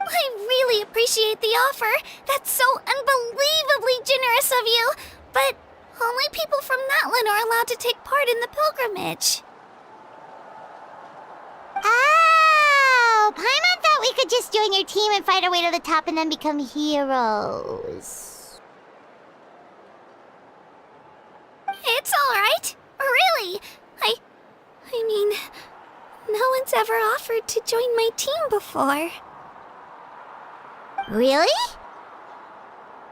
I really appreciate the offer. That's so unbelievably generous of you. But only people from Natlan are allowed to take part in the pilgrimage. Oh, Paimon thought we could just join your team and fight our way to the top and then become heroes. It's alright. Really. I mean, no one's ever offered to join my team before. Really?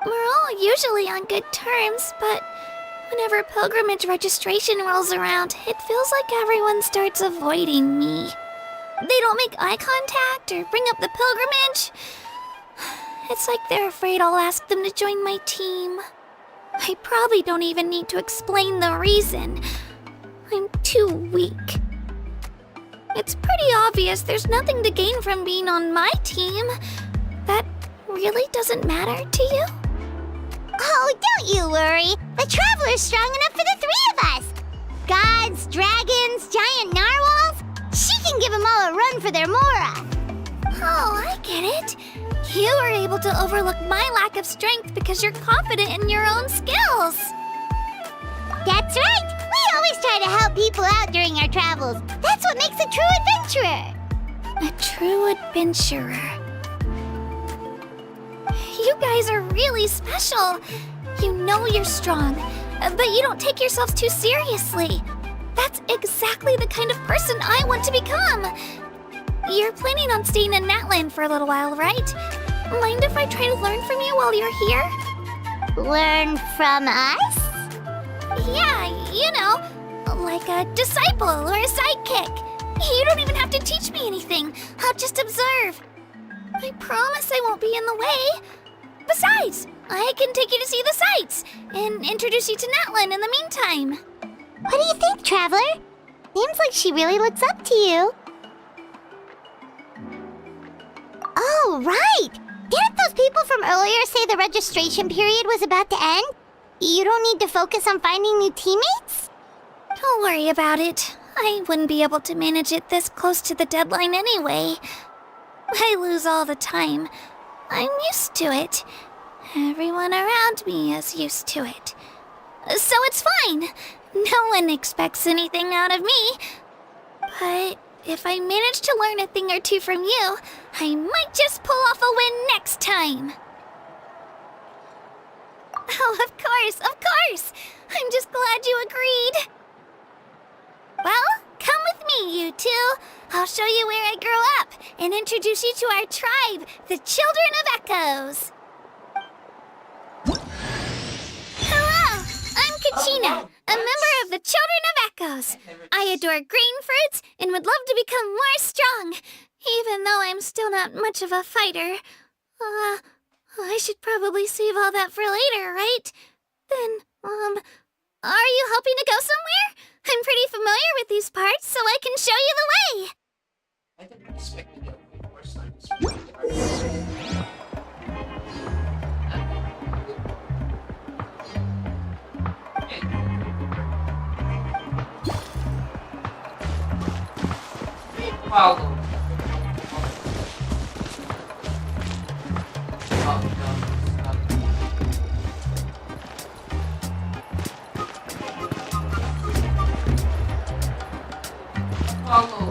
We're all usually on good terms, but whenever pilgrimage registration rolls around, it feels like everyone starts avoiding me. They don't make eye contact or bring up the pilgrimage. It's like they're afraid I'll ask them to join my team. I probably don't even need to explain the reason. I'm too weak. It's pretty obvious there's nothing to gain from being on my team. That really doesn't matter to you? Oh, don't you worry. The Traveler's strong enough for the three of us. Gods, dragons, giant narwhals. She can give them all a run for their Mora. Oh, I get it. You were able to overlook my lack of strength because you're confident in your own skills. That's right. We always try to help people out during our travels. That's what makes a true adventurer. A true adventurer. You guys are really special. You know you're strong, but you don't take yourselves too seriously. That's exactly the kind of person I want to become. You're planning on staying in Natlan for a little while, right? Mind if I try to learn from you while you're here? Learn from us? Yeah, you know, like a disciple or a sidekick. You don't even have to teach me anything. I'll just observe. I promise I won't be in the way. Besides, I can take you to see the sights and introduce you to Natlan in the meantime. What do you think, Traveler? Seems like she really looks up to you. Oh, right! Didn't those people from earlier say the registration period was about to end? You don't need to focus on finding new teammates? Don't worry about it. I wouldn't be able to manage it this close to the deadline anyway. I lose all the time. I'm used to it. Everyone around me is used to it. So it's fine. No one expects anything out of me. But if I manage to learn a thing or two from you, I might just pull off a win next time. Oh, of course. I'm just glad you agreed. Well, come with me, you two. I'll show you where I grew up and introduce you to our tribe, the Children of Echoes. Hello, I'm Kachina, a member of the Children of Echoes. I adore green fruits and would love to become more strong, even though I'm still not much of a fighter. I should probably save all that for later, right? Then, are you hoping to go somewhere? I'm pretty familiar with these parts, so I can show you the way. I didn't expect to get a horse like this. Follow.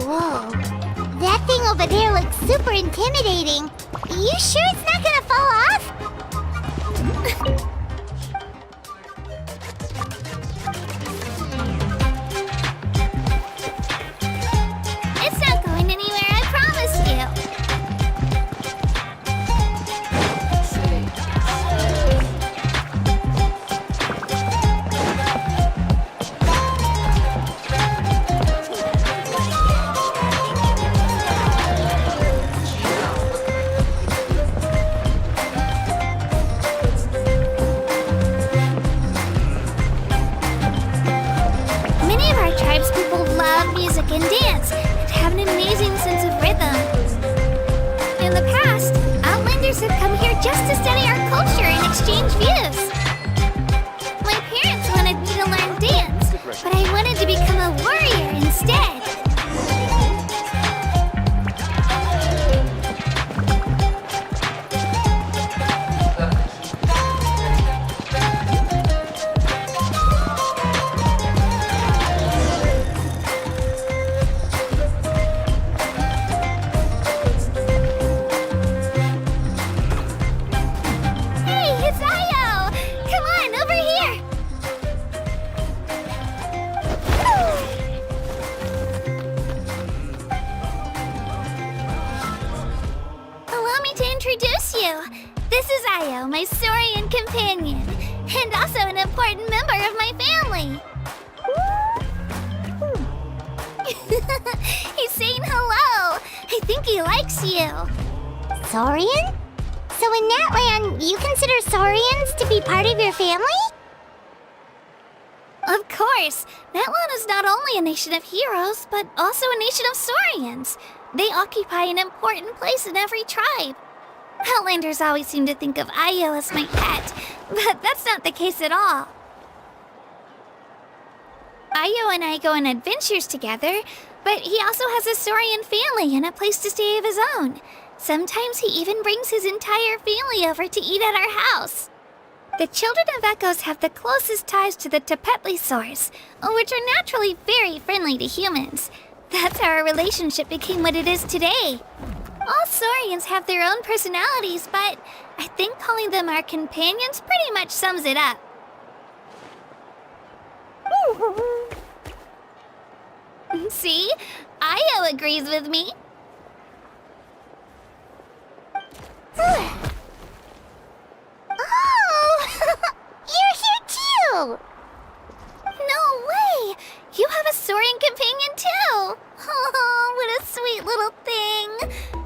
Whoa. That thing over there looks super intimidating. You sure it's not gonna fall off? It's not going anywhere, I promise you. Many of our tribespeople love music and dance and have an amazing sense of rhythm. In the past, Outlanders have come here just to study our culture and exchange views. My parents wanted me to learn dance, but I wanted to become a warrior instead. Hey, it's Ayo! Come on, over here! Allow me to introduce you. This is Ayo, my Saurian companion, and also an important member of my family. He's saying hello. I think he likes you. Saurian? So in Natlan, you consider Saurians to be part of your family? Of course. Natlan is not only a nation of heroes, but also a nation of Saurians. They occupy an important place in every tribe. Outlanders always seem to think of Io as my pet, but that's not the case at all. Io and I go on adventures together, but he also has a Saurian family and a place to stay of his own. Sometimes he even brings his entire family over to eat at our house. The children of Echoes have the closest ties to the Tepetlisaurs, which are naturally very friendly to humans. That's how our relationship became what it is today. All Saurians have their own personalities, but I think calling them our companions pretty much sums it up. See? Io agrees with me. Oh! You're here too! No way! You have a Saurian companion too! Oh, what a sweet little thing!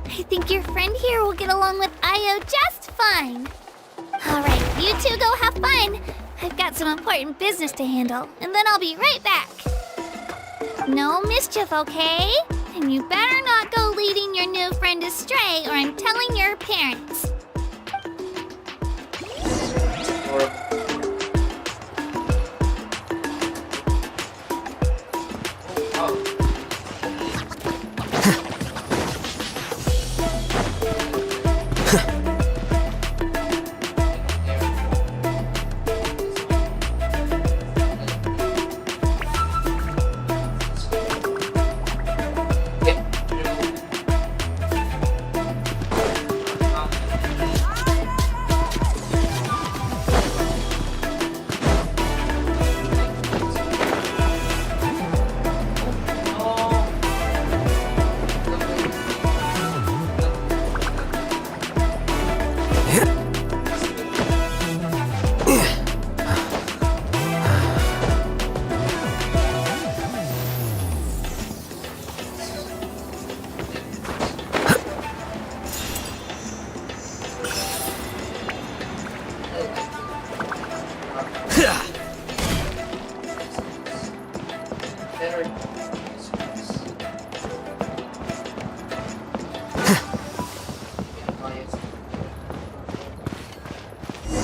I think your friend here will get along with Io just fine. Alright, you two go have fun. I've got some important business to handle, and then I'll be right back. No mischief, okay? And you better not go leading your new friend astray, or I'm telling your parents.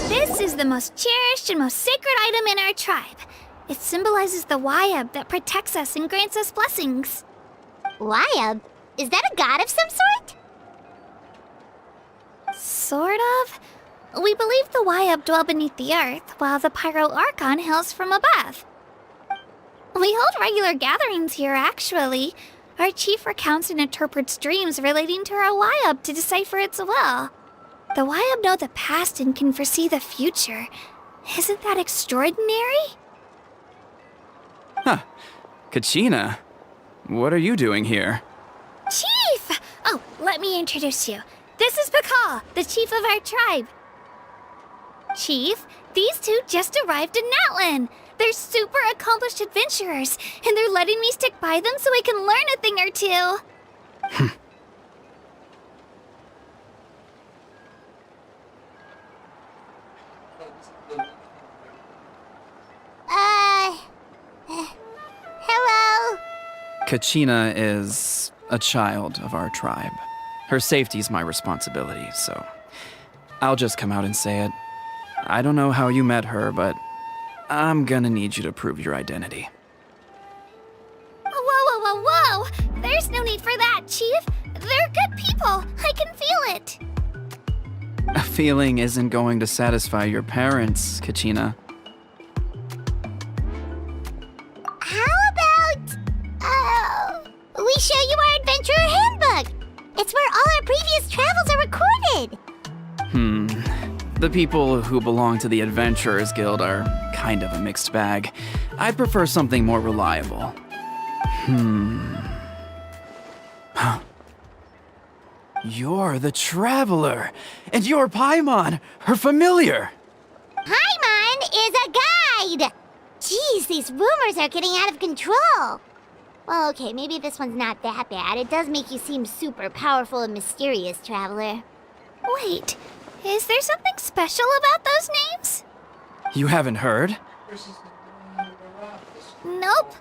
This is the most cherished and most sacred item in our tribe. It symbolizes the Wayab that protects us and grants us blessings. Wayab? Is that a god of some sort? Sort of. We believe the Wayab dwell beneath the earth, while the Pyro Archon hails from above. We hold regular gatherings here, actually. Our chief recounts and interprets dreams relating to our Wayab to decipher its will. The Wayab know the past and can foresee the future. Isn't that extraordinary? Huh. Kachina, what are you doing here? Chief! Oh, let me introduce you. This is Pakal, the chief of our tribe. Chief, these two just arrived in Natlan. They're super accomplished adventurers, and they're letting me stick by them so I can learn a thing or two. Hello? Kachina is a child of our tribe. Her safety's my responsibility, so I'll just come out and say it. I don't know how you met her, but I'm gonna need you to prove your identity. Whoa! There's no need for that, Chief. They're good people. I can feel it. A feeling isn't going to satisfy your parents, Kachina. How about, we show you our adventurer handbook? It's where all our previous travels are recorded. The people who belong to the Adventurers Guild are kind of a mixed bag. I'd prefer something more reliable. You're the Traveler, and you're Paimon, her familiar. Paimon is a guide! Jeez, these rumors are getting out of control. Well, okay, maybe this one's not that bad. It does make you seem super powerful and mysterious, Traveler. Wait, is there something special about those names? You haven't heard? Nope.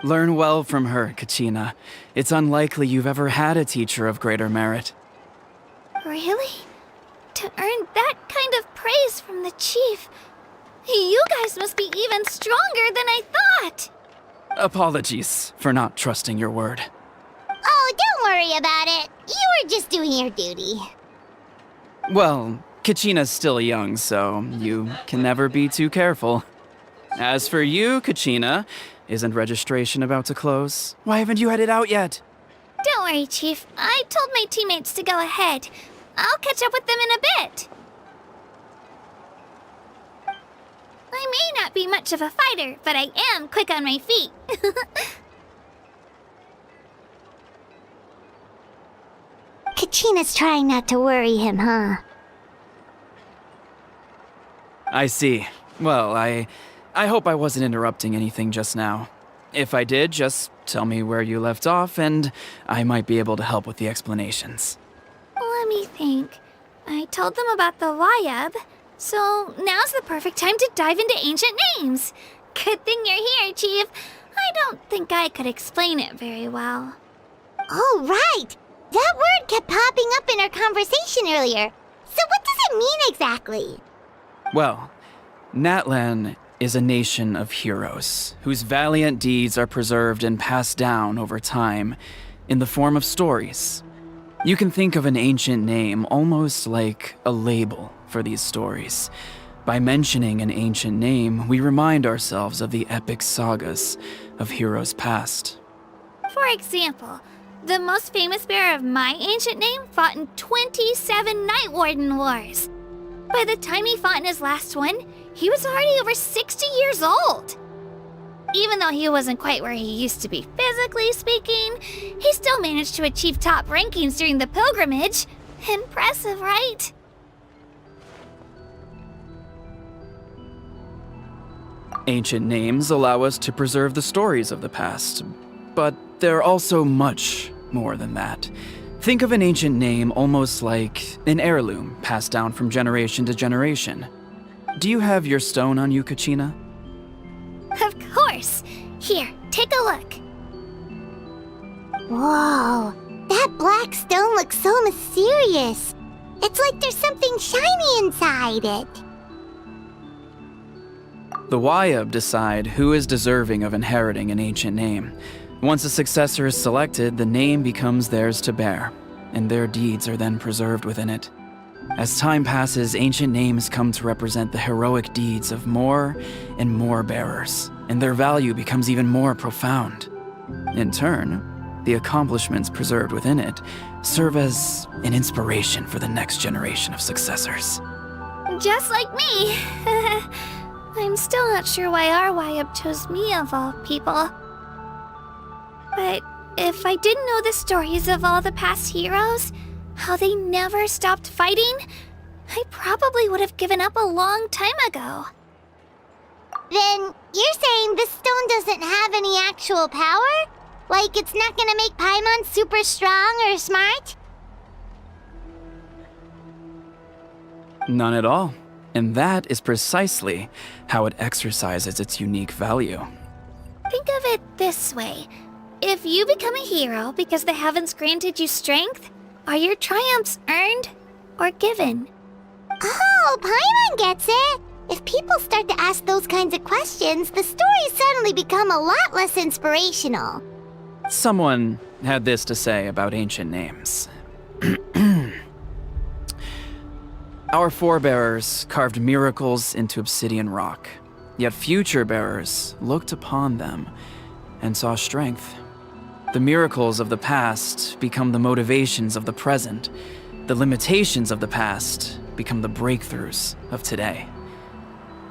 Learn well from her, Kachina. It's unlikely you've ever had a teacher of greater merit. Really? To earn that kind of praise from the chief, you guys must be even stronger than I thought. Apologies for not trusting your word. Oh, don't worry about it. You were just doing your duty. Well, Kachina's still young, so you can never be too careful. As for you, Kachina, isn't registration about to close? Why haven't you headed out yet? Don't worry, Chief. I told my teammates to go ahead. I'll catch up with them in a bit. I may not be much of a fighter, but I am quick on my feet. Kachina's trying not to worry him, huh? I see. Well, I hope I wasn't interrupting anything just now. If I did, just tell me where you left off, and I might be able to help with the explanations. Let me think. I told them about the Wayab, so now's the perfect time to dive into ancient names. Good thing you're here, Chief. I don't think I could explain it very well. Oh, right! That word kept popping up in our conversation earlier. So what does it mean exactly? Well, Natlan is a nation of heroes whose valiant deeds are preserved and passed down over time in the form of stories. You can think of an ancient name almost like a label for these stories. By mentioning an ancient name, we remind ourselves of the epic sagas of heroes past. For example, the most famous bearer of my ancient name fought in 27 Night Warden Wars. By the time he fought in his last one, he was already over 60 years old. Even though he wasn't quite where he used to be physically speaking, he still managed to achieve top rankings during the pilgrimage. Impressive, right? Ancient names allow us to preserve the stories of the past, but they're also much more than that. Think of an ancient name almost like an heirloom passed down from generation to generation. Do you have your stone on you, Kachina? Of course. Here, take a look. Whoa, that black stone looks so mysterious. It's like there's something shiny inside it. The Wayab decide who is deserving of inheriting an ancient name. Once a successor is selected, the name becomes theirs to bear, and their deeds are then preserved within it. As time passes, ancient names come to represent the heroic deeds of more and more bearers, and their value becomes even more profound. In turn, the accomplishments preserved within it serve as an inspiration for the next generation of successors. Just like me. I'm still not sure why our Wayab chose me of all people. But if I didn't know the stories of all the past heroes, how they never stopped fighting, I probably would have given up a long time ago. Then you're saying this stone doesn't have any actual power? Like it's not gonna make Paimon super strong or smart? None at all. And that is precisely how it exercises its unique value. Think of it this way. If you become a hero because the heavens granted you strength, are your triumphs earned or given? Oh, Paimon gets it! If people start to ask those kinds of questions, the stories suddenly become a lot less inspirational. Someone had this to say about ancient names. Our forebears carved miracles into obsidian rock, yet future bearers looked upon them and saw strength. The miracles of the past become the motivations of the present. The limitations of the past become the breakthroughs of today.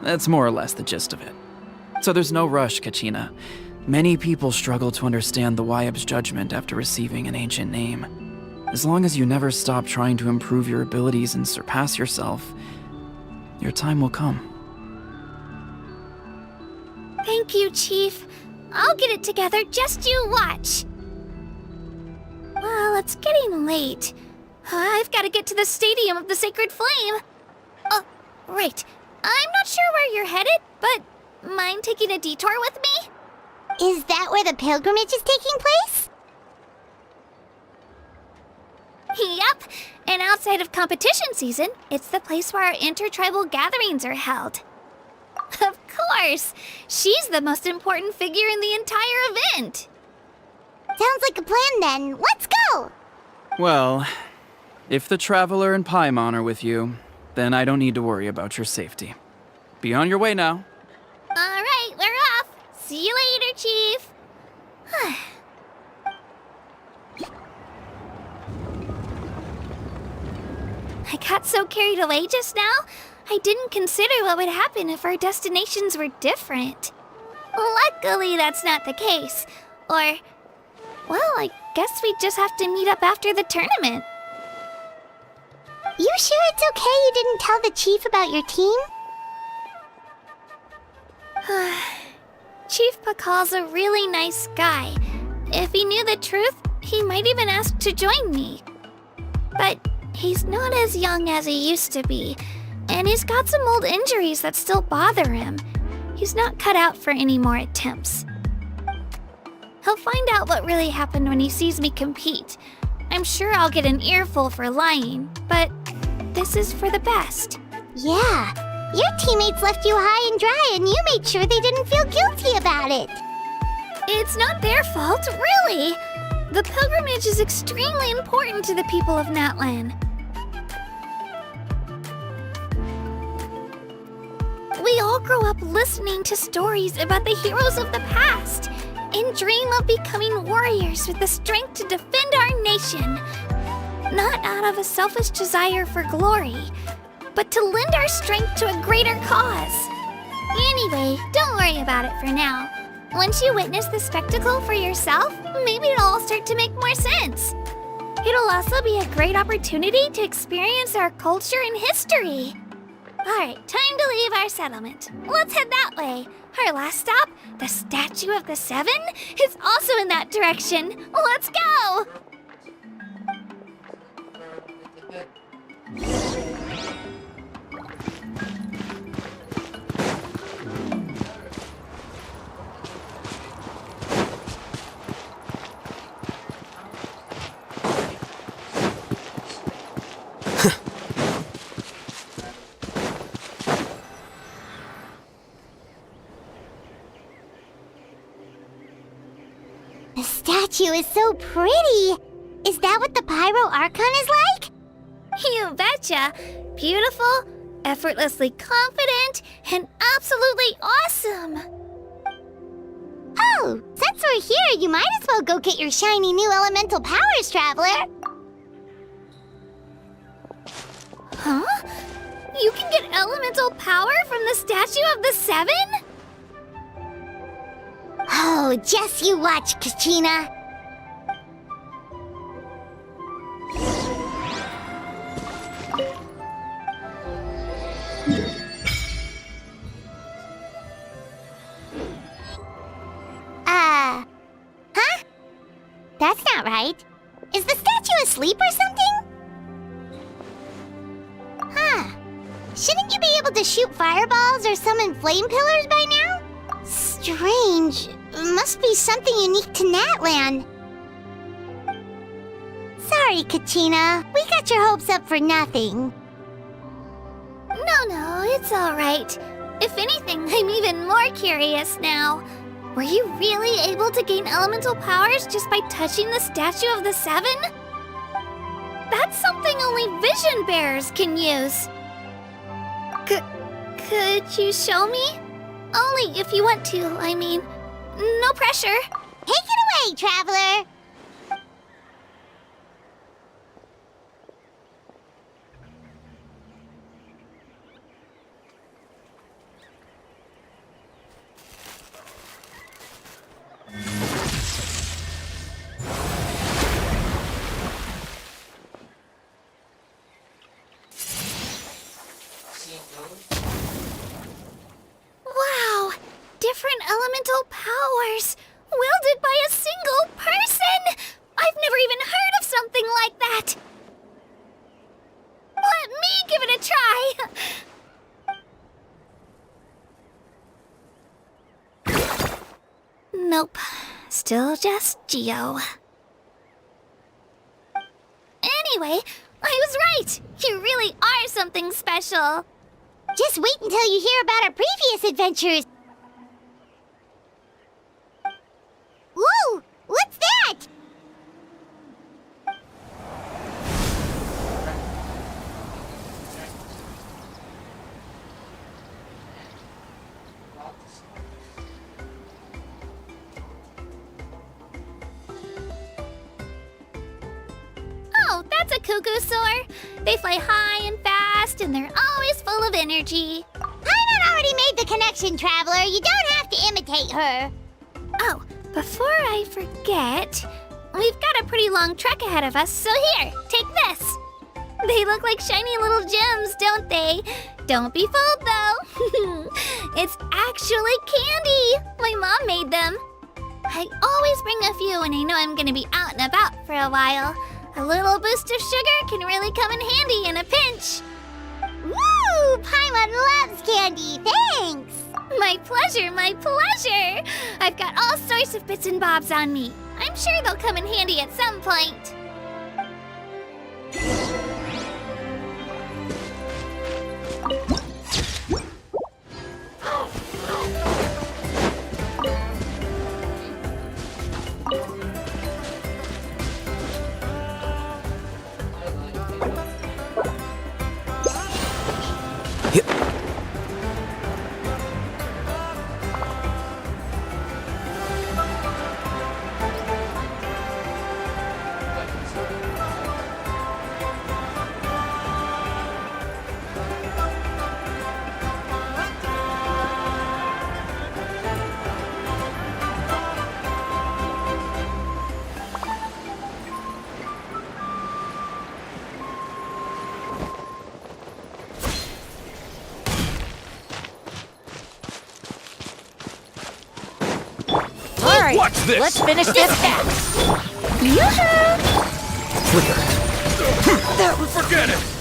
That's more or less the gist of it. So there's no rush, Kachina. Many people struggle to understand the Wayab's judgment after receiving an ancient name. As long as you never stop trying to improve your abilities and surpass yourself, your time will come. Thank you, Chief. I'll get it together, just you watch. Well, it's getting late. I've got to get to the Stadium of the Sacred Flame. Oh, right. I'm not sure where you're headed, but mind taking a detour with me? Is that where the pilgrimage is taking place? Yep, and outside of competition season, it's the place where our intertribal gatherings are held. Of course! She's the most important figure in the entire event! Sounds like a plan then. Let's go! Well, if the Traveler and Paimon are with you, then I don't need to worry about your safety. Be on your way now. Alright, we're off! See you later, Chief! I got so carried away just now, I didn't consider what would happen if our destinations were different. Luckily, that's not the case. Or, well, I guess we just have to meet up after the tournament. You sure it's okay you didn't tell the chief about your team? Chief Pakal's a really nice guy. If he knew the truth, he might even ask to join me. But he's not as young as he used to be, and he's got some old injuries that still bother him. He's not cut out for any more attempts. He'll find out what really happened when he sees me compete. I'm sure I'll get an earful for lying, but this is for the best. Yeah, your teammates left you high and dry and you made sure they didn't feel guilty about it. It's not their fault, really. The pilgrimage is extremely important to the people of Natlan. We all grow up listening to stories about the heroes of the past and dream of becoming warriors with the strength to defend our nation. Not out of a selfish desire for glory, but to lend our strength to a greater cause. Anyway, don't worry about it for now. Once you witness the spectacle for yourself, maybe it'll all start to make more sense. It'll also be a great opportunity to experience our culture and history. Alright, time to leave our settlement. Let's head that way. Our last stop, the Statue of the Seven, is also in that direction. Let's go! The statue is so pretty. Is that what the Pyro Archon is like? You betcha. Beautiful, effortlessly confident, and absolutely awesome. Oh, since we're here, you might as well go get your shiny new elemental powers, Traveler. Huh? You can get elemental power from the Statue of the Seven? Oh, just you watch, Kachina. Huh? That's not right. Is the statue asleep or something? Huh. Shouldn't you be able to shoot fireballs or summon flame pillars by now? Strange. Must be something unique to Natlan. Sorry, Kachina. We got your hopes up for nothing. No, it's alright. If anything, I'm even more curious now. Were you really able to gain elemental powers just by touching the Statue of the Seven? That's something only vision bearers can use. Could you show me? Only if you want to, I mean. No pressure. Take it away, Traveler! Wow! Different elemental powers! Wielded by a single person! I've never even heard of something like that! Let me give it a try! Nope. Still just Geo. Anyway, I was right! You really are something special! Just wait until you hear about our previous adventures. Whoa! What's that? Oh, that's a cuckoo soar. They fly high and fast, and they're always full of energy. Paimon already made the connection, Traveler. You don't have to imitate her. Oh, before I forget, we've got a pretty long trek ahead of us, so here, take this. They look like shiny little gems, don't they? Don't be fooled, though. It's actually candy. My mom made them. I always bring a few when I know I'm gonna be out and about for a while. A little boost of sugar can really come in handy in a pinch. Woo! Paimon loves candy. Thanks. My pleasure, my pleasure. I've got all sorts of bits and bobs on me. I'm sure they'll come in handy at some point. Alright, Watch this! let's finish this fast. Yoo-hoo! Flicker. That was Forget it!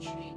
tree.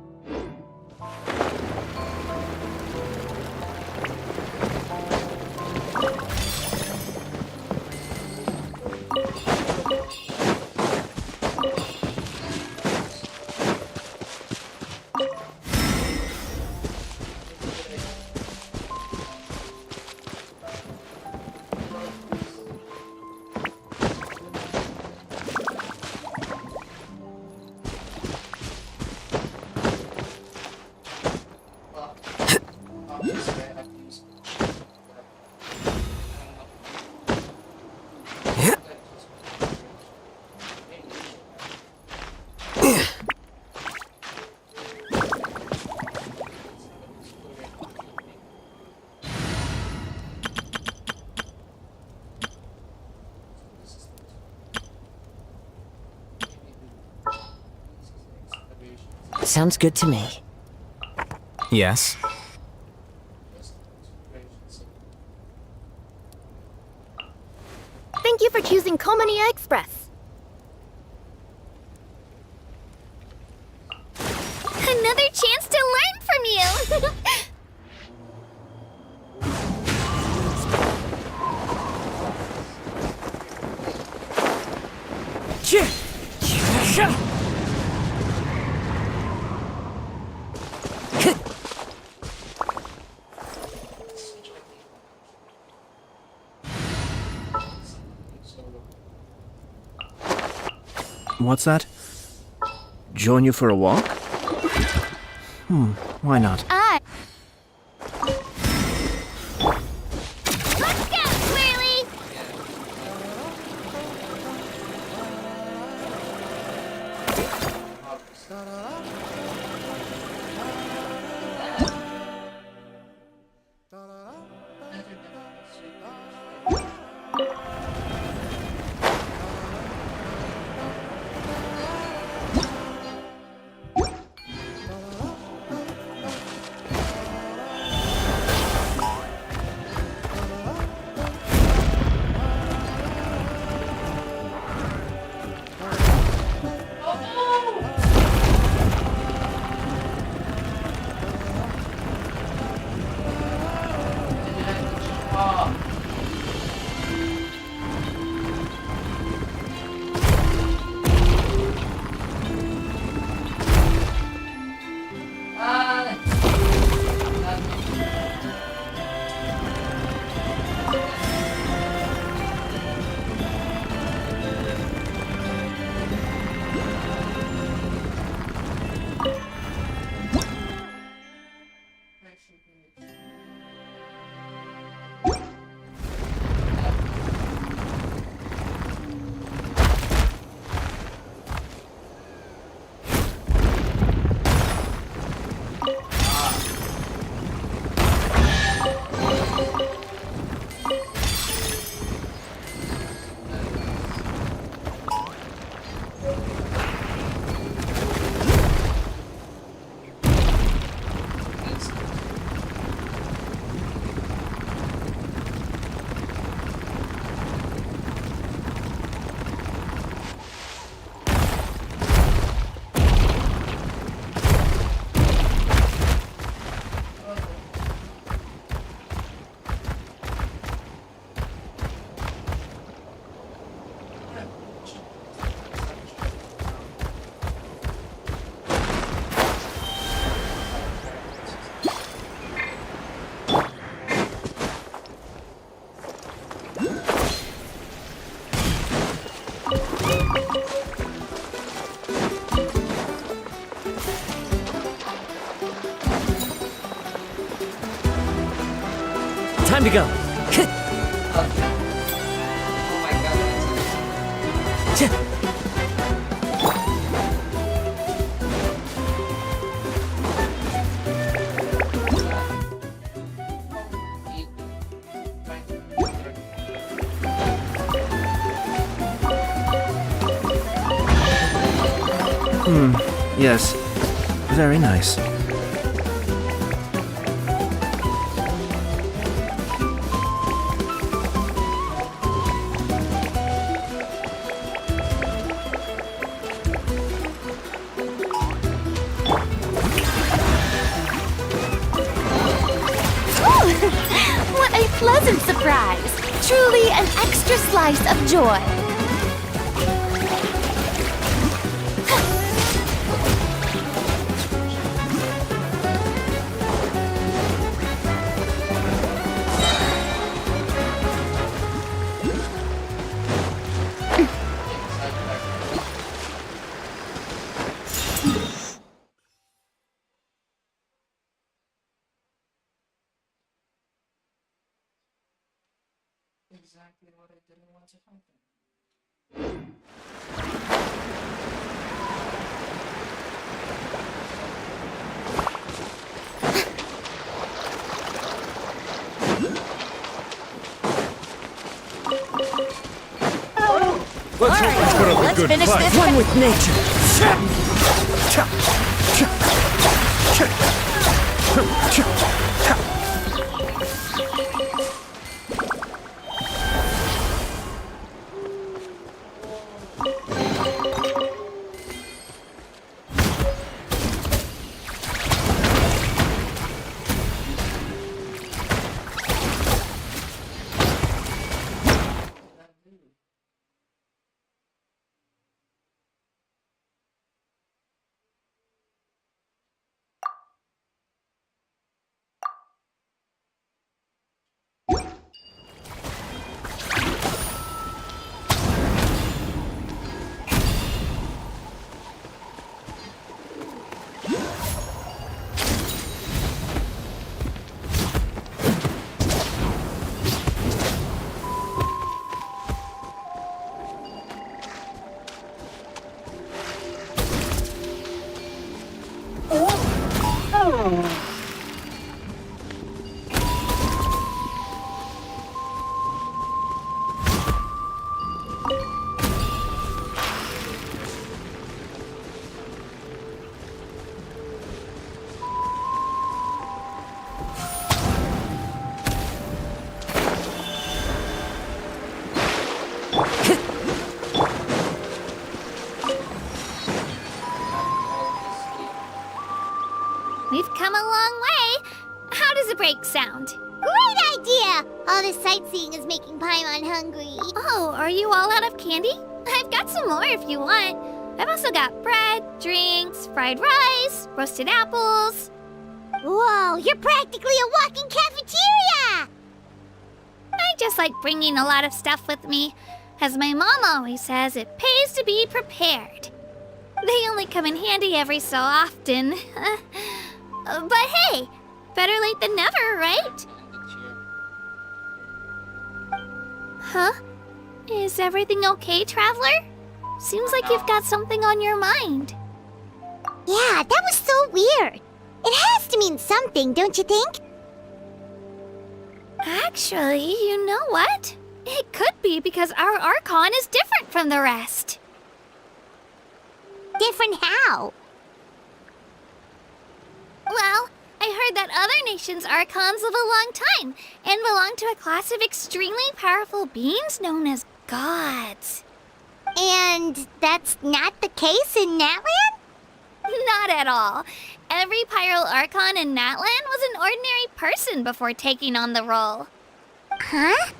Sounds good to me. Yes? Thank you for choosing Komania Express. Another chance to learn from you! What's that? Join you for a walk? Why not? Let's go, Swirly! Time to go. Yes. Very nice. pleasant surprise. Truly an extra slice of joy. Exactly what I didn't want to happen. Let's finish this one with nature. We've come a long way. How does a break sound? Great idea! All this sightseeing is making Paimon hungry. Oh, are you all out of candy? I've got some more if you want. I've also got bread, drinks, fried rice, roasted apples. Whoa, you're practically a walking cafeteria! I just like bringing a lot of stuff with me. As my mom always says, it pays to be prepared. They only come in handy every so often. But hey, better late than never, right? Huh? Is everything okay, Traveler? Seems like you've got something on your mind. Yeah, that was so weird. It has to mean something, don't you think? Actually, you know what? It could be because our Archon is different from the rest. Different how? Well, I heard that other nations' Archons live a long time and belong to a class of extremely powerful beings known as gods. And that's not the case in Natlan? Not at all. Every Pyro Archon in Natlan was an ordinary person before taking on the role. Huh?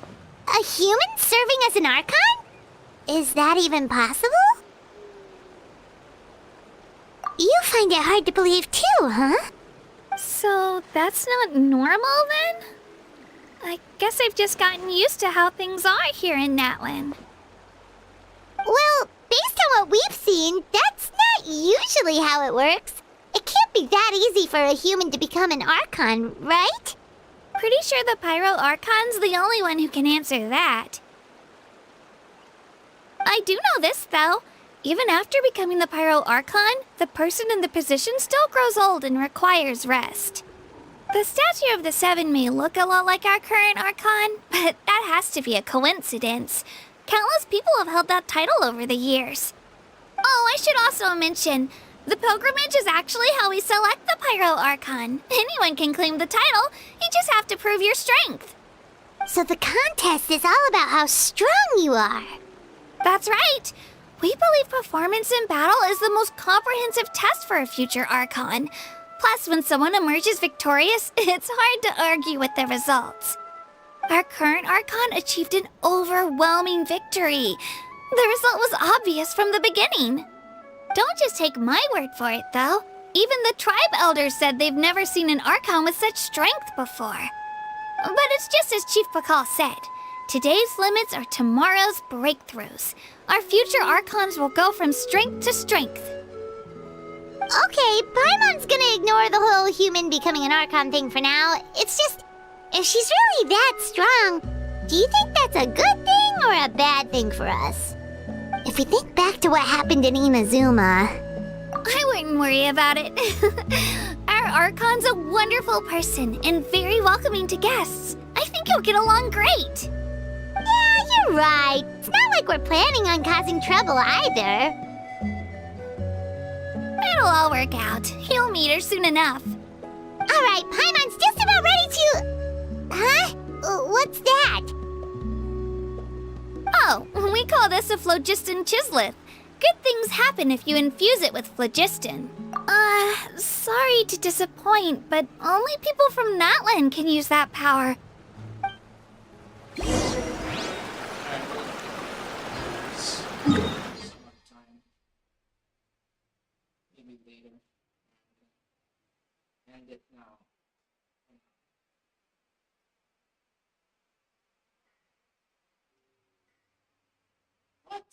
A human serving as an Archon? Is that even possible? You find it hard to believe too, huh? So that's not normal then? I guess I've just gotten used to how things are here in Natlan. Well, based on what we've seen, that's not usually how it works. It can't be that easy for a human to become an Archon, right? Pretty sure the Pyro Archon's the only one who can answer that. I do know this, though. Even after becoming the Pyro Archon, the person in the position still grows old and requires rest. The statue of the Seven may look a lot like our current Archon, but that has to be a coincidence. Countless people have held that title over the years. Oh, I should also mention, the pilgrimage is actually how we select the Pyro Archon. Anyone can claim the title, you just have to prove your strength. So the contest is all about how strong you are. That's right. We believe performance in battle is the most comprehensive test for a future Archon. Plus, when someone emerges victorious, it's hard to argue with the results. Our current Archon achieved an overwhelming victory. The result was obvious from the beginning. Don't just take my word for it, though. Even the tribe elders said they've never seen an Archon with such strength before. But it's just as Chief Pakal said. Today's limits are tomorrow's breakthroughs. Our future Archons will go from strength to strength. Okay, Paimon's gonna ignore the whole human becoming an Archon thing for now. It's just, if she's really that strong, do you think that's a good thing or a bad thing for us? If we think back to what happened in Inazuma... I wouldn't worry about it. Our Archon's a wonderful person and very welcoming to guests. I think you'll get along great. Yeah, you're right. It's not like we're planning on causing trouble either. It'll all work out. You'll meet her soon enough. Alright, Paimon's just about ready to... Huh? What's that? Oh, we call this a phlogiston chisleth. Good things happen if you infuse it with phlogiston. Sorry to disappoint, but only people from Natlan can use that power. Maybe later. End it now. What?